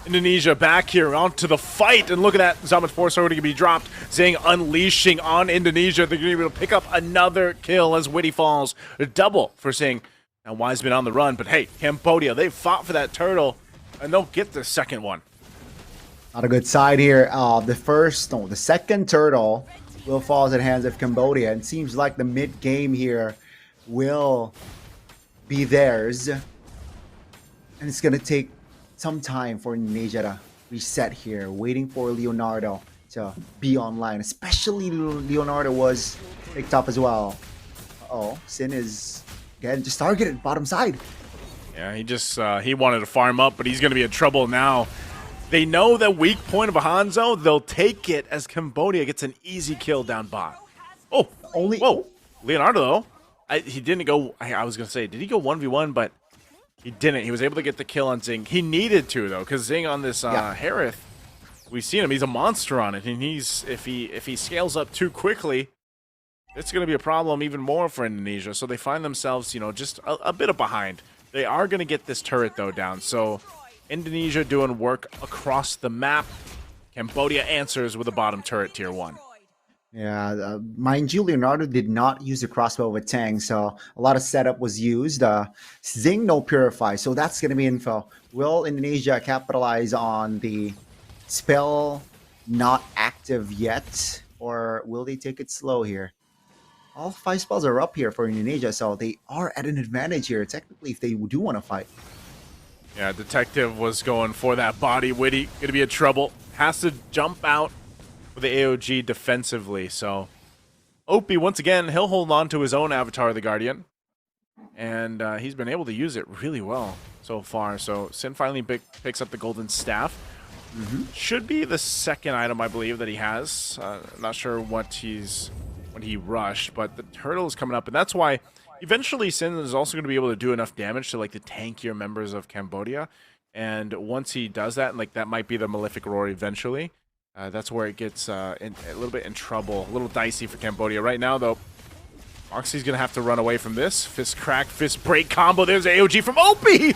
Indonesia back here onto the fight, and look at that. Zamet Force already going to be dropped. Zing unleashing on Indonesia. They're going to be able to pick up another kill as Witty falls. A double for Zing. Now Wiseman on the run, but hey, Cambodia, they fought for that turtle, and they'll get the second one. Not a good side here. The second turtle will fall at the hands of Cambodia. It seems like the mid game here will be theirs, and it's going to take some time for Indonesia to reset here, waiting for Leonardo to be online. Especially Leonardo was picked up as well. Sin is again just targeted bottom side. Yeah, he wanted to farm up, but he's going to be in trouble now. They know the weak point of a Hanzo. They'll take it as Cambodia gets an easy kill down bot. Oh, whoa, Leonardo though. He didn't go. I was going to say, did he go 1v1? But he didn't. He was able to get the kill on Zing. He needed to, though, because Zing on this Harith, we've seen him. He's a monster on it, and if he scales up too quickly, it's going to be a problem even more for Indonesia. So they find themselves, you know, just a bit of behind. They are going to get this turret, though, down. So Indonesia doing work across the map. Cambodia answers with a bottom turret tier 1. Yeah, mind you, Leonardo did not use the crossbow with Tang, so a lot of setup was used. Zing no purify, so that's gonna be info. Will Indonesia capitalize on the spell not active yet, or will they take it slow here? All 5 spells are up here for Indonesia, so they are at an advantage here, technically, if they do want to fight. Yeah, Detective was going for that body. Witty, gonna be in trouble. Has to jump out with the AOG defensively, so Opie, once again, he'll hold on to his own avatar, the Guardian, and he's been able to use it really well so far. So Sin finally picks up the Golden Staff. Should be the second item, I believe, that he has. Not sure what he rushed, but the turtle is coming up, and that's why eventually Sin is also going to be able to do enough damage to like the tankier members of Cambodia. And once he does that, and like that might be the Malefic Roar eventually. That's where it gets a little bit in trouble, a little dicey for Cambodia. Right now, though, Moxie's going to have to run away from this. Fist crack, fist break combo. There's AOG from Opie!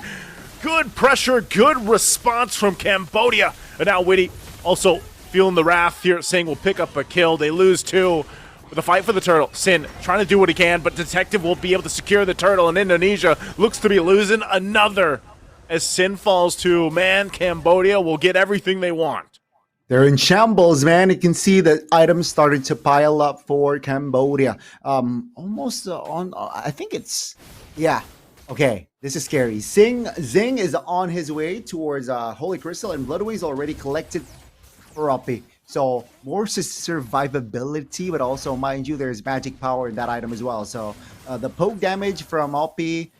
Good pressure, good response from Cambodia. And now Witty also feeling the wrath here, saying we'll pick up a kill. They lose 2 with a fight for the turtle. Sin trying to do what he can, but Detective will be able to secure the turtle, and Indonesia looks to be losing another. As Sin falls to, man, Cambodia will get everything they want. They're in shambles, man. You can see the items started to pile up for Cambodia. Almost on, I think it's, yeah. Okay, this is scary. Zing is on his way towards Holy Crystal, and Bloodway's already collected for Uppy. So more survivability, but also, mind you, there's magic power in that item as well. So the poke damage from Uppy,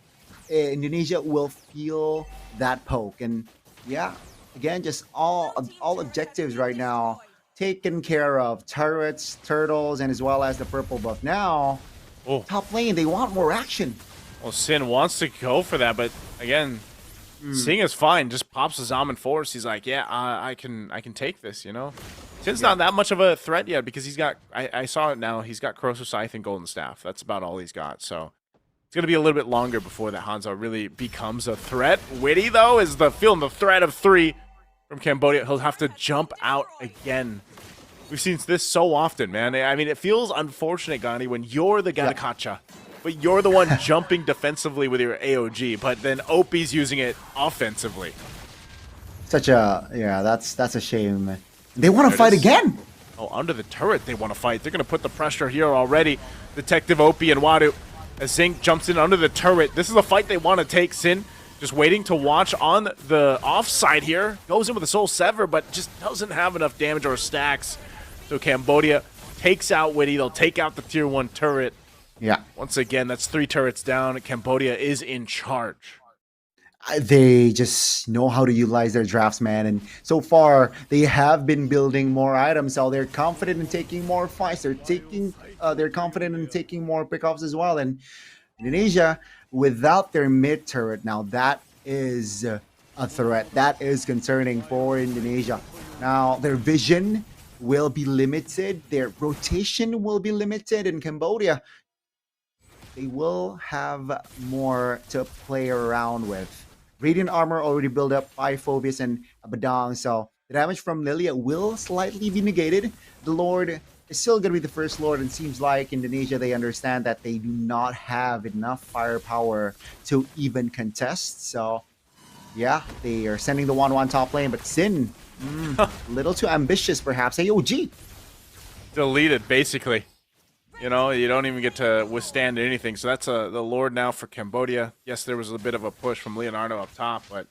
Indonesia will feel that poke. And yeah, again, just all objectives right now taken care of. Turrets, turtles, and as well as the purple buff. Now, top lane, they want more action. Well, Sin wants to go for that, but again, Sing is fine. Just pops a Zaman Force. He's like, yeah, I can take this, you know? Sin's not that much of a threat yet because he's got, I saw it now, he's got Corrosive Scythe and Golden Staff. That's about all he's got, so it's going to be a little bit longer before that Hanzo really becomes a threat. Witty, though, is feeling the threat of 3 from Cambodia. He'll have to jump out again. We've seen this so often, man. I mean, it feels unfortunate, Gandhi, when you're the Gadakacha, but you're the one jumping defensively with your AOG, but then Opie's using it offensively. Such a, yeah, that's a shame. They want to fight again. Oh, under the turret they want to fight. They're going to put the pressure here already. Detective Opie and Wadu. As Zing jumps in under the turret. This is a fight they want to take. Sin just waiting to watch on the offside here. Goes in with a Soul Sever, but just doesn't have enough damage or stacks. So Cambodia takes out Witty. They'll take out the tier 1 turret. Yeah. Once again, that's 3 turrets down. Cambodia is in charge. They just know how to utilize their drafts, man. And so far, they have been building more items. So they're confident in taking more fights. They're confident in taking more pickoffs as well. And Indonesia, without their mid turret, now that is a threat. That is concerning for Indonesia. Now, their vision will be limited. Their rotation will be limited. In Cambodia, they will have more to play around with. Radiant armor already built up by Phobius and Badang, so the damage from Lilia will slightly be negated. The Lord is still going to be the first Lord, and seems like Indonesia, they understand that they do not have enough firepower to even contest. So, yeah, they are sending the 1-1 top lane, but Sin, a little too ambitious perhaps. AOG. Deleted, basically. You know, you don't even get to withstand anything. So that's the Lord now for Cambodia. Yes, there was a bit of a push from Leonardo up top, but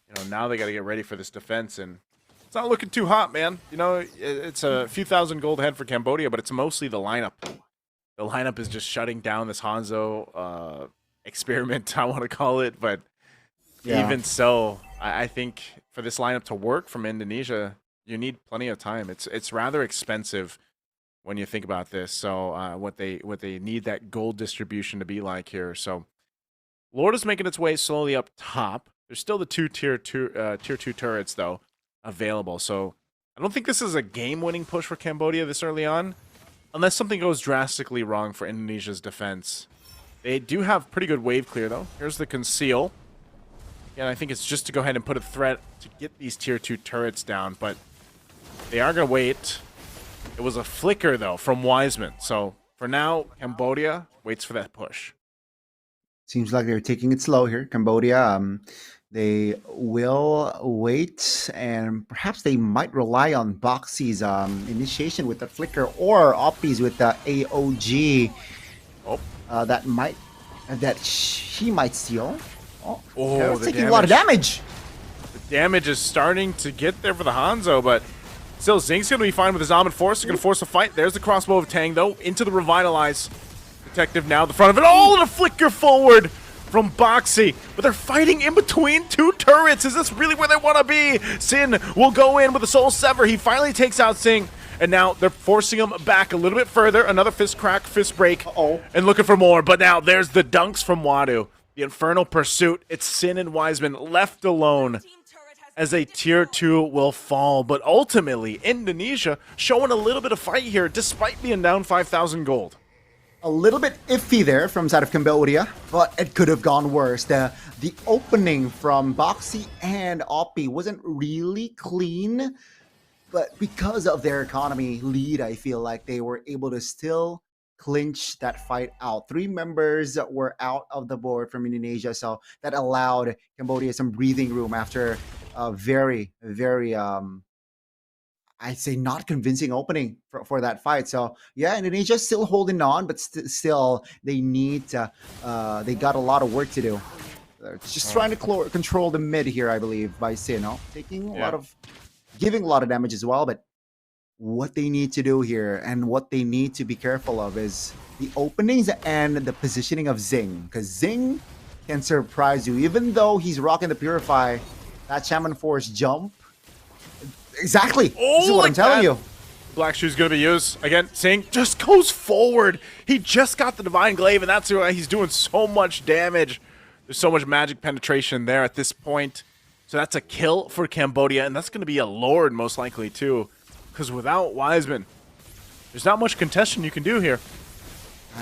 you know, now they got to get ready for this defense, and it's not looking too hot, man. You know, it's a few thousand gold ahead for Cambodia, but it's mostly the lineup. The lineup is just shutting down this Hanzo experiment, I want to call it. But even so, I think for this lineup to work from Indonesia, you need plenty of time. It's rather expensive when you think about this. So what they need that gold distribution to be like here. So Lord is making its way slowly up top. There's still the tier 2 turrets though available. So I don't think this is a game-winning push for Cambodia this early on, unless something goes drastically wrong for Indonesia's defense. They do have pretty good wave clear though. Here's the conceal. Again, I think it's just to go ahead and put a threat to get these tier 2 turrets down, but they are going to wait. It was a flicker, though, from Wiseman. So for now, Cambodia waits for that push. Seems like they're taking it slow here. Cambodia, they will wait, and perhaps they might rely on Boxy's initiation with the flicker, or Oppi's with the AOG. Oh, that he might steal. Oh, they're taking a lot of damage. The damage is starting to get there for the Hanzo, but still, Zing's going to be fine with his Almond Force. They're going to force a fight. There's the crossbow of Tang, though, into the Revitalize. Detective now, the front of it. Oh, and a flicker forward from Boxy. But they're fighting in between two turrets. Is this really where they want to be? Sin will go in with a Soul Sever. He finally takes out Sing. And now they're forcing him back a little bit further. Another fist crack, fist break. And looking for more. But now there's the dunks from Wadu. The Infernal Pursuit. It's Sin and Wiseman left alone as a tier 2 will fall. But ultimately, Indonesia showing a little bit of fight here despite being down 5,000 gold. A little bit iffy there from side of Cambodia, but it could have gone worse. The opening from Boxy and Oppi wasn't really clean, but because of their economy lead, I feel like they were able to still clinch that fight out. 3 members were out of the board from Indonesia, so that allowed Cambodia some breathing room after a very, very I'd say not convincing opening for that fight. So yeah, Indonesia's still holding on, but still they need to, they got a lot of work to do. They're just trying to control the mid here, I believe, by Sino, taking giving a lot of damage as well. But what they need to do here and what they need to be careful of is the openings and the positioning of Zing, because Zing can surprise you. Even though he's rocking the Purify, that Shaman Force jump. Exactly. Oh, this is what I'm telling you. Black Shoe's going to be used. Again, Sing just goes forward. He just got the Divine Glaive, and that's why he's doing so much damage. There's so much magic penetration there at this point. So that's a kill for Cambodia, and that's going to be a Lord most likely too. Because without Wiseman, there's not much contestation you can do here.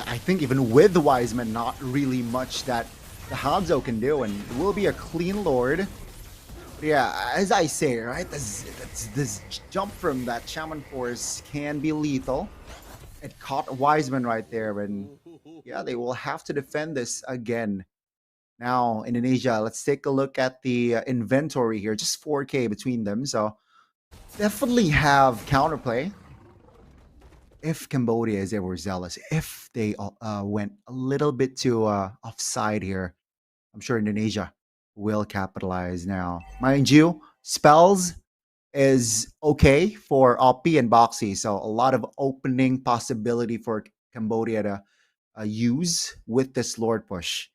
I think even with Wiseman, not really much that the Hanzo can do, and it will be a clean Lord. Yeah, as I say, right, this jump from that Shaman Force can be lethal. It caught Wiseman right there, and yeah, they will have to defend this again. Now, Indonesia, let's take a look at the inventory here. Just 4K between them, so definitely have counterplay. If Cambodia is overzealous, if they went a little bit too offside here, I'm sure Indonesia will capitalize now. Mind you, spells is okay for Oppi and Boxy, so a lot of opening possibility for Cambodia to use with this Lord push.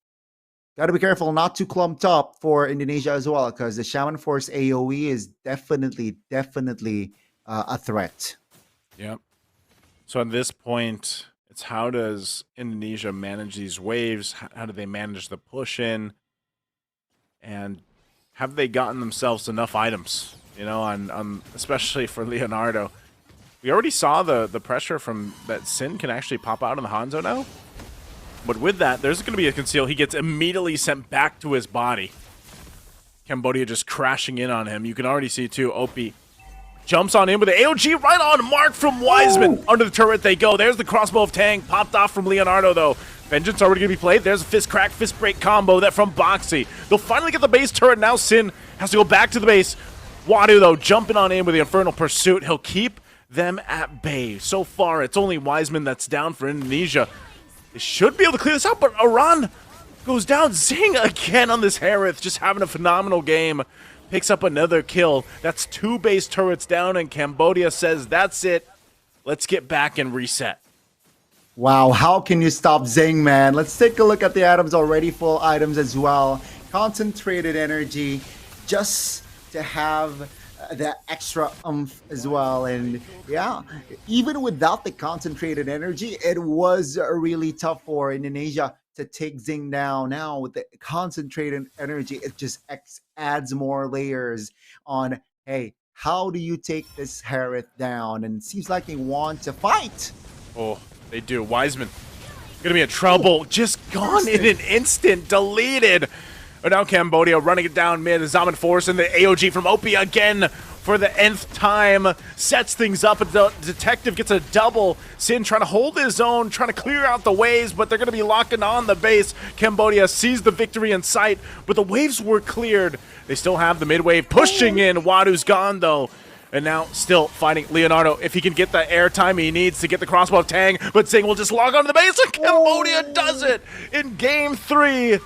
Got to be careful not to clump up for Indonesia as well, because the Shaman Force AoE is definitely a threat. Yep. So at this point, it's how does Indonesia manage these waves? How do they manage the push in? And have they gotten themselves enough items, you know, on especially for Leonardo? We already saw the pressure from that Sin can actually pop out on the Hanzo now. But with that, there's going to be a conceal. He gets immediately sent back to his body. Cambodia just crashing in on him. You can already see, too, Oppi jumps on in with the AOG right on mark from Wiseman. Ooh. Under the turret they go. There's the crossbow of Tang. Popped off from Leonardo, though. Vengeance already going to be played. There's a fist crack, fist break combo that from Boxy. They'll finally get the base turret. Now Sin has to go back to the base. Wadu, though, jumping on in with the Infernal Pursuit. He'll keep them at bay. So far, it's only Wiseman that's down for Indonesia. They should be able to clear this out, but Iran goes down. Zing again on this Harith, just having a phenomenal game. Picks up another kill. That's 2 base turrets down, and Cambodia says, that's it. Let's get back and reset. Wow, how can you stop Zing, man? Let's take a look at the items, already full items as well. Concentrated energy, just to have that extra oomph as well. And yeah, even without the concentrated energy, it was really tough for Indonesia to take Zing down. Now with the concentrated energy, it just adds more layers on, hey, how do you take this Harith down? And it seems like they want to fight. Oh, they do. Wiseman gonna be in trouble. Just gone in an instant. Deleted. But now Cambodia running it down mid. Zaman Force and the AOG from Opie again for the nth time. Sets things up. The detective gets a double. Sin trying to hold his own, trying to clear out the waves, but they're going to be locking on the base. Cambodia sees the victory in sight, but the waves were cleared. They still have the mid wave pushing in. Wadu's gone though. And now still fighting Leonardo if he can get the airtime he needs to get the crossbow of Tang, but Zing will just log onto the base and Cambodia does it in game 3.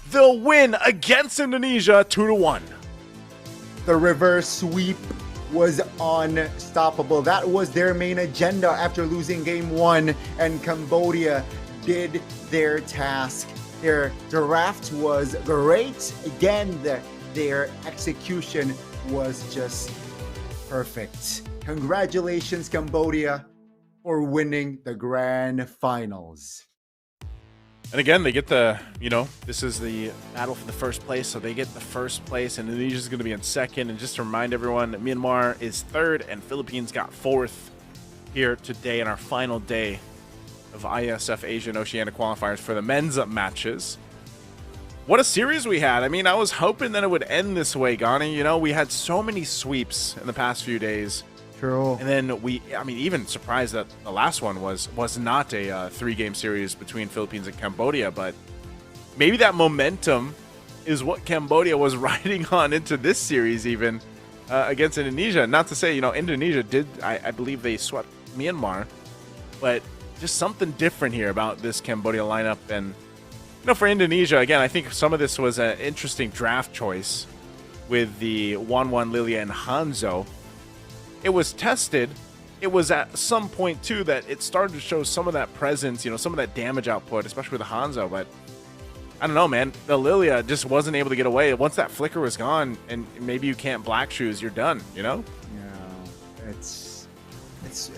They'll win against Indonesia 2-1. The reverse sweep was unstoppable. That was their main agenda after losing game 1, and Cambodia did their task. Their draft was great. Again, their execution was just perfect. Congratulations, Cambodia, for winning the grand finals. And again, they get the, this is the battle for the first place, so they get the first place, and Indonesia's going to be in second. And just to remind everyone, Myanmar is third, and Philippines got 4th here today in our final day of Iesf Asia and Oceania qualifiers for the men's matches. What a series we had. I mean, I was hoping that it would end this way, Gani. We had so many sweeps in the past few days. True. And then even surprised that the last one was not a 3-game series between Philippines and Cambodia, but maybe that momentum is what Cambodia was riding on into this series even against Indonesia. Not to say, Indonesia did, I believe they swept Myanmar, but just something different here about this Cambodia lineup. And, for Indonesia, again, I think some of this was an interesting draft choice with the 1-1 Lilia and Hanzo. It was tested. It was at some point, too, that it started to show some of that presence, some of that damage output, especially with the Hanzo. But I don't know, man. The Lilia just wasn't able to get away. Once that flicker was gone, and maybe you can't black shoes, you're done, Yeah,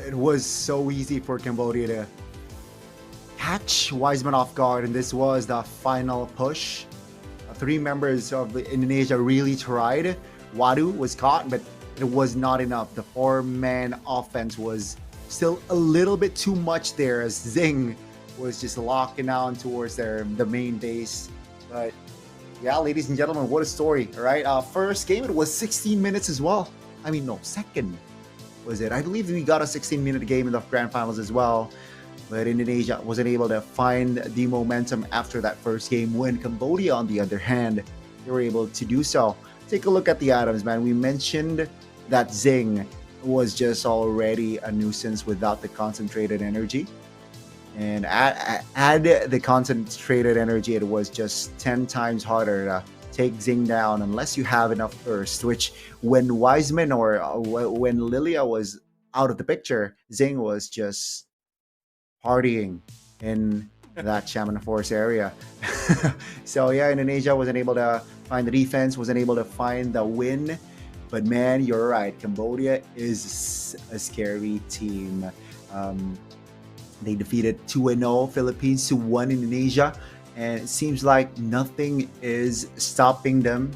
it was so easy for Cambodia to catch Wiseman off guard, and this was the final push. 3 members of Indonesia really tried. Wadu was caught, but it was not enough. The 4-man offense was still a little bit too much there, as Zing was just locking down towards the main base. But yeah, ladies and gentlemen, what a story, right? First game, it was 16 minutes as well. I mean, no, second was it. I believe we got a 16-minute game in the grand finals as well. But Indonesia wasn't able to find the momentum after that first game win. Cambodia, on the other hand, they were able to do so. Take a look at the items, man. We mentioned that Zing was just already a nuisance without the concentrated energy. And add the concentrated energy, it was just 10 times harder to take Zing down unless you have enough burst, which when Wiseman or when Lilia was out of the picture, Zing was just partying in that Shaman Force area. So yeah, Indonesia wasn't able to find the defense, wasn't able to find the win. But man, you're right. Cambodia is a scary team. They defeated 2-0 Philippines to 1 Indonesia, and it seems like nothing is stopping them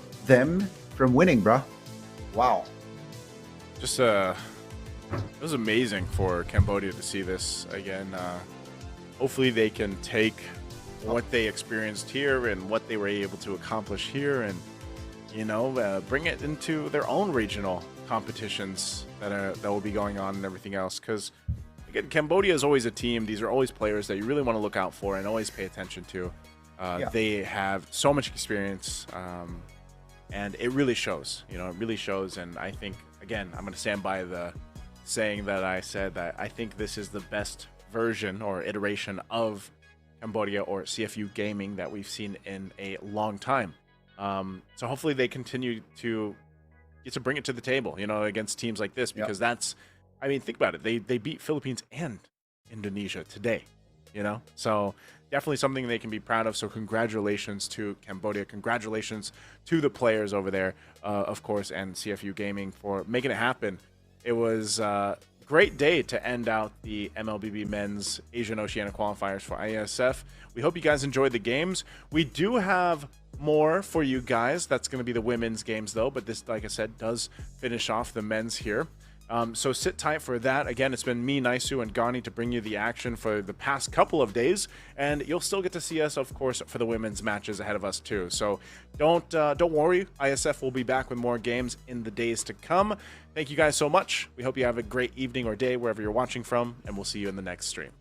from winning, bro. Wow. Just it was amazing for Cambodia to see this again. Hopefully they can take what they experienced here and what they were able to accomplish here and bring it into their own regional competitions that will be going on and everything else. Because again, Cambodia is always a team. These are always players that you really want to look out for and always pay attention to. They have so much experience, and it really shows. It really shows. And I think, again, I'm going to stand by the saying that I said that I think this is the best version or iteration of Cambodia or CFU gaming that we've seen in a long time. So hopefully they continue to get to bring it to the table, against teams like this, because that's, I mean, think about it. They beat Philippines and Indonesia today, so definitely something they can be proud of. So congratulations to Cambodia. Congratulations to the players over there, of course, and CFU Gaming for making it happen. It was a great day to end out the Mlbb Men's Asian Oceania qualifiers for ISF. We hope you guys enjoyed the games. We do have more for you guys. That's going to be the women's games, though. But this, like I said, does finish off the men's here. So sit tight for that. Again, it's been me, Naisu, and Gani to bring you the action for the past couple of days, and you'll still get to see us, of course, for the women's matches ahead of us too. So don't worry, Iesf will be back with more games in the days to come. Thank you guys so much. We hope you have a great evening or day wherever you're watching from, and we'll see you in the next stream.